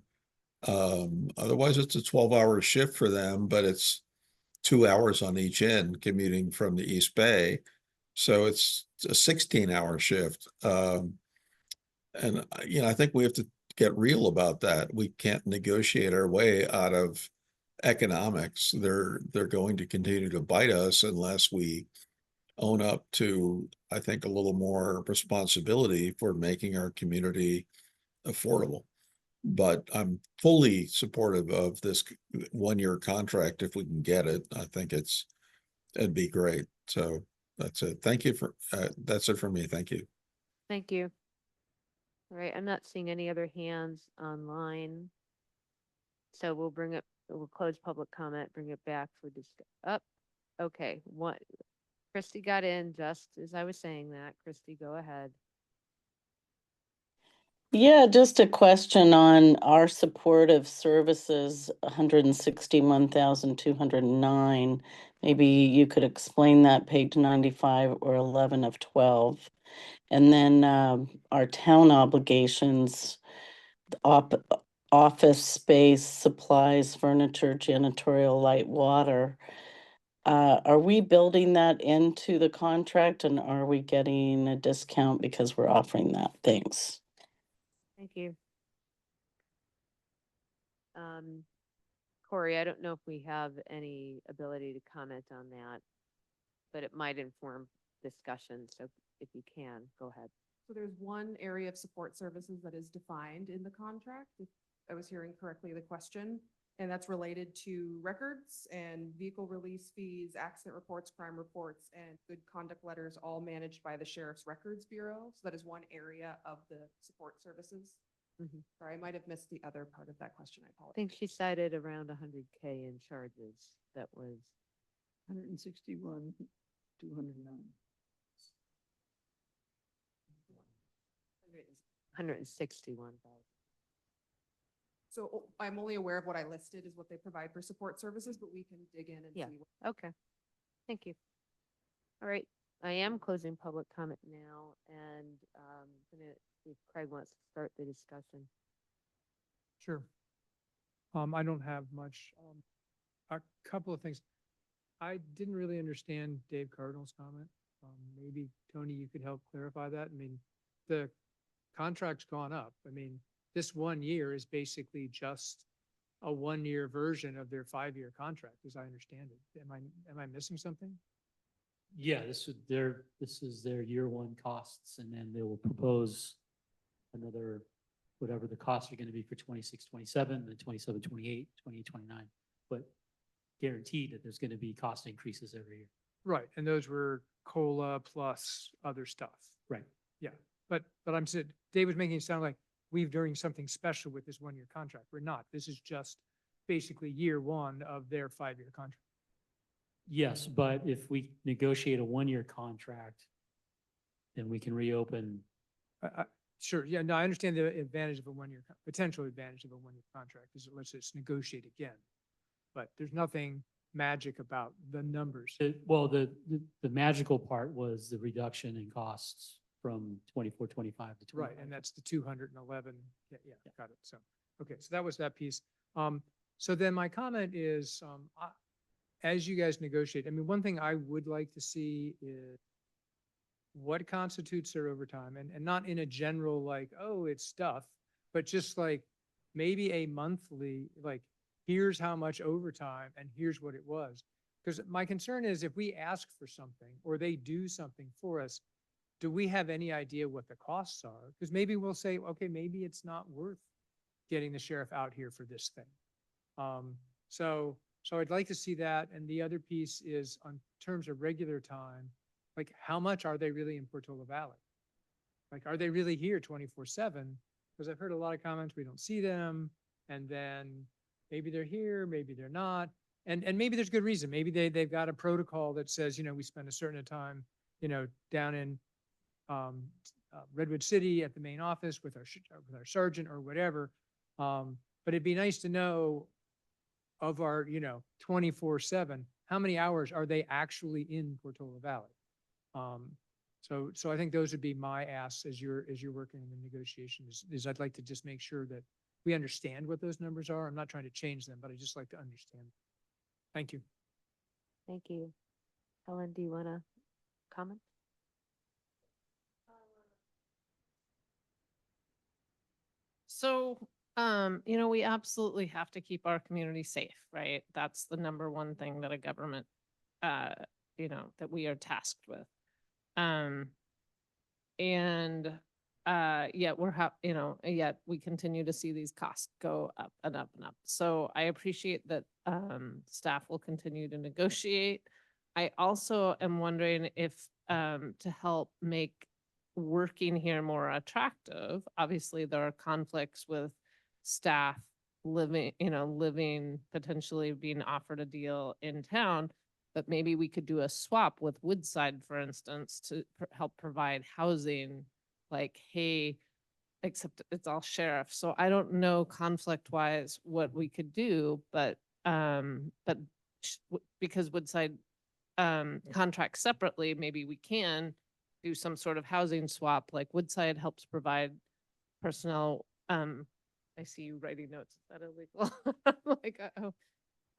Otherwise, it's a 12-hour shift for them, but it's 2 hours on each end commuting from the East Bay. So it's a 16-hour shift. And, I think we have to get real about that. We can't negotiate our way out of economics. They're going to continue to bite us unless we own up to, I think, a little more responsibility for making our community affordable. But I'm fully supportive of this 1-year contract if we can get it. I think it'd be great. So that's it. Thank you that's it for me. Thank you. Thank you. All right, I'm not seeing any other hands online. So we'll close public comment, bring it back for okay. Christy got in just as I was saying that. Christy, go ahead. Yeah, just a question on our supportive services, 161,209. Maybe you could explain that, page 95 or 11 of 12. And then our town obligations, office space, supplies, furniture, janitorial, light, water. Are we building that into the contract, and are we getting a discount because we're offering that? Thanks. Thank you. Corey, I don't know if we have any ability to comment on that, but it might inform discussion. So if you can, go ahead. So there's one area of support services that is defined in the contract, if I was hearing correctly the question, and that's related to records and vehicle release fees, accident reports, crime reports, and good conduct letters, all managed by the Sheriff's Records Bureau. So that is one area of the support services. Sorry, I might have missed the other part of that question. I I apologize. think she cited around 100K in charges. That was 161, 209. 161,000. So I'm only aware of what I listed is what they provide for support services, but we can dig in and Yeah. see. Okay. Thank you. All right. I am closing public comment now, and gonna see if Craig wants to start the discussion. Sure. I don't have much. A couple of things. I didn't really understand Dave Cardinal's comment. Maybe Tony, you could help clarify that. I mean, the contract's gone up. I mean, this 1 year is basically just a 1-year version of their 5-year contract, as I understand it. Am I missing something? Yeah, this is their year one costs, and then they will propose another, whatever the costs are going to be for 26, 27, then 27, 28, 28, 29. But guaranteed that there's going to be cost increases every year. Right, and those were COLA plus other stuff. Right. Yeah, but I'm saying, Dave was making it sound like we're doing something special with this one-year contract. We're not. This is just basically year one of their 5-year contract. Yes, but if we negotiate a 1-year contract, then we can reopen. Sure, yeah, no, I understand the advantage of a one-year, potential advantage of a one-year contract is it lets us negotiate again. But there's nothing magic about the numbers. Well, the magical part was the reduction in costs from 24, 25 to 25. Right, and that's the 211, yeah, got it, so, okay, so that was that piece. So then my comment is, as you guys negotiate, I mean, one thing I would like to see is what constitutes their overtime, and not in a general like, oh, it's stuff, but just like maybe a monthly, like, here's how much overtime and here's what it was. Because my concern is if we ask for something or they do something for us, do we have any idea what the costs are? Because maybe we'll say, okay, maybe it's not worth getting the sheriff out here for this thing. So I'd like to see that. And the other piece is on terms of regular time, like how much are they really in Portola Valley? Like, are they really here 24/7? Because I've heard a lot of comments, we don't see them. And then maybe they're here, maybe they're not. And maybe there's good reason. Maybe they've got a protocol that says, we spend a certain time, down in Redwood City at the main office with our sergeant or whatever. But it'd be nice to know of our, 24/7, how many hours are they actually in Portola Valley? So I think those would be my asks as you're working in the negotiations, is I'd like to just make sure that we understand what those numbers are. I'm not trying to change them, but I just like to understand. Thank you. Thank you. Helen, do you want to comment? So, we absolutely have to keep our community safe, right? That's the number one thing that a government, that we are tasked with. Yet yet we continue to see these costs go up and up and up. So I appreciate that, staff will continue to negotiate. I also am wondering if, to help make working here more attractive, obviously there are conflicts with staff living, potentially being offered a deal in town, but maybe we could do a swap with Woodside, for instance, to help provide housing, like, hey, except it's all sheriff. So I don't know conflict wise what we could do, but because Woodside contracts separately, maybe we can do some sort of housing swap, like Woodside helps provide personnel. I see you writing notes. Is that illegal? I'm like, oh,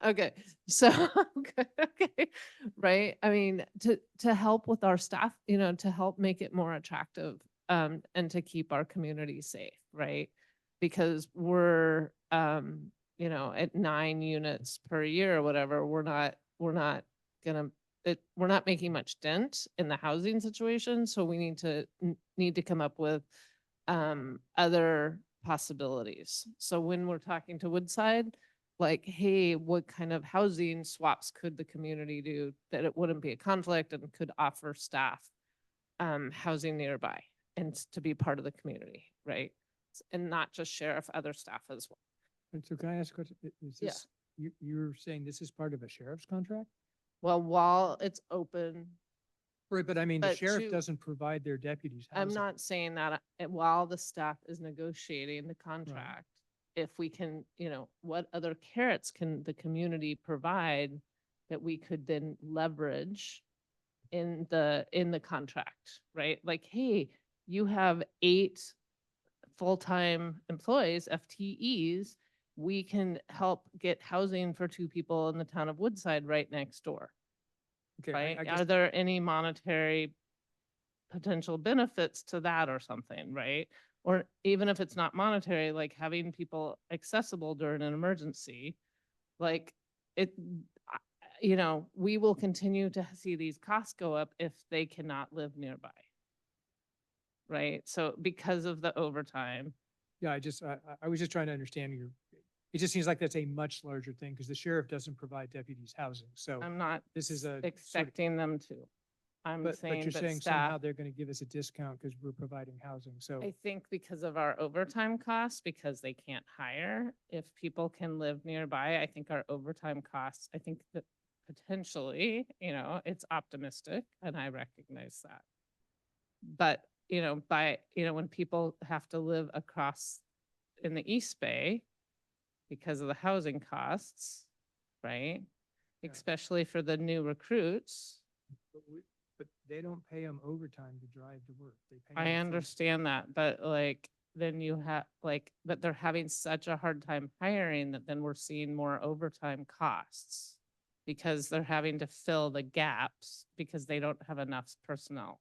okay. So, okay. Right. I mean, to help with our staff, to help make it more attractive, and to keep our community safe. Right. Because we're, at 9 units per year or whatever, we're not making much dent in the housing situation. So we need to come up with other possibilities. So when we're talking to Woodside, like, hey, what kind of housing swaps could the community do that it wouldn't be a conflict and could offer staff housing nearby and to be part of the community, right? And not just sheriff, other staff as well. And so can I ask a question? Is this, you're saying this is part of a sheriff's contract? Well, while it's open, Right, but I mean, the But sheriff to- doesn't provide their deputies I'm housing. not saying that while the staff is negotiating the contract, if we can, what other carrots can the community provide that we could then leverage in the contract, right? Like, hey, you have 8 full-time employees, FTEs, we can help get housing for 2 people in the town of Woodside right next door. Okay, Right? I guess, Are there any monetary potential benefits to that or something, right? Or even if it's not monetary, like having people accessible during an emergency, like we will continue to see these costs go up if they cannot live nearby. Right? So because of the overtime. yeah, I was just trying to understand It just seems like that's a much larger thing because the sheriff doesn't provide deputies housing. So I'm not this is a sort of- expecting them to. I'm but saying you're that saying somehow staff, they're going to give us a discount because we're providing housing. So I think because of our overtime costs, because they can't hire, if people can live nearby, I think our overtime costs, I think that potentially, it's optimistic and I recognize that. But, when people have to live across in the East Bay because of the housing costs, right? Yeah. Especially for the new recruits. but they don't pay them overtime to drive to work. They pay I 'em for- understand that, but then you have but they're having such a hard time hiring that then we're seeing more overtime costs because they're having to fill the gaps because they don't have enough personnel.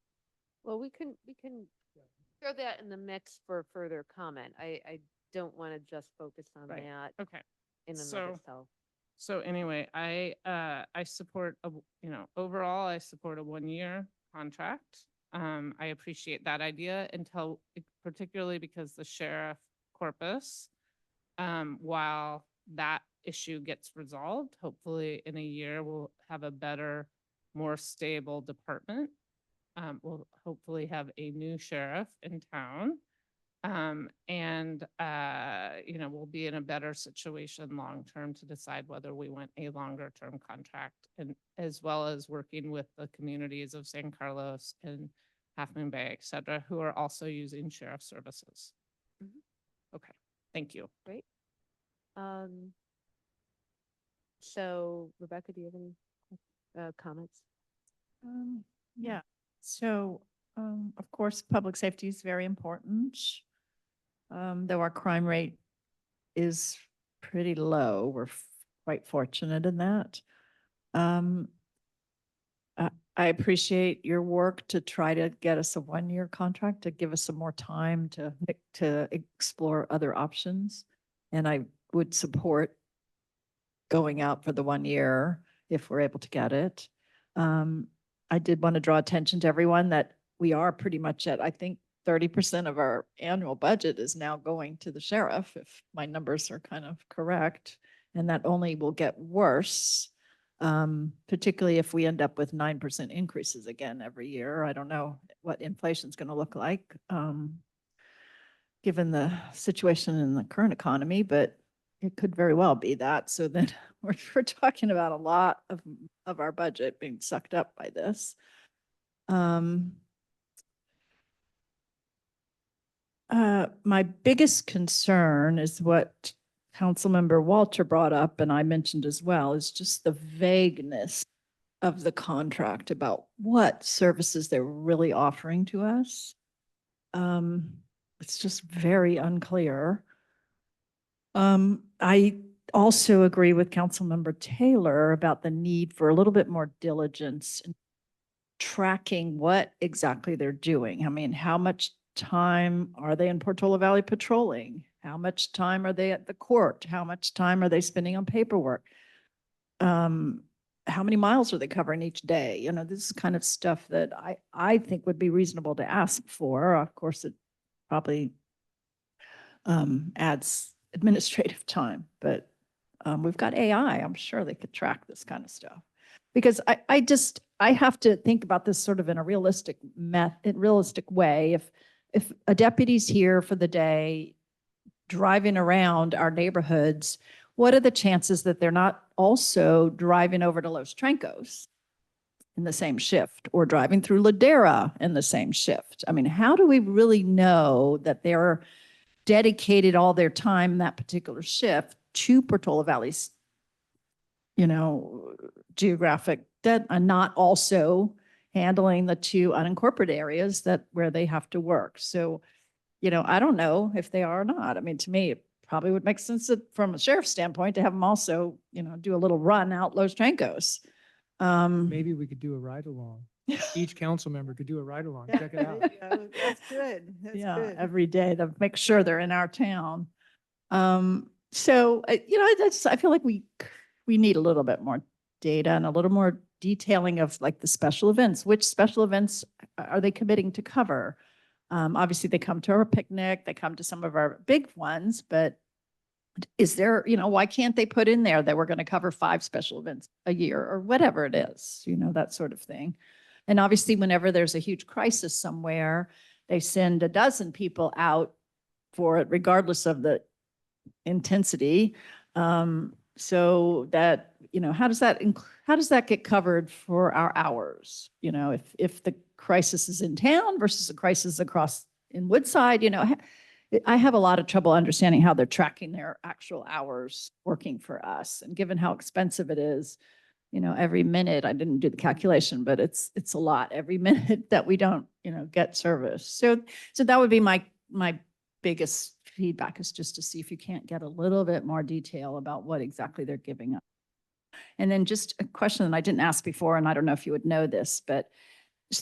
Well, we can throw that in the mix for further comment. I don't want to just focus on Right. that Okay. in and So- of itself. So anyway, I support overall, I support a 1-year contract. I appreciate that idea particularly because the sheriff corpus, while that issue gets resolved, hopefully in a year, we'll have a better, more stable department. We'll hopefully have a new sheriff in town. We'll be in a better situation long-term to decide whether we want a longer-term contract and as well as working with the communities of San Carlos and Half Moon Bay, et cetera, who are also using sheriff services. Mhm. Okay, thank you. Great. So Rebecca, do you have any comments? Yeah, so, of course, public safety is very important. Though our crime rate is pretty low, we're quite fortunate in that. I appreciate your work to try to get us a 1-year contract, to give us some more time to explore other options. And I would support going out for the 1 year if we're able to get it. I did want to draw attention to everyone that we are pretty much at, I think, 30% of our annual budget is now going to the sheriff, if my numbers are kind of correct. And that only will get worse, particularly if we end up with 9% increases again every year. I don't know what inflation's going to look like, given the situation in the current economy, but it could very well be that. So then we're talking about a lot of our budget being sucked up by this. My biggest concern is what Councilmember Walter brought up, and I mentioned as well, is just the vagueness of the contract about what services they're really offering to us. It's just very unclear. I also agree with Councilmember Taylor about the need for a little bit more diligence in tracking what exactly they're doing. I mean, how much time are they in Portola Valley patrolling? How much time are they at the court? How much time are they spending on paperwork? How many miles are they covering each day? This is kind of stuff that I think would be reasonable to ask for. Of course, it probably adds administrative time, but we've got AI. I'm sure they could track this kind of stuff. Because I have to think about this sort of in a realistic way. If a deputy's here for the day, driving around our neighborhoods, what are the chances that they're not also driving over to Los Trancos in the same shift or driving through Ladera in the same shift? I mean, how do we really know that they're dedicated all their time in that particular shift to Portola Valley's, geographic and not also handling the 2 unincorporated areas where they have to work? So, I don't know if they are or not. I mean, to me, it probably would make sense from a sheriff's standpoint to have them also, do a little run out Los Trancos. Maybe we could do a ride along. Each council member could do a ride along. Check it out. That's good. That's Yeah, good. every day to make sure they're in our town. So, I feel like we need a little bit more data and a little more detailing of like the special events. Which special events are they committing to cover? Obviously, they come to our picnic, they come to some of our big ones, but Is there, why can't they put in there that we're going to cover 5 special events a year or whatever it is, that sort of thing. And obviously, whenever there's a huge crisis somewhere, they send a dozen people out for it, regardless of the intensity. So that, how does that get covered for our hours? If the crisis is in town versus a crisis across in Woodside, I have a lot of trouble understanding how they're tracking their actual hours working for us. And given how expensive it is, every minute, I didn't do the calculation, but it's a lot every minute that we don't, get service. So that would be my biggest feedback, is just to see if you can't get a little bit more detail about what exactly they're giving up. And then just a question that I didn't ask before, and I don't know if you would know this, but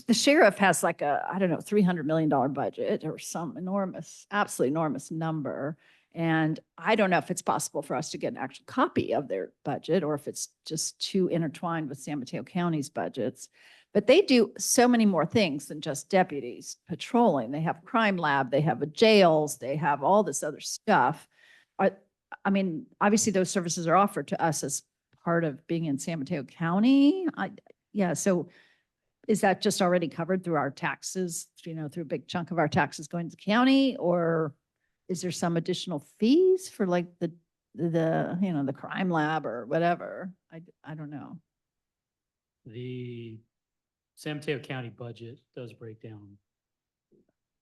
the sheriff has like a, I don't know, $300 million budget or some enormous, absolutely enormous number. And I don't know if it's possible for us to get an actual copy of their budget, or if it's just too intertwined with San Mateo County's budgets. But they do so many more things than just deputies patrolling. They have crime lab, they have jails, they have all this other stuff. Obviously those services are offered to us as part of being in San Mateo County. So is that just already covered through our taxes, through a big chunk of our taxes going to the county? Or is there some additional fees for like the crime lab or whatever? I don't know. The San Mateo County budget does break down.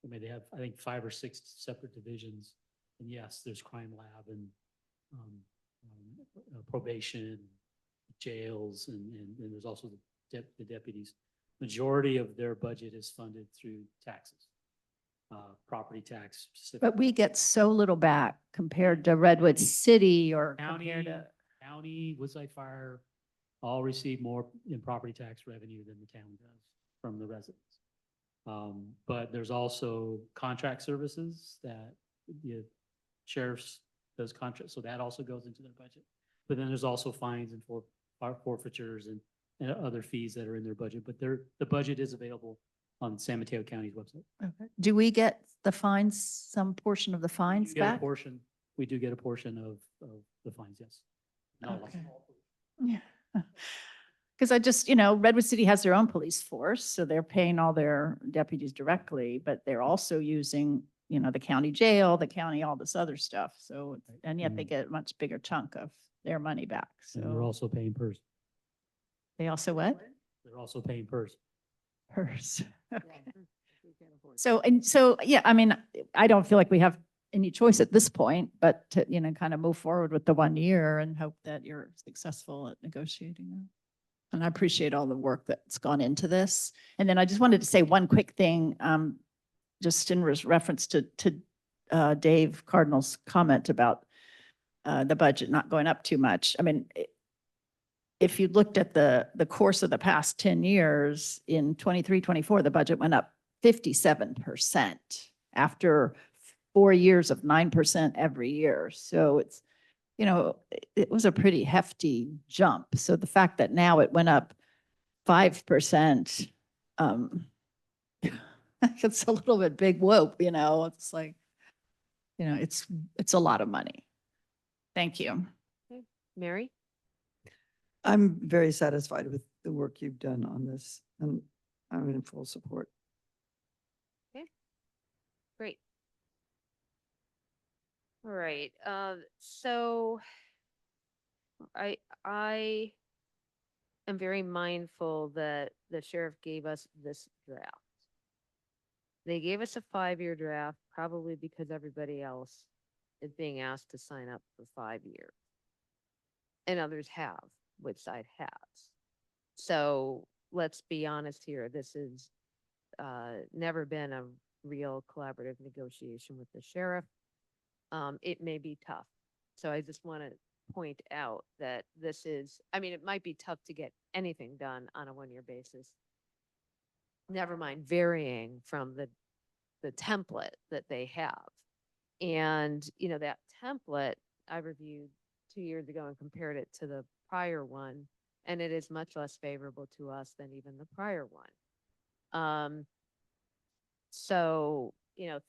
They have, I think, 5 or 6 separate divisions. And yes, there's crime lab and probation, jails, and there's also the deputies. Majority of their budget is funded through taxes, property tax. But we get so little back compared to Redwood City or compared to. County, Woodside Fire, all receive more in property tax revenue than the town does from the residents. But there's also contract services that the sheriff's does contract, so that also goes into their budget. But then there's also fines and forfeitures and other fees that are in their budget. But the budget is available on San Mateo County's website. Okay. Do we get the fines, some portion of the fines back? We do get a portion of the fines, yes. Not Okay. Yeah. Because I just, Redwood City has their own police force, so they're paying all their deputies directly, but they're also using, the county jail, the county, all this other stuff. So, and yet they get a much bigger chunk of their money back. And they're So also paying PERS. they also what? They're also paying PERS. Hers. Okay. So, yeah, I don't feel like we have any choice at this point, but to, kind of move forward with the 1 year and hope that you're successful at negotiating that. And I appreciate all the work that's gone into this. And then I just wanted to say one quick thing, just in reference to Dave Cardinal's comment about the budget not going up too much. If you looked at the course of the past 10 years, in 23, 24, the budget went up 57% after 4 years of 9% every year. So it's, it was a pretty hefty jump. So the fact that now it went up 5%, it's a little bit big whoop, it's like, it's a lot of money. Thank you. Okay. Mary? I'm very satisfied with the work you've done on this, and I'm in full support. Okay, great. All right, so I am very mindful that the sheriff gave us this draft. They gave us a 5-year draft, probably because everybody else is being asked to sign up for 5 years. And others have, Woodside has. So let's be honest here, this is never been a real collaborative negotiation with the sheriff. It may be tough. So I just want to point out that this is, it might be tough to get anything done on a 1-year basis. Never mind varying from the template that they have. And, that template I reviewed 2 years ago and compared it to the prior one, and it is much less favorable to us than even the prior one. So,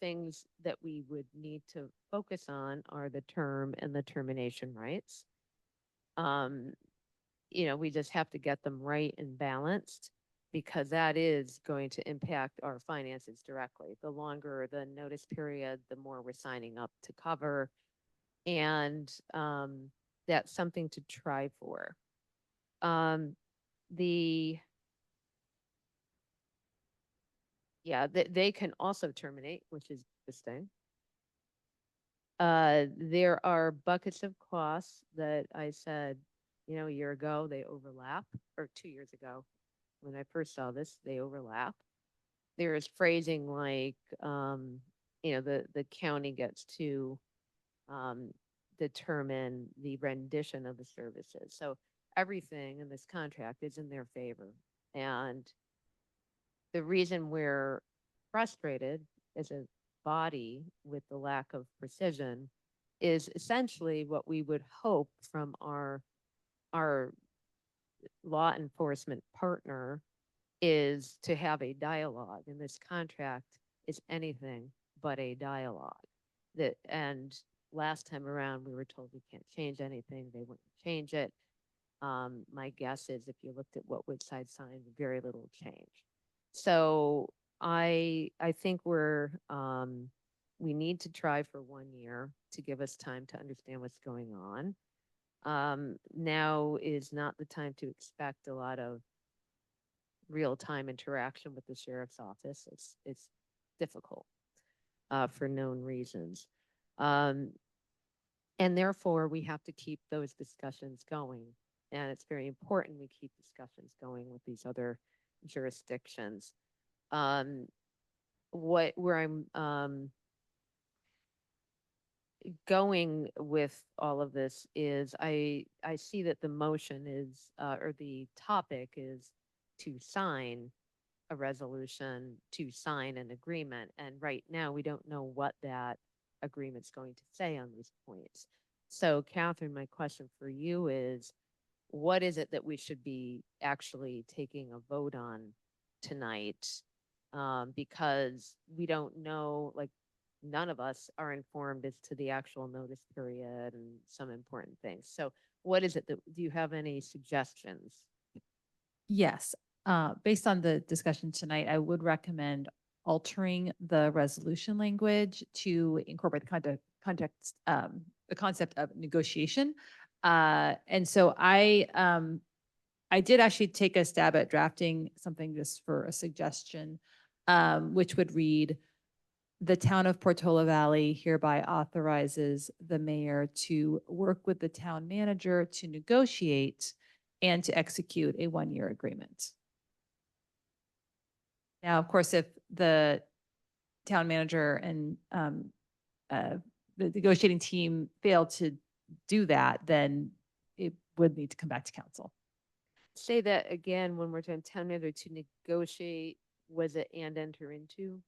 things that we would need to focus on are the term and the termination rights. We just have to get them right and balanced because that is going to impact our finances directly. The longer the notice period, the more we're signing up to cover. And that's something to try for. They can also terminate, which is interesting. There are buckets of costs that I said, a year ago, they overlap, or 2 years ago, when I first saw this, they overlap. There is phrasing like, the county gets to determine the rendition of the services. So everything in this contract is in their favor. And the reason we're frustrated as a body with the lack of precision is essentially what we would hope from our law enforcement partner is to have a dialogue, and this contract is anything but a dialogue. And last time around, we were told we can't change anything, they wouldn't change it. My guess is if you looked at what Woodside signed, very little change. So I think we need to try for 1 year to give us time to understand what's going on. Now is not the time to expect a lot of real-time interaction with the sheriff's office. It's difficult for known reasons. And therefore, we have to keep those discussions going. And it's very important we keep discussions going with these other jurisdictions. Where I'm going with all of this is I see that the motion is, or the topic is to sign a resolution, to sign an agreement. And right now, we don't know what that agreement's going to say on these points. So Catherine, my question for you is, what is it that we should be actually taking a vote on tonight? Because we don't know, like, none of us are informed as to the actual notice period and some important things. So what is it do you have any suggestions? Yes, based on the discussion tonight, I would recommend altering the resolution language to incorporate the concept of negotiation. And so I did actually take a stab at drafting something just for a suggestion, which would read, the town of Portola Valley hereby authorizes the mayor to work with the town manager to negotiate and to execute a 1-year agreement. Now, of course, if the town manager and the negotiating team fail to do that, then it would need to come back to council. Say that again one more time. Town manager to negotiate, was it and enter into?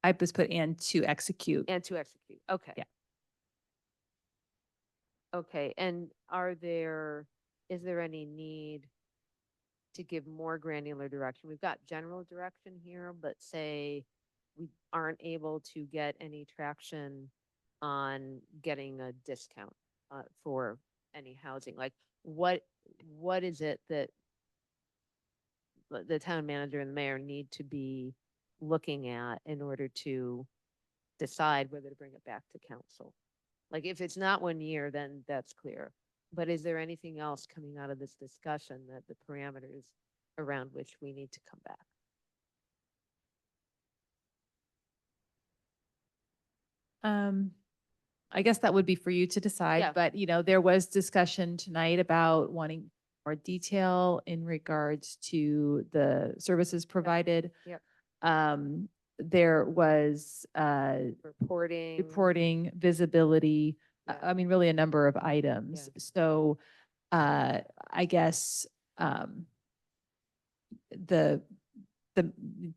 I just put and to execute. And to execute, okay. Yeah. Okay, and is there any need to give more granular direction? We've got general direction here, but say we aren't able to get any traction on getting a discount for any housing. Like what is it that the town manager and the mayor need to be looking at in order to decide whether to bring it back to council? Like if it's not 1 year, then that's clear. But is there anything else coming out of this discussion that the parameters around which we need to come back? I guess that would be for you to decide, Yeah. but there was discussion tonight about wanting more detail in regards to the services provided. Yep. There was Reporting. visibility, Yeah. I mean, really a number of items. Yeah. So I guess the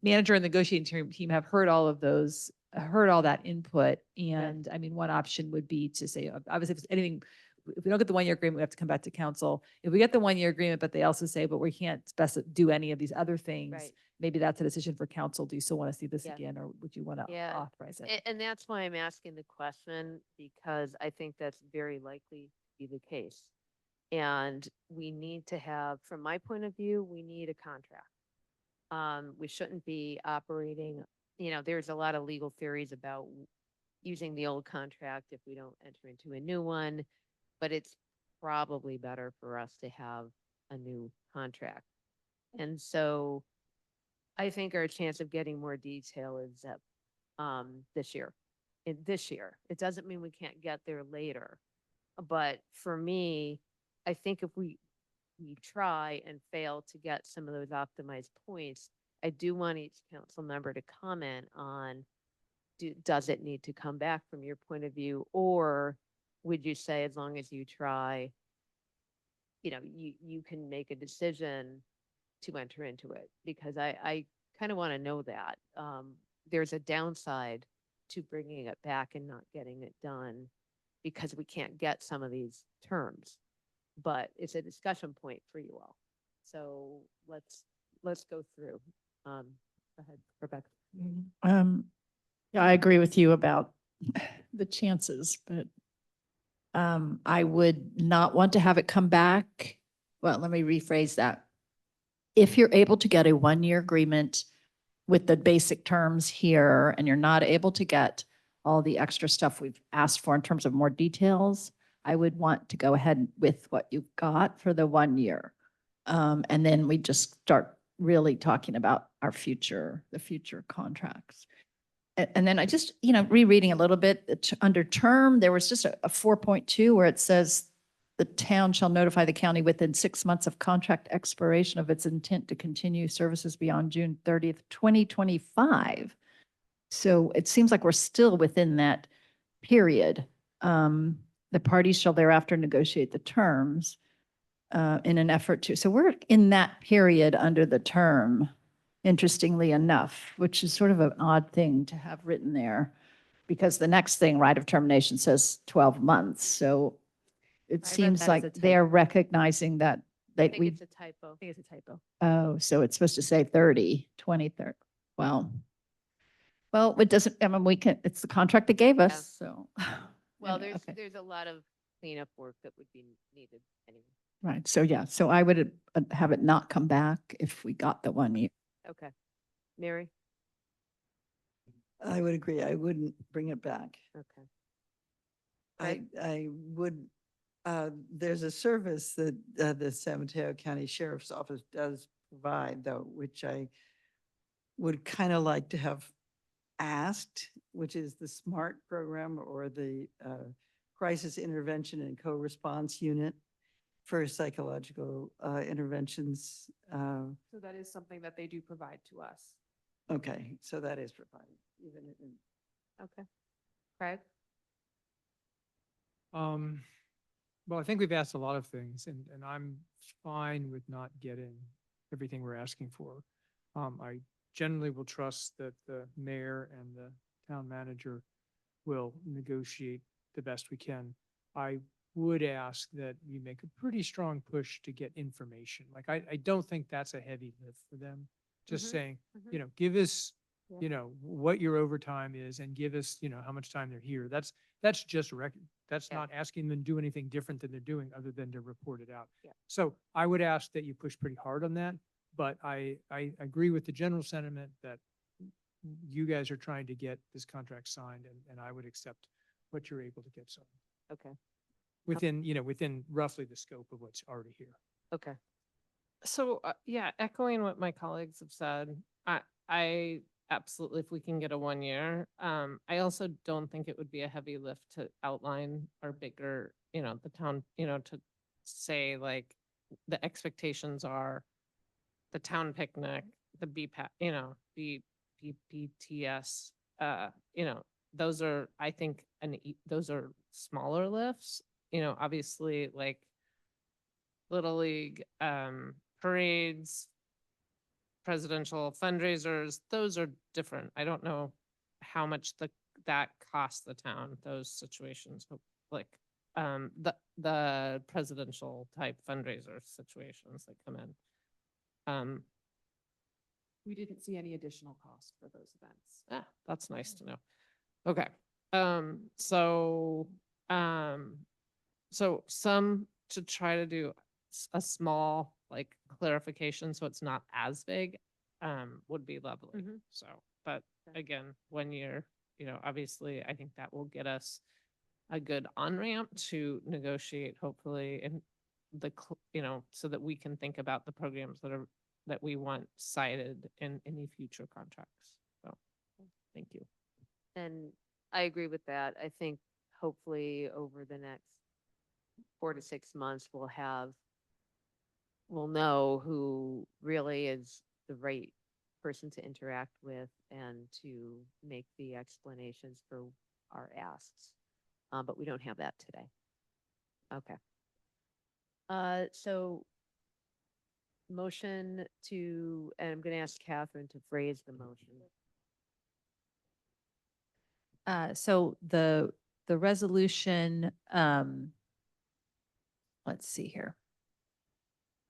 manager and negotiating team have heard all of those, heard all that input. And I mean, one option would be to say, obviously, if it's anything if we don't get the 1-year agreement, we have to come back to council. If we get the 1-year agreement, but they also say, but we can't do any of these other things, Right. maybe that's a decision for council. Do you still want to see this Yeah. again, or would you want to Yeah. authorize it? And that's why I'm asking the question, because I think that's very likely to be the case. And we need to have, from my point of view, we need a contract. We shouldn't be operating, there's a lot of legal theories about using the old contract if we don't enter into a new one, but it's probably better for us to have a new contract. And so I think our chance of getting more detail is that this year. It doesn't mean we can't get there later. But for me, I think if we try and fail to get some of those optimized points, I do want each council member to comment on, does it need to come back from your point of view? Or would you say, as long as you try, you can make a decision to enter into it? Because I kind of want to know that. There's a downside to bringing it back and not getting it done because we can't get some of these terms. But it's a discussion point for you all. So let's go through. Go ahead, Rebecca. Yeah, I agree with you about the chances, but I would not want to have it come back. Well, let me rephrase that. If you're able to get a 1-year agreement with the basic terms here, and you're not able to get all the extra stuff we've asked for in terms of more details, I would want to go ahead with what you've got for the 1 year. And then we just start really talking about the future contracts. And then I just, rereading a little bit, under term, there was just a 4.2 where it says the town shall notify the county within 6 months of contract expiration of its intent to continue services beyond June 30th, 2025. So it seems like we're still within that period. The parties shall thereafter negotiate the terms in an effort to, so we're in that period under the term, interestingly enough, which is sort of an odd thing to have written there, because the next thing, right of termination, says 12 months. So it read seems that as like a they're recognizing that I think it's a typo. I think it's a typo. oh, so it's supposed to say 2030. Well, it doesn't, I mean, it's the contract they gave us, so. Well, anyway, okay. there's a lot of cleanup work that would be needed anyway. Right, so yeah, so I would have it not come back if we got the 1 year. Okay. Mary? I would agree. I wouldn't bring it back. Okay. I would, there's a service that the San Mateo County Sheriff's Office does provide, though, which I would kind of like to have asked, which is the SMART program, or the Crisis Intervention and Co-Response Unit for psychological interventions. So that is something that they do provide to us. Okay, so that is provided, even in. Okay. Craig? Well, I think we've asked a lot of things, and I'm fine with not getting everything we're asking for. I generally will trust that the mayor and the town manager will negotiate the best we can. I would ask that we make a pretty strong push to get information. Like, I don't think that's a heavy lift for them. Just Mhm, saying, mhm. give us, Yeah. what your overtime is, and give us, how much time they're here. That's just that's Yeah. not asking them to do anything different than they're doing other than to report it out. Yeah. So I would ask that you push pretty hard on that, but I agree with the general sentiment that you guys are trying to get this contract signed, and I would accept what you're able to get signed Okay. within roughly the scope of what's already here. Okay. So, yeah, echoing what my colleagues have said, I absolutely, if we can get a 1 year. I also don't think it would be a heavy lift to outline our bigger, the town, to say like the expectations are the town picnic, the BPAT, BPTS, those are, I think, those are smaller lifts, obviously like Little League, parades, presidential fundraisers, those are different. I don't know how much that costs the town, those situations, like the presidential type fundraiser situations that come in. We didn't see any additional cost for those events. That's nice to know. Okay, so some to try to do a small like clarification so it's not as big would be lovely. Mhm. So, but again, 1 year, obviously I think that will get us a good on-ramp to negotiate hopefully and so that we can think about the programs that we want cited in any future contracts. So, thank you. And I agree with that. I think hopefully over the next 4 to 6 months, we'll know who really is the right person to interact with and to make the explanations for our asks. But we don't have that today. Okay. So motion to, and I'm going to ask Catherine to phrase the motion. So the resolution, let's see here.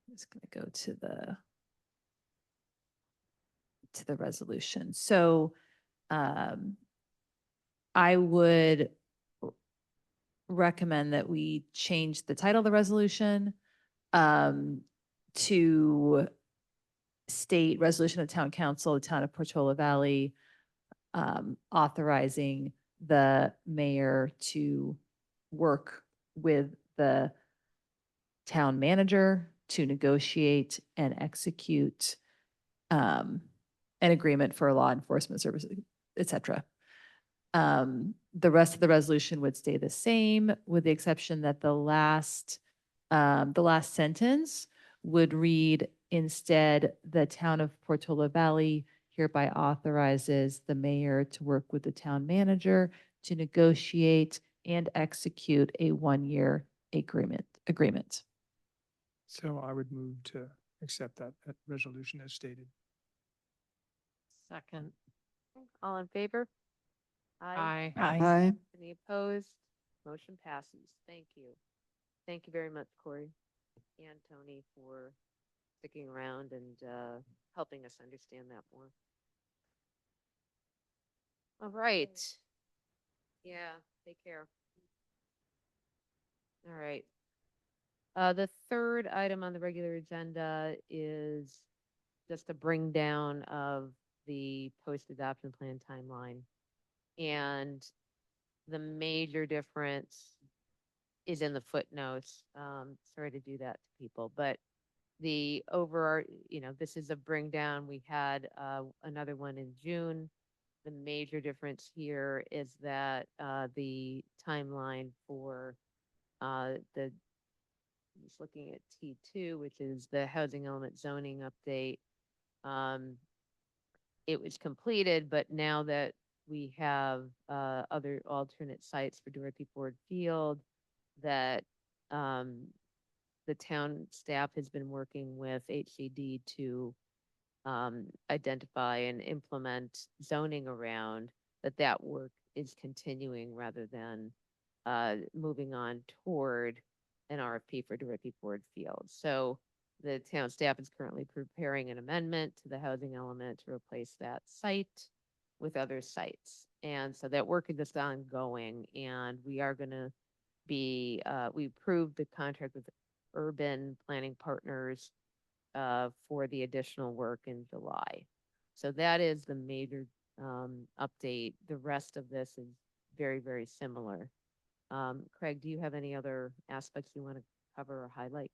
I'm just going to go to the resolution. So I would recommend that we change the title of the resolution to state resolution of the Town Council, of the Town of Portola Valley, authorizing the mayor to work with the town manager to negotiate and execute an agreement for law enforcement services, et cetera. The rest of the resolution would stay the same with the exception that the last sentence would read instead, the Town of Portola Valley hereby authorizes the mayor to work with the town manager to negotiate and execute a 1-year agreement. So I would move to accept that resolution as stated. Second. All in favor? Aye. Aye. Any opposed? Motion passes. Thank you. Thank you very much, Corey and Tony, for sticking around and helping us understand that more. All right. Yeah, take care. All right. The third item on the regular agenda is just a bring down of the post-adoption plan timeline. And the major difference is in the footnotes. Sorry to do that to people, but the this is a bring down. We had another one in June. The major difference here is that the timeline for just looking at T2, which is the housing element zoning update. It was completed, but now that we have other alternate sites for Dorothy Ford Field, that the town staff has been working with HCD to identify and implement zoning around, that work is continuing rather than moving on toward an RFP for Dorothy Ford Field. So the town staff is currently preparing an amendment to the housing element to replace that site with other sites. And so that work is just ongoing, and we are going to be, we approved the contract with Urban Planning Partners for the additional work in July. So that is the major update. The rest of this is very, very similar. Craig, do you have any other aspects you want to cover or highlight?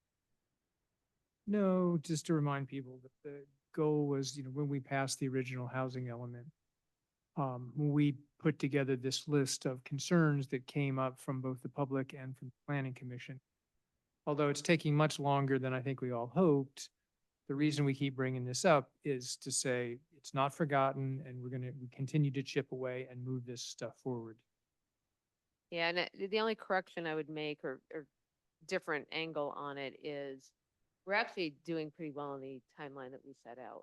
No, just to remind people that the goal was, when we passed the original housing element, when we put together this list of concerns that came up from both the public and from the Planning Commission. Although it's taking much longer than I think we all hoped, the reason we keep bringing this up is to say it's not forgotten, and we continue to chip away and move this stuff forward. Yeah, and the only correction I would make or different angle on it is we're actually doing pretty well on the timeline that we set out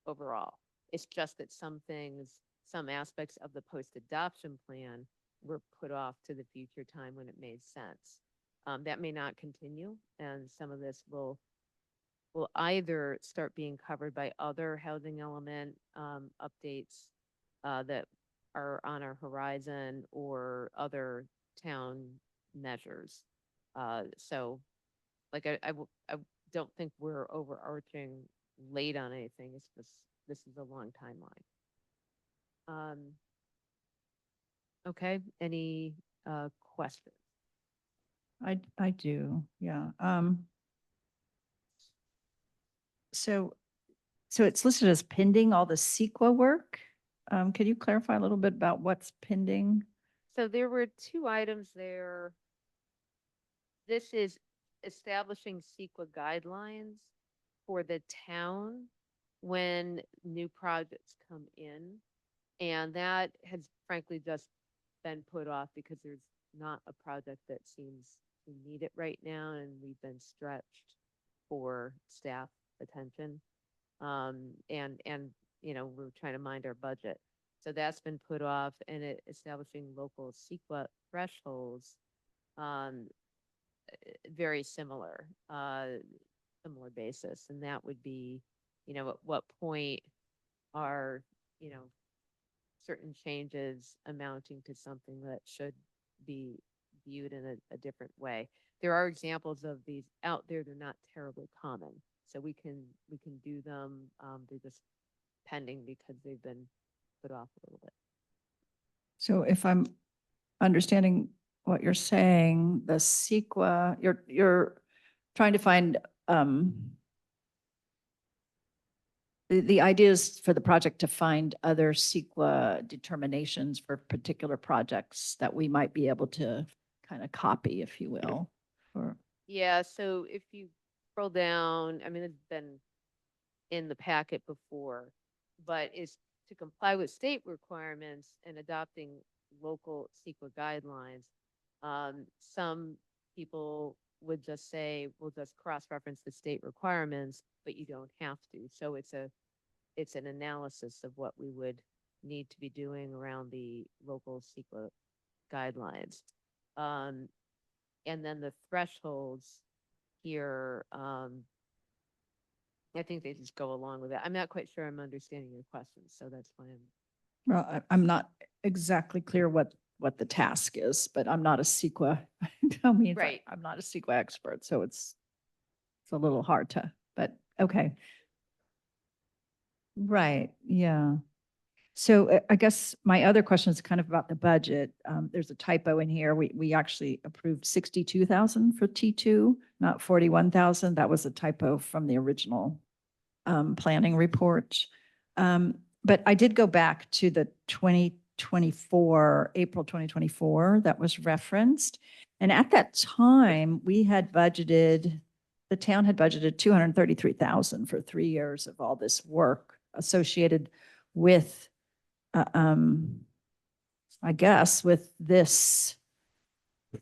overall. It's just that some aspects of the post-adoption plan were put off to the future time when it made sense. That may not continue, and some of this will either start being covered by other housing element updates that are on our horizon or other town measures. So like I don't think we're overarching late on anything. It's just, this is a long timeline. Okay, any questions? I do, yeah. So it's listed as pending all the CEQA work. Could you clarify a little bit about what's pending? So there were two items there. This is establishing CEQA guidelines for the town when new projects come in. And that has frankly just been put off because there's not a project that seems to need it right now, and we've been stretched for staff attention. And you know, we're trying to mind our budget. So that's been put off, and establishing local CEQA thresholds, very similar basis. And that would be, you know, at what point are, you know, certain changes amounting to something that should be viewed in a different way. There are examples of these out there. They're not terribly common. So we can do them. They're just pending because they've been put off a little bit. So if I'm understanding what you're saying, the CEQA, you're trying to find, the idea is for the project to find other CEQA determinations for particular projects that we might be able to kind of copy, if you will, or. Yeah, so if you scroll down, I mean, it's been in the packet before, but is to comply with state requirements and adopting local CEQA guidelines. Some people would just say, we'll just cross-reference the state requirements, but you don't have to. So it's an analysis of what we would need to be doing around the local CEQA guidelines. And then the thresholds here, I think they just go along with that. I'm not quite sure I'm understanding your question, so that's why Well, I'm not exactly clear what the task is, but I'm not a CEQA. Don't mean Right. I'm not a CEQA expert, so it's a little hard to, but okay. Right, yeah. So I guess my other question is kind of about the budget. There's a typo in here. We actually approved 62,000 for T2, not 41,000. That was a typo from the original planning report. But I did go back to the 2024, April 2024 that was referenced. And at that time, we had budgeted, the town had budgeted 233,000 for 3 years of all this work associated with, I guess, with this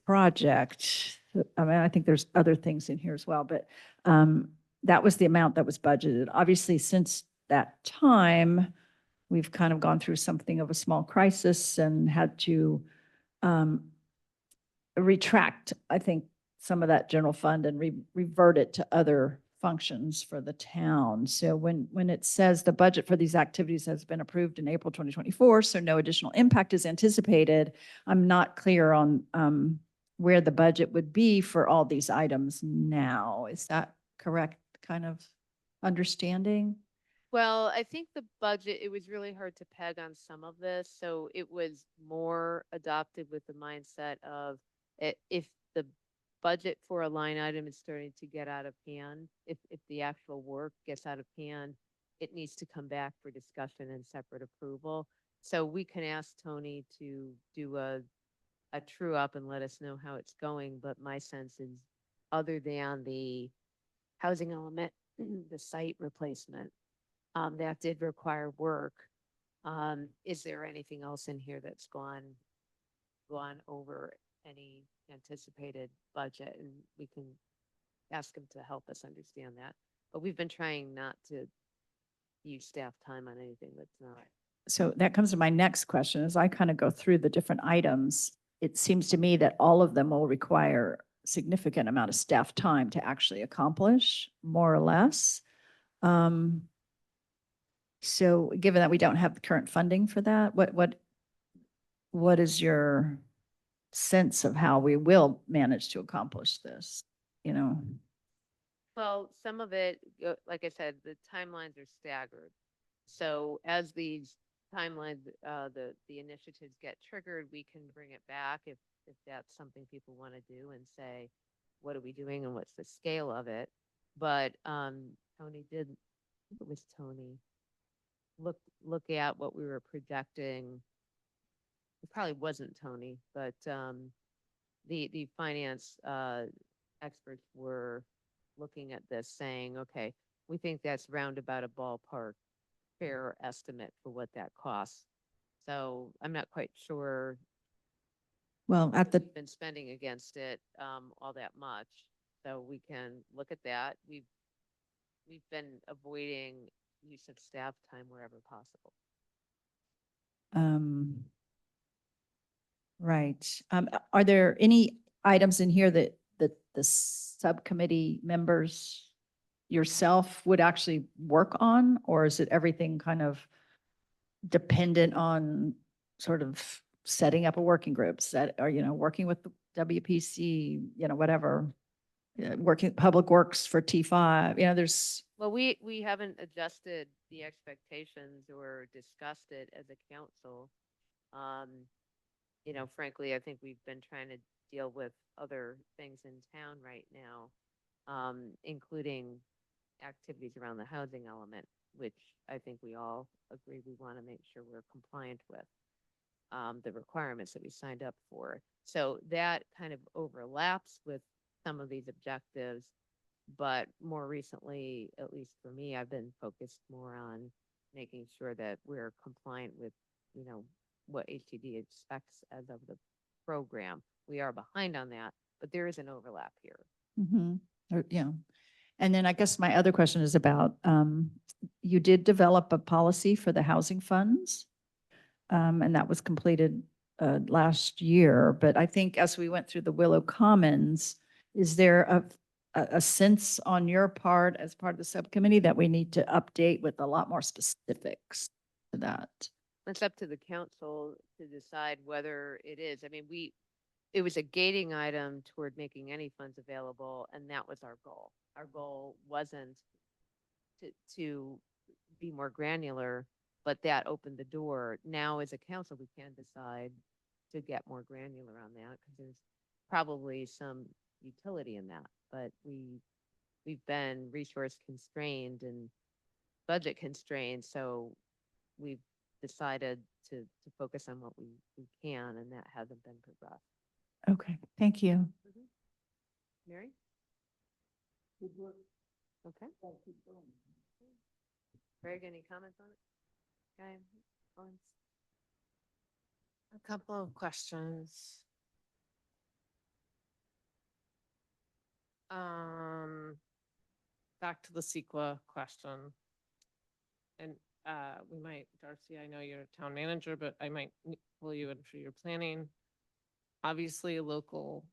project. I mean, I think there's other things in here as well, but that was the amount that was budgeted. Obviously, since that time, we've kind of gone through something of a small crisis and had to retract, I think, some of that general fund and revert it to other functions for the town. So when it says the budget for these activities has been approved in April 2024, so no additional impact is anticipated, I'm not clear on where the budget would be for all these items now. Is that correct kind of understanding? Well, I think the budget, it was really hard to peg on some of this. So it was more adopted with the mindset of if the budget for a line item is starting to get out of hand, if the actual work gets out of hand, it needs to come back for discussion and separate approval. So we can ask Tony to do a true up and let us know how it's going. But my sense is, other than the housing element, the site replacement, that did require work. Is there anything else in here that's gone over any anticipated budget? And we can ask him to help us understand that. But we've been trying not to use staff time on anything that's not So that comes to my next question. As I kind of go through the different items, it seems to me that all of them will require significant amount of staff time to actually accomplish, more or less. So given that we don't have the current funding for that, what is your sense of how we will manage to accomplish this? You know? Well, some of it, like I said, the timelines are staggered. So as these timelines, the initiatives get triggered, we can bring it back if that's something people want to do and say, what are we doing and what's the scale of it? But Tony did, I think it was Tony, look at what we were projecting. It probably wasn't Tony, but the finance experts were looking at this saying, okay, we think that's round about a ballpark fair estimate for what that costs. So I'm not quite sure Well, at the, we've been spending against it all that much. So we can look at that. We've been avoiding use of staff time wherever possible. right. Are there any items in here that the subcommittee members yourself would actually work on? Or is it everything kind of dependent on sort of setting up a working group, working with the WPC, whatever, working Public Works for T5, there's, Well, we haven't adjusted the expectations or discussed it as a council. Frankly, I think we've been trying to deal with other things in town right now, including activities around the housing element, which I think we all agree we want to make sure we're compliant with the requirements that we signed up for. So that kind of overlaps with some of these objectives. But more recently, at least for me, I've been focused more on making sure that we're compliant with, what HTD expects as of the program. We are behind on that, but there is an overlap here. yeah. And then I guess my other question is about, you did develop a policy for the housing funds, and that was completed last year. But I think as we went through the Willow Commons, is there a sense on your part as part of the subcommittee that we need to update with a lot more specifics to that? It's up to the council to decide whether it is. I mean, it was a gating item toward making any funds available, and that was our goal. Our goal wasn't to be more granular, but that opened the door. Now, as a council, we can decide to get more granular on that because there's probably some utility in that. But we've been resource constrained and budget constrained, so we've decided to focus on what we can, and that hasn't been progressed. Okay, thank you. Mary? Okay. Greg, any comments on it? Okay. A couple of questions. Back to the CEQA question. And we might, Darcy, I know you're a town manager, but I might pull you in for your planning. Obviously, local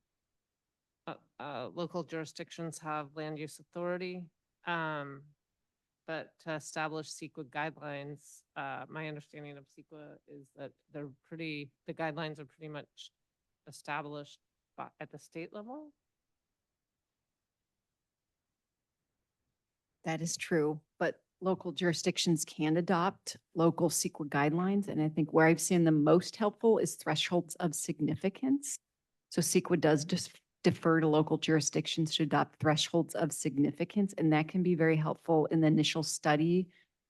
jurisdictions have land use authority, but to establish CEQA guidelines, my understanding of CEQA is that the guidelines are pretty much established at the state level. That is true, but local jurisdictions can adopt local CEQA guidelines. And I think where I've seen them most helpful is thresholds of significance. So CEQA does just defer to local jurisdictions to adopt thresholds of significance. And that can be very helpful in the initial study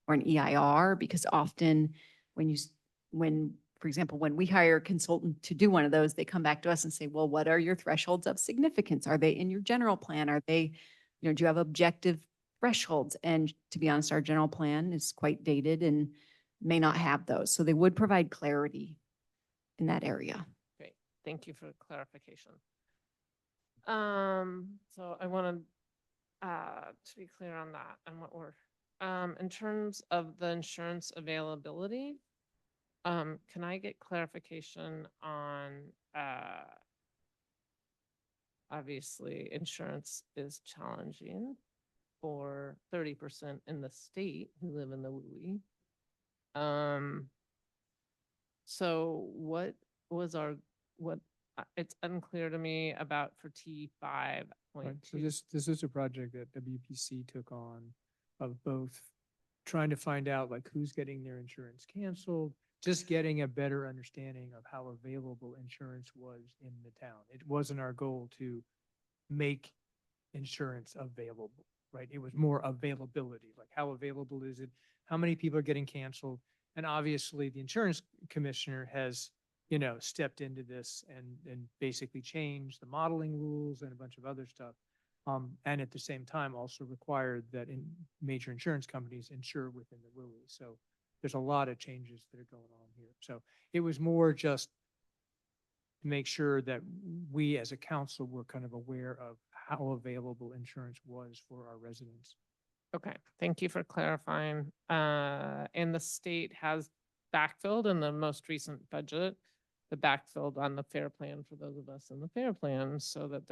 or an EIR, because often for example, when we hire a consultant to do one of those, they come back to us and say, well, what are your thresholds of significance? Are they in your general plan? Are they, do you have objective thresholds? And to be honest, our general plan is quite dated and may not have those. So they would provide clarity in that area. Great. Thank you for the clarification. So I wanted to be clear on that and what we're in terms of the insurance availability. Can I get clarification on, obviously, insurance is challenging for 30% in the state who live in the WUI. So what was it's unclear to me about for T5. Right, so this is a project that WPC took on of both trying to find out like who's getting their insurance canceled, just getting a better understanding of how available insurance was in the town. It wasn't our goal to make insurance available, right? It was more availability, like how available is it? How many people are getting canceled? And obviously the insurance commissioner has, stepped into this and basically changed the modeling rules and a bunch of other stuff. And at the same time also required that major insurance companies insure within the WUI. So there's a lot of changes that are going on here. So it was more just to make sure that we as a council were kind of aware of how available insurance was for our residents. Okay, thank you for clarifying. And the state has backfilled in the most recent budget, the backfilled on the FAIR plan for those of us in the FAIR plan, so that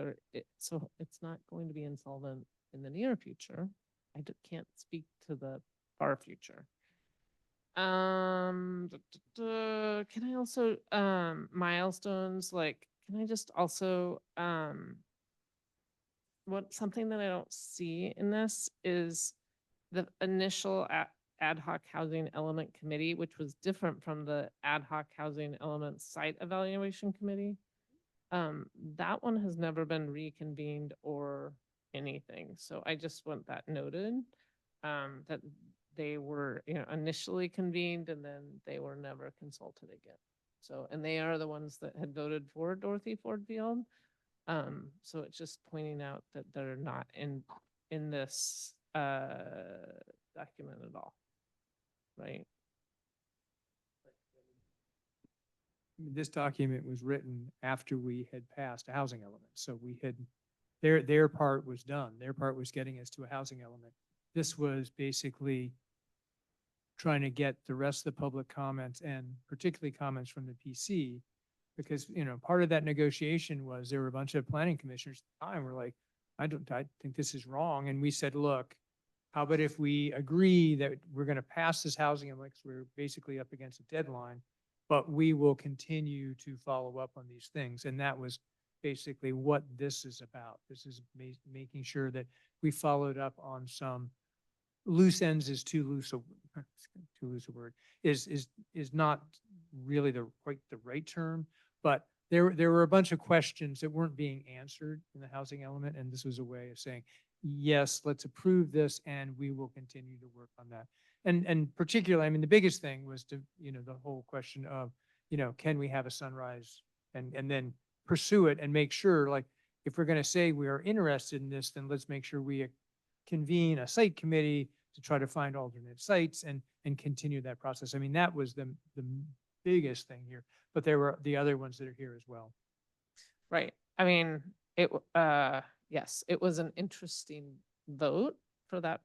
so it's not going to be insolvent in the near future. I can't speak to the far future. Can I also, milestones, can I just also, something that I don't see in this is the initial ad hoc housing element committee, which was different from the ad hoc housing element site evaluation committee. That one has never been reconvened or anything. So I just want that noted, that they were, initially convened and then they were never consulted again. So, and they are the ones that had voted for Dorothy Ford Field. So it's just pointing out that they're not in this document at all, right? This document was written after we had passed a housing element. So we had, their part was done. Their part was getting us to a housing element. This was basically trying to get the rest of the public comments and particularly comments from the PC, because, part of that negotiation was there were a bunch of planning commissioners at the time were like, I think this is wrong. And we said, look, how about if we agree that we're going to pass this housing element, because we're basically up against a deadline, but we will continue to follow up on these things. And that was basically what this is about. This is making sure that we followed up on some loose ends is too loose a word, is not really quite the right term, but there were a bunch of questions that weren't being answered in the housing element. And this was a way of saying, yes, let's approve this and we will continue to work on that. And particularly, I mean, the biggest thing was to, the whole question of, can we have a sunrise and then pursue it and make sure, like, if we're going to say we are interested in this, then let's make sure we convene a site committee to try to find alternate sites and continue that process. I mean, that was the biggest thing here, but there were the other ones that are here as well. Right. I mean, yes, it was an interesting vote for that.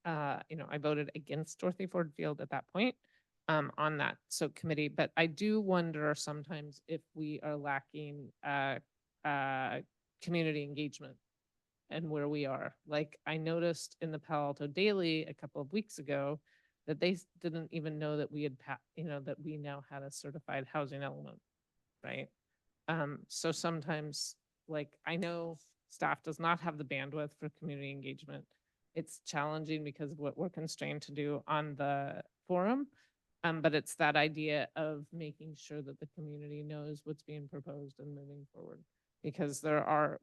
I voted against Dorothy Ford Field at that point, on that committee, but I do wonder sometimes if we are lacking community engagement and where we are. Like, I noticed in the Palo Alto Daily a couple of weeks ago that they didn't even know that we had that we now had a certified housing element, right? So sometimes, like, I know staff does not have the bandwidth for community engagement. It's challenging because of what we're constrained to do on the forum. But it's that idea of making sure that the community knows what's being proposed and moving forward. Because there are,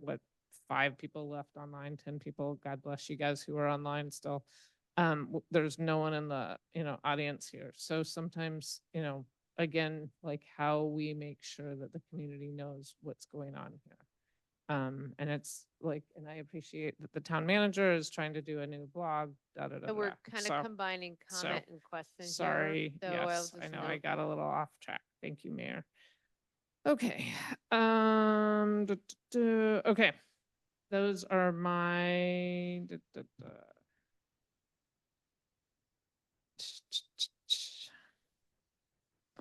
5 people left online, 10 people, God bless you guys who are online still. There's no one in the, audience here. So sometimes, again, like how we make sure that the community knows what's going on here. And it's like, and I appreciate that the town manager is trying to do a new blog. So we're kind of combining comment and question sorry, here. So I'll yes, I just know I note- got a little off track. Thank you, Mayor. Okay. Okay. Those are my.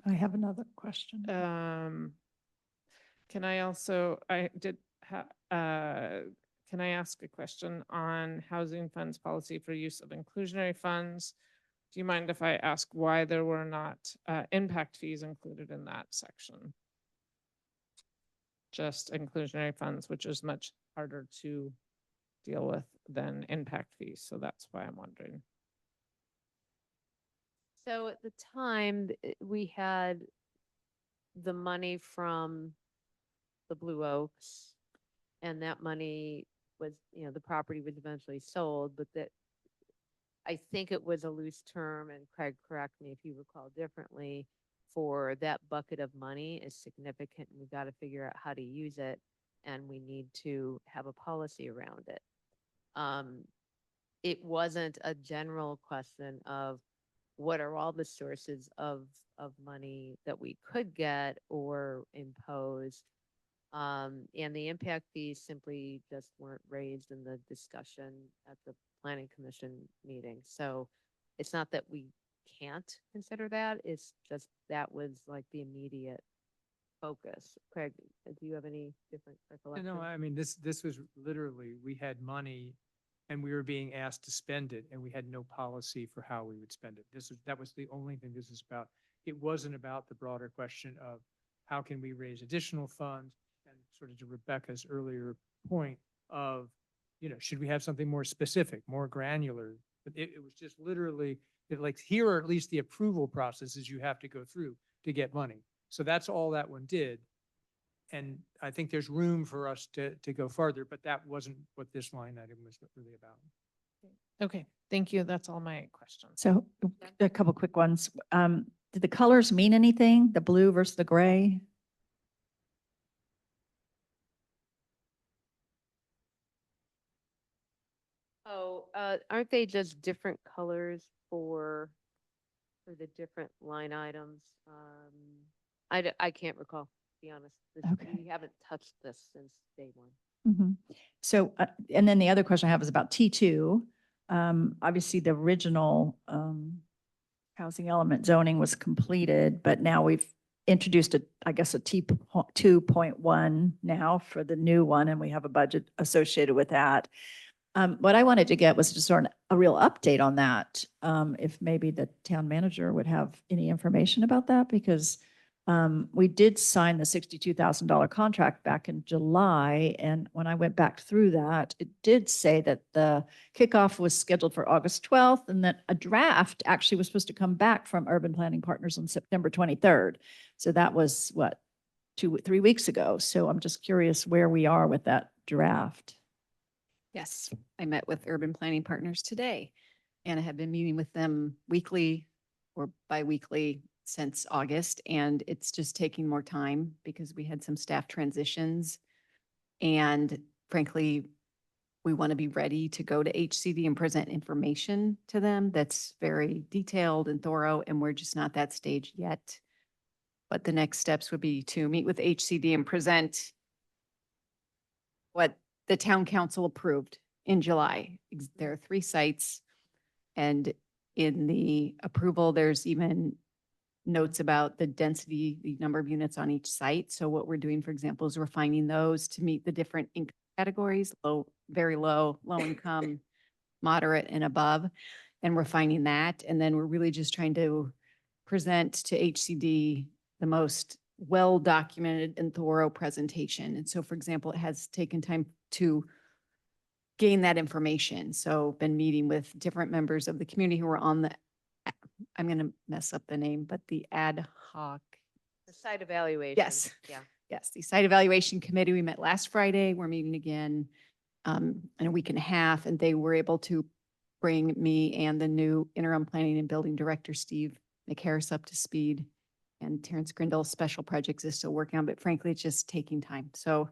I have another question. Can I also, can I ask a question on housing funds policy for use of inclusionary funds? Do you mind if I ask why there were not impact fees included in that section? Just inclusionary funds, which is much harder to deal with than impact fees. So that's why I'm wondering. So at the time, we had the money from the Blue Oaks, and that money was, the property was eventually sold, but that I think it was a loose term, and Craig, correct me if you recall differently, for that bucket of money is significant, and we got to figure out how to use it, and we need to have a policy around it. It wasn't a general question of what are all the sources of money that we could get or impose. And the impact fees simply just weren't raised in the discussion at the planning commission meeting. So it's not that we can't consider that, it's just that was like the immediate focus. Craig, do you have any different recollection? No, I mean, this was literally, we had money and we were being asked to spend it, and we had no policy for how we would spend it. That was the only thing this is about. It wasn't about the broader question of how can we raise additional funds, and sort of to Rebecca's earlier point of, should we have something more specific, more granular? But it was just literally, like, here are at least the approval processes you have to go through to get money. So that's all that one did. And I think there's room for us to go farther, but that wasn't what this line item was really about. Okay, thank you. That's all my questions. So a couple quick ones. Did the colors mean anything? The blue versus the gray? Oh, aren't they just different colors for the different line items? I can't recall, to be honest. Okay. We haven't touched this since day one. Mhm. So, and then the other question I have is about T2. Obviously, the original housing element zoning was completed, but now we've introduced a T2.1 now for the new one, and we have a budget associated with that. What I wanted to get was just sort of a real update on that. If maybe the town manager would have any information about that, because we did sign the $62,000 contract back in July. And when I went back through that, it did say that the kickoff was scheduled for August 12th, and that a draft actually was supposed to come back from Urban Planning Partners on September 23rd. So that was what, 3 weeks ago. So I'm just curious where we are with that draft. Yes, I met with Urban Planning Partners today, and I have been meeting with them weekly or bi-weekly since August, and it's just taking more time because we had some staff transitions. And frankly, we want to be ready to go to HCD and present information to them that's very detailed and thorough, and we're just not that stage yet. But the next steps would be to meet with HCD and present what the town council approved in July. There are 3 sites, and in the approval, there's even notes about the density, the number of units on each site. So what we're doing, for example, is refining those to meet the different income categories, low, very low, low income, moderate, and above, and refining that. And then we're really just trying to present to HCD the most well-documented and thorough presentation. And so, for example, it has taken time to gain that information. So been meeting with different members of the community who are on the, I'm going to mess up the name, but the ad hoc. The site evaluation. Yes. Yeah. Yes, the site evaluation committee, we met last Friday. We're meeting again in a week and a half, and they were able to bring me and the new interim planning and building director, Steve McHarris, up to speed. And Terrence Grindle, special projects, is still working on, but frankly, it's just taking time. So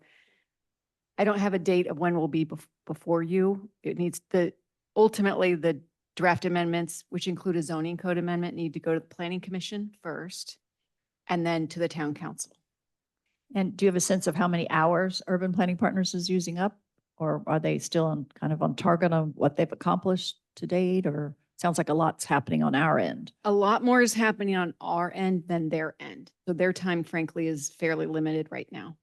I don't have a date of when we'll be before you. It needs ultimately the draft amendments, which include a zoning code amendment, need to go to the planning commission first and then to the town council. And do you have a sense of how many hours Urban Planning Partners is using up? Or are they still on target on what they've accomplished to date? Or Sounds like a lot's happening on our end. A lot more is happening on our end than their end. So their time frankly is fairly limited right now.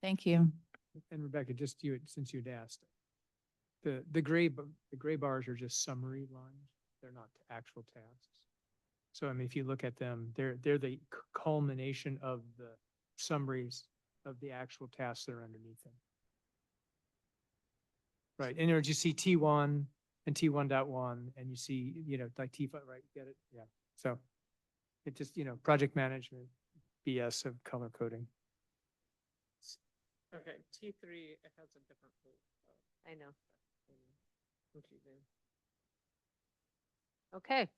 Thank you. And Rebecca, just you, since you'd asked, the gray bars are just summary lines. They're not actual tasks. So I mean, if you look at them, they're the culmination of the summaries of the actual tasks that are underneath them. Right, and there you see T1 and T1.1, and you see, like T5, right, get it? Yeah, so it just, project management, BS of color coding. Okay, T3, it has a different. I know. Confusing. Okay,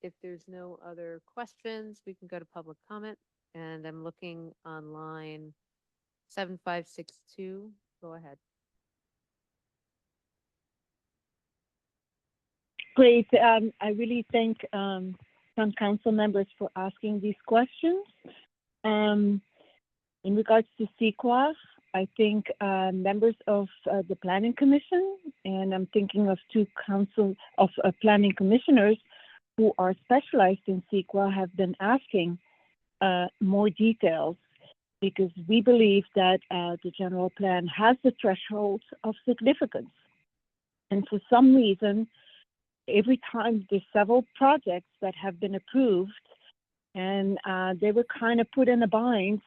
if there's no other questions, we can go to public comment, and I'm looking on line 7562. Go ahead. Great. I really thank some council members for asking these questions. In regards to CEQA, I think members of the Planning Commission, and I'm thinking of two planning commissioners who are specialized in CEQA, have been asking more details, because we believe that the general plan has the threshold of significance. And for some reason, every time there's several projects that have been approved, and they were kind of put in a bind,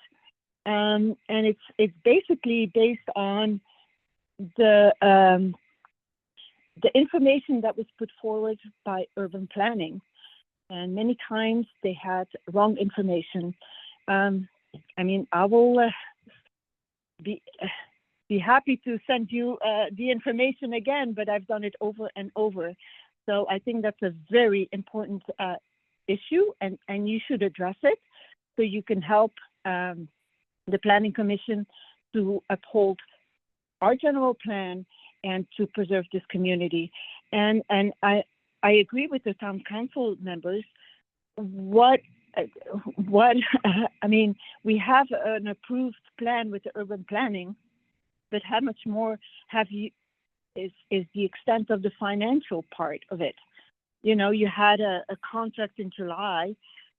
and it's basically based on the information that was put forward by urban planning, and many times they had wrong information. I mean, I will be happy to send you the information again, but I've done it over and over. So I think that's a very important issue, and you should address it so you can help the Planning Commission to uphold our general plan and to preserve this community. And I agree with the town council members. I mean, we have an approved plan with the urban planning, but how much more is the extent of the financial part of it? You had a contract in July.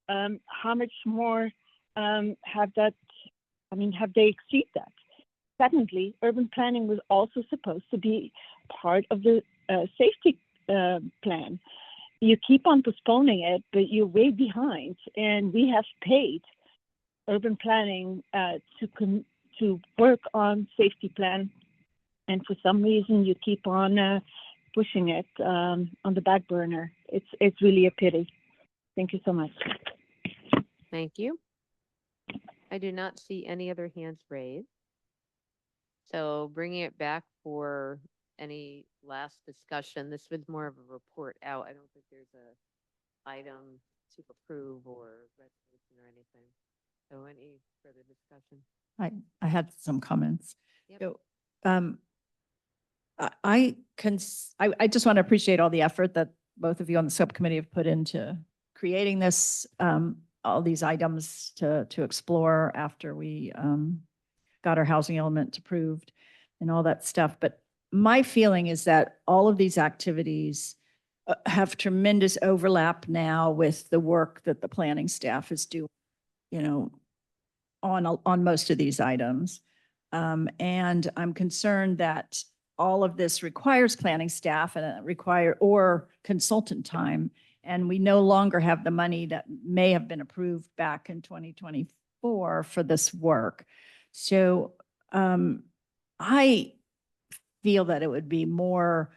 How much more have they exceeded that? Secondly, urban planning was also supposed to be part of the safety plan. You keep on postponing it, but you're way behind, and we have paid urban planning to work on safety plan, and for some reason you keep on pushing it on the back burner. It's really a pity. Thank you so much. Thank you. I do not see any other hands raised. So bringing it back for any last discussion, this was more of a report out. I don't think there's a item to approve or resolution or anything. So any further discussion? I had some comments. Yep. So, I just want to appreciate all the effort that both of you on the subcommittee have put into creating this, all these items to explore after we got our housing element approved and all that stuff. But my feeling is that all of these activities have tremendous overlap now with the work that the planning staff is doing, on most of these items. And I'm concerned that all of this requires planning staff and or consultant time. And we no longer have the money that may have been approved back in 2024 for this work. So I feel that it would be more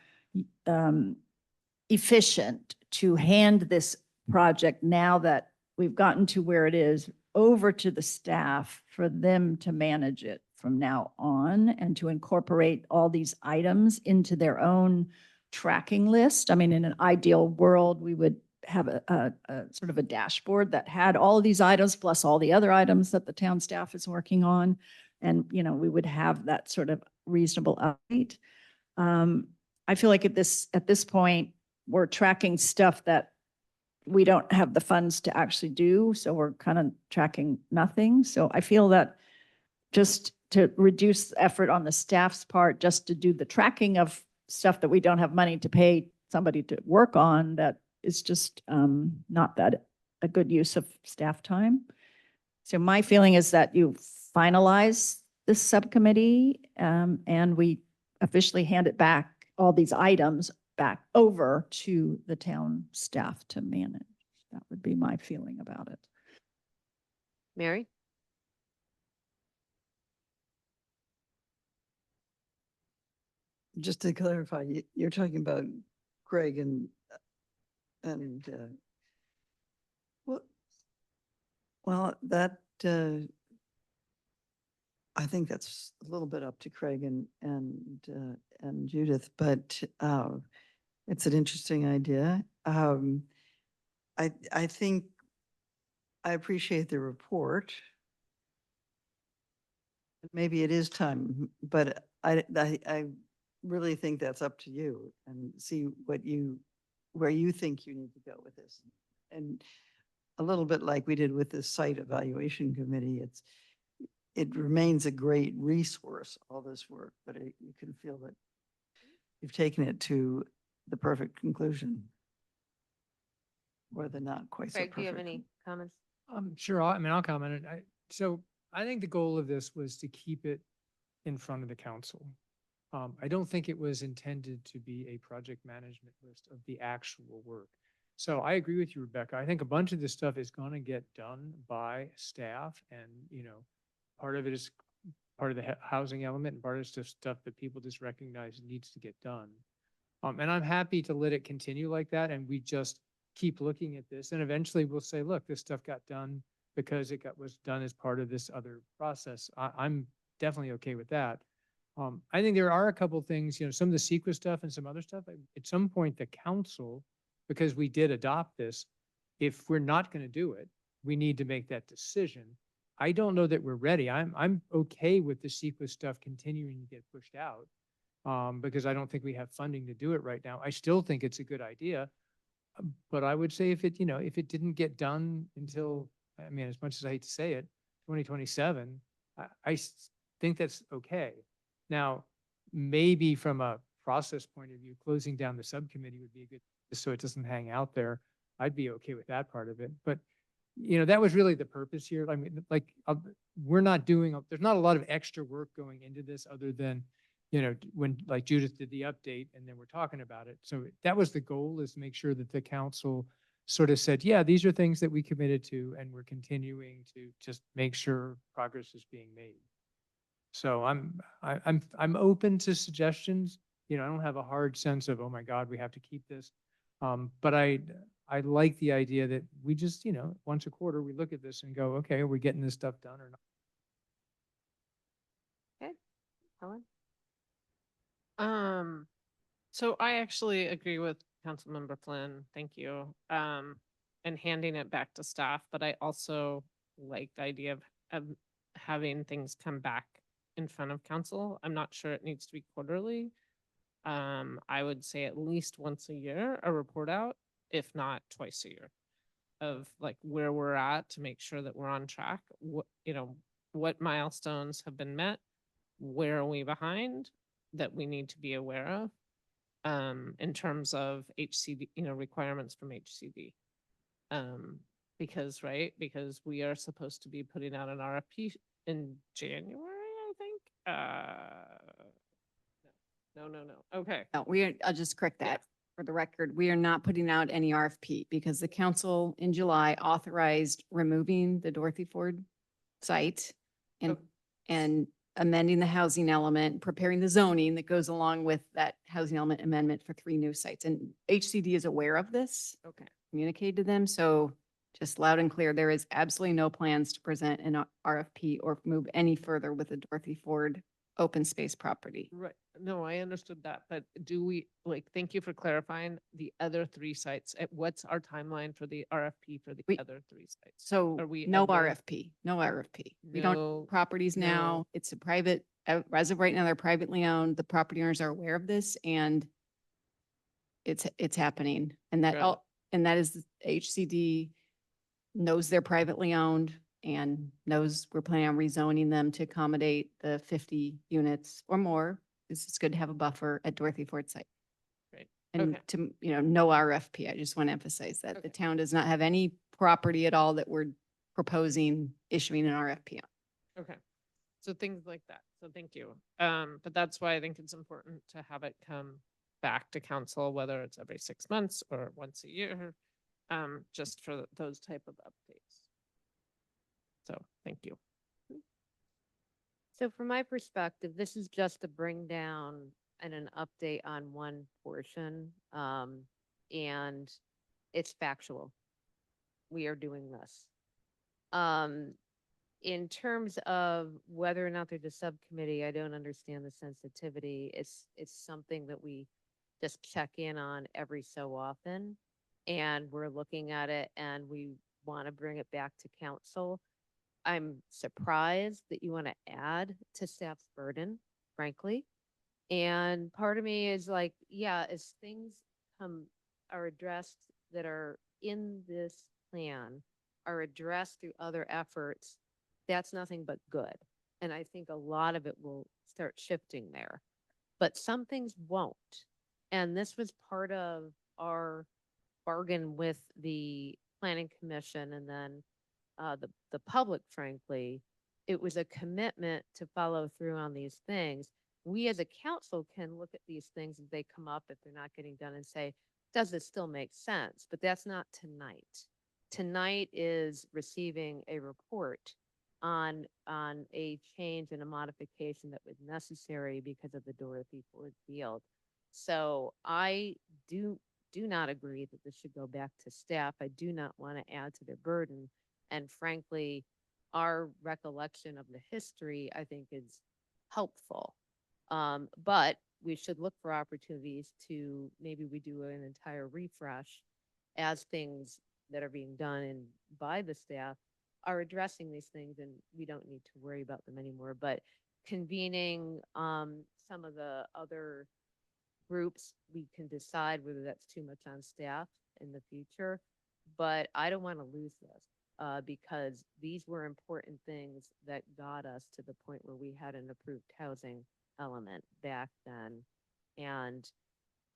efficient to hand this project, now that we've gotten to where it is, over to the staff for them to manage it from now on, and to incorporate all these items into their own tracking list. I mean, in an ideal world, we would have a sort of a dashboard that had all of these items plus all the other items that the town staff is working on. And, we would have that sort of reasonable update. I feel like at this point, we're tracking stuff that we don't have the funds to actually do. So we're kind of tracking nothing. So I feel that just to reduce the effort on the staff's part, just to do the tracking of stuff that we don't have money to pay somebody to work on that is just not that a good use of staff time. So my feeling is that you finalize this subcommittee and we officially hand it back, all these items back over to the town staff to manage. That would be my feeling about it. Mary? Just to clarify, you're talking about Greg and well, that I think that's a little bit up to Craig and Judith, but it's an interesting idea. I think I appreciate the report. Maybe it is time, but I really think that's up to you and see where you think you need to go with this. And a little bit like we did with the site evaluation committee, it remains a great resource, all this work, but you can feel that you've taken it to the perfect conclusion. Or the not quite so Craig, perfect. do you have any comments? Sure. I'll comment. So I think the goal of this was to keep it in front of the council. I don't think it was intended to be a project management list of the actual work. So I agree with you, Rebecca. I think a bunch of this stuff is going to get done by staff, and part of it is part of the housing element, and part of it's just stuff that people just recognize needs to get done. And I'm happy to let it continue like that, and we just keep looking at this, and eventually we'll say, look, this stuff got done because was done as part of this other process. I'm definitely okay with that. I think there are a couple things, some of the CEQA stuff and some other stuff. At some point, the council, because we did adopt this, if we're not going to do it, we need to make that decision. I don't know that we're ready. I'm okay with the CEQA stuff continuing to get pushed out because I don't think we have funding to do it right now. I still think it's a good idea, but I would say if it didn't get done until, as much as I hate to say it, 2027, I think that's okay. Now, maybe from a process point of view, closing down the subcommittee would be a good, so it doesn't hang out there. I'd be okay with that part of it. But, that was really the purpose here. We're not doing, there's not a lot of extra work going into this other than, when like Judith did the update and then we're talking about it. So that was the goal, is to make sure that the council sort of said, yeah, these are things that we committed to, and we're continuing to just make sure progress is being made. So I'm open to suggestions. I don't have a hard sense of, oh my God, we have to keep this. But I like the idea that we just, once a quarter, we look at this and go, okay, are we getting this stuff done or not? Okay, Helen? So I actually agree with Councilmember Flynn. Thank you. And handing it back to staff, but I also like the idea of having things come back in front of council. I'm not sure it needs to be quarterly. I would say at least once a year, a report out, if not twice a year, of like where we're at to make sure that we're on track. What milestones have been met? Where are we behind that we need to be aware of? In terms of HCD, requirements from HCD. Because we are supposed to be putting out an RFP in January, I think. No. Okay. No, I'll just correct that for the record. We are not putting out any RFP because the council in July authorized removing the Dorothy Ford site and amending the housing element, preparing the zoning that goes along with that housing element amendment for 3 new sites. And HCD is aware of this. Okay. Communicated to them. So just loud and clear, there is absolutely no plans to present an RFP or move any further with the Dorothy Ford open space property. Right. No, I understood that, but do we, thank you for clarifying the other 3 sites. What's our timeline for the RFP for the other 3 sites? So Are we no ever- RFP. We No, don't properties now. no. It's a private, as of right now, they're privately owned. The property owners are aware of this and it's happening. And that, Really? and that is HCD knows they're privately owned and knows we're planning on rezoning them to accommodate the 50 units or more. because it's good to have a buffer at Dorothy Ford site. Great. And Okay. to, no RFP. I just want to emphasize that the town does not have any property at all that we're proposing issuing an RFP on. Okay. So things like that. So thank you. But that's why I think it's important to have it come back to council, whether it's every 6 months or once a year, just for those type of updates. So thank you. So from my perspective, this is just to bring down and an update on one portion. And it's factual. We are doing this. In terms of whether or not there's a subcommittee, I don't understand the sensitivity. It's something that we just check in on every so often. And we're looking at it and we want to bring it back to council. I'm surprised that you want to add to staff's burden, frankly. And part of me is like, yeah, as things are addressed that are in this plan, are addressed through other efforts, that's nothing but good. And I think a lot of it will start shifting there. But some things won't. And this was part of our bargain with the planning commission and then the public, frankly. It was a commitment to follow through on these things. We as a council can look at these things as they come up if they're not getting done and say, does this still make sense? But that's not tonight. Tonight is receiving a report on a change and a modification that was necessary because of the Dorothy Ford Field. So I do not agree that this should go back to staff. I do not want to add to their burden. And frankly, our recollection of the history, I think, is helpful. But we should look for opportunities to maybe we do an entire refresh as things that are being done by the staff are addressing these things, and we don't need to worry about them anymore. But convening some of the other groups, we can decide whether that's too much on staff in the future. But I don't want to lose this because these were important things that got us to the point where we had an approved housing element back then. And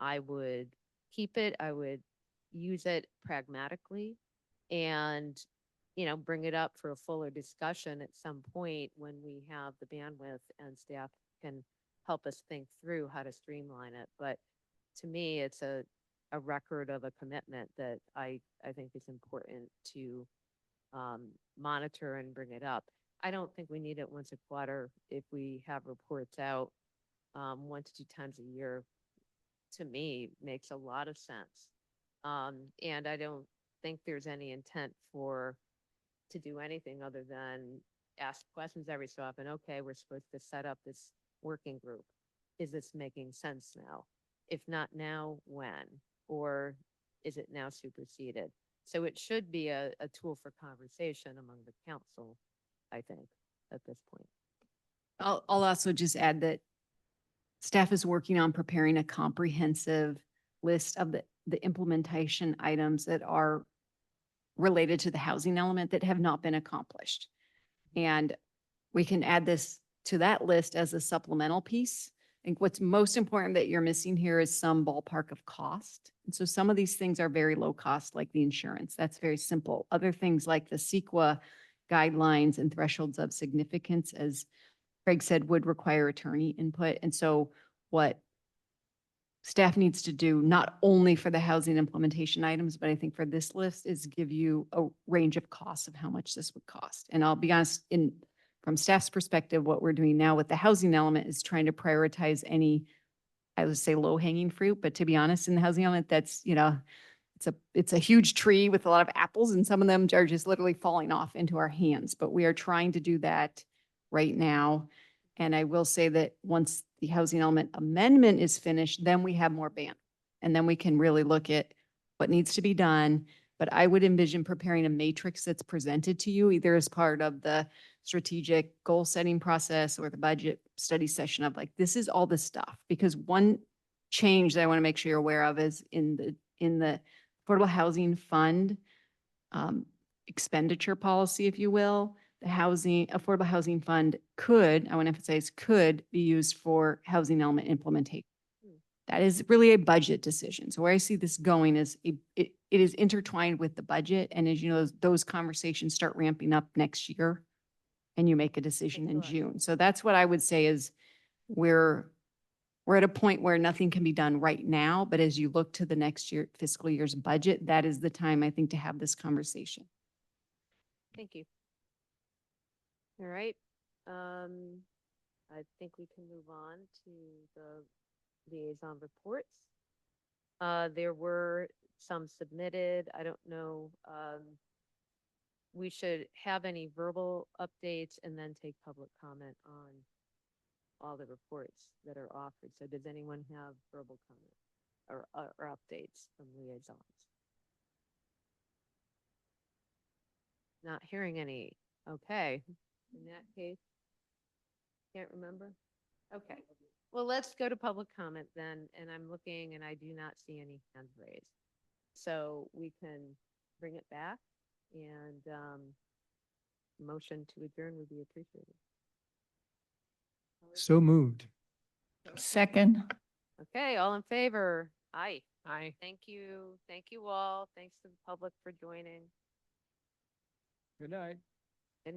I would keep it, I would use it pragmatically and, bring it up for a fuller discussion at some point when we have the bandwidth and staff can help us think through how to streamline it. But to me, it's a record of a commitment that I think is important to monitor and bring it up. I don't think we need it once a quarter if we have reports out 1 to 2 times a year. To me, makes a lot of sense. And I don't think there's any intent to do anything other than ask questions every so often. Okay, we're supposed to set up this working group. Is this making sense now? If not now, when? Or is it now superseded? So it should be a tool for conversation among the council, I think, at this point. I'll also just add that staff is working on preparing a comprehensive list of the implementation items that are related to the housing element that have not been accomplished. And we can add this to that list as a supplemental piece. I think what's most important that you're missing here is some ballpark of cost. And so some of these things are very low cost, like the insurance. That's very simple. Other things like the CEQA guidelines and thresholds of significance, as Craig said, would require attorney input. And so what staff needs to do, not only for the housing implementation items, but I think for this list, is give you a range of costs of how much this would cost. And I'll be honest, from staff's perspective, what we're doing now with the housing element is trying to prioritize any, I would say, low-hanging fruit. But to be honest, in the housing element, that's, it's a huge tree with a lot of apples, and some of them are just literally falling off into our hands. But we are trying to do that right now. And I will say that once the housing element amendment is finished, then we have more bandwidth. And then we can really look at what needs to be done. But I would envision preparing a matrix that's presented to you either as part of the strategic goal setting process or the budget study session of like, this is all the stuff. Because one change that I want to make sure you're aware of is in the Affordable Housing Fund expenditure policy, if you will, the Affordable Housing Fund could, I want to emphasize, could be used for housing element implementation. That is really a budget decision. So where I see this going is it is intertwined with the budget. And as you know, those conversations start ramping up next year and you make a decision in June. So that's what I would say is we're at a point where nothing can be done right now, but as you look to the next year fiscal year's budget, that is the time I think to have this conversation. Thank you. All right. I think we can move on to the liaison reports. There were some submitted. I don't know. We should have any verbal updates and then take public comment on all the reports that are offered. So does anyone have verbal comment or updates from liaisons? Not hearing any. Okay. In that case, can't remember. Okay. Well, let's go to public comment then. And I'm looking and I do not see any hands raised. So we can bring it back and motion to adjourn would be appreciated. So moved. Second. Okay, all in favor? Aye. Aye. Thank you. Thank you all. Thanks to the public for joining. Good night.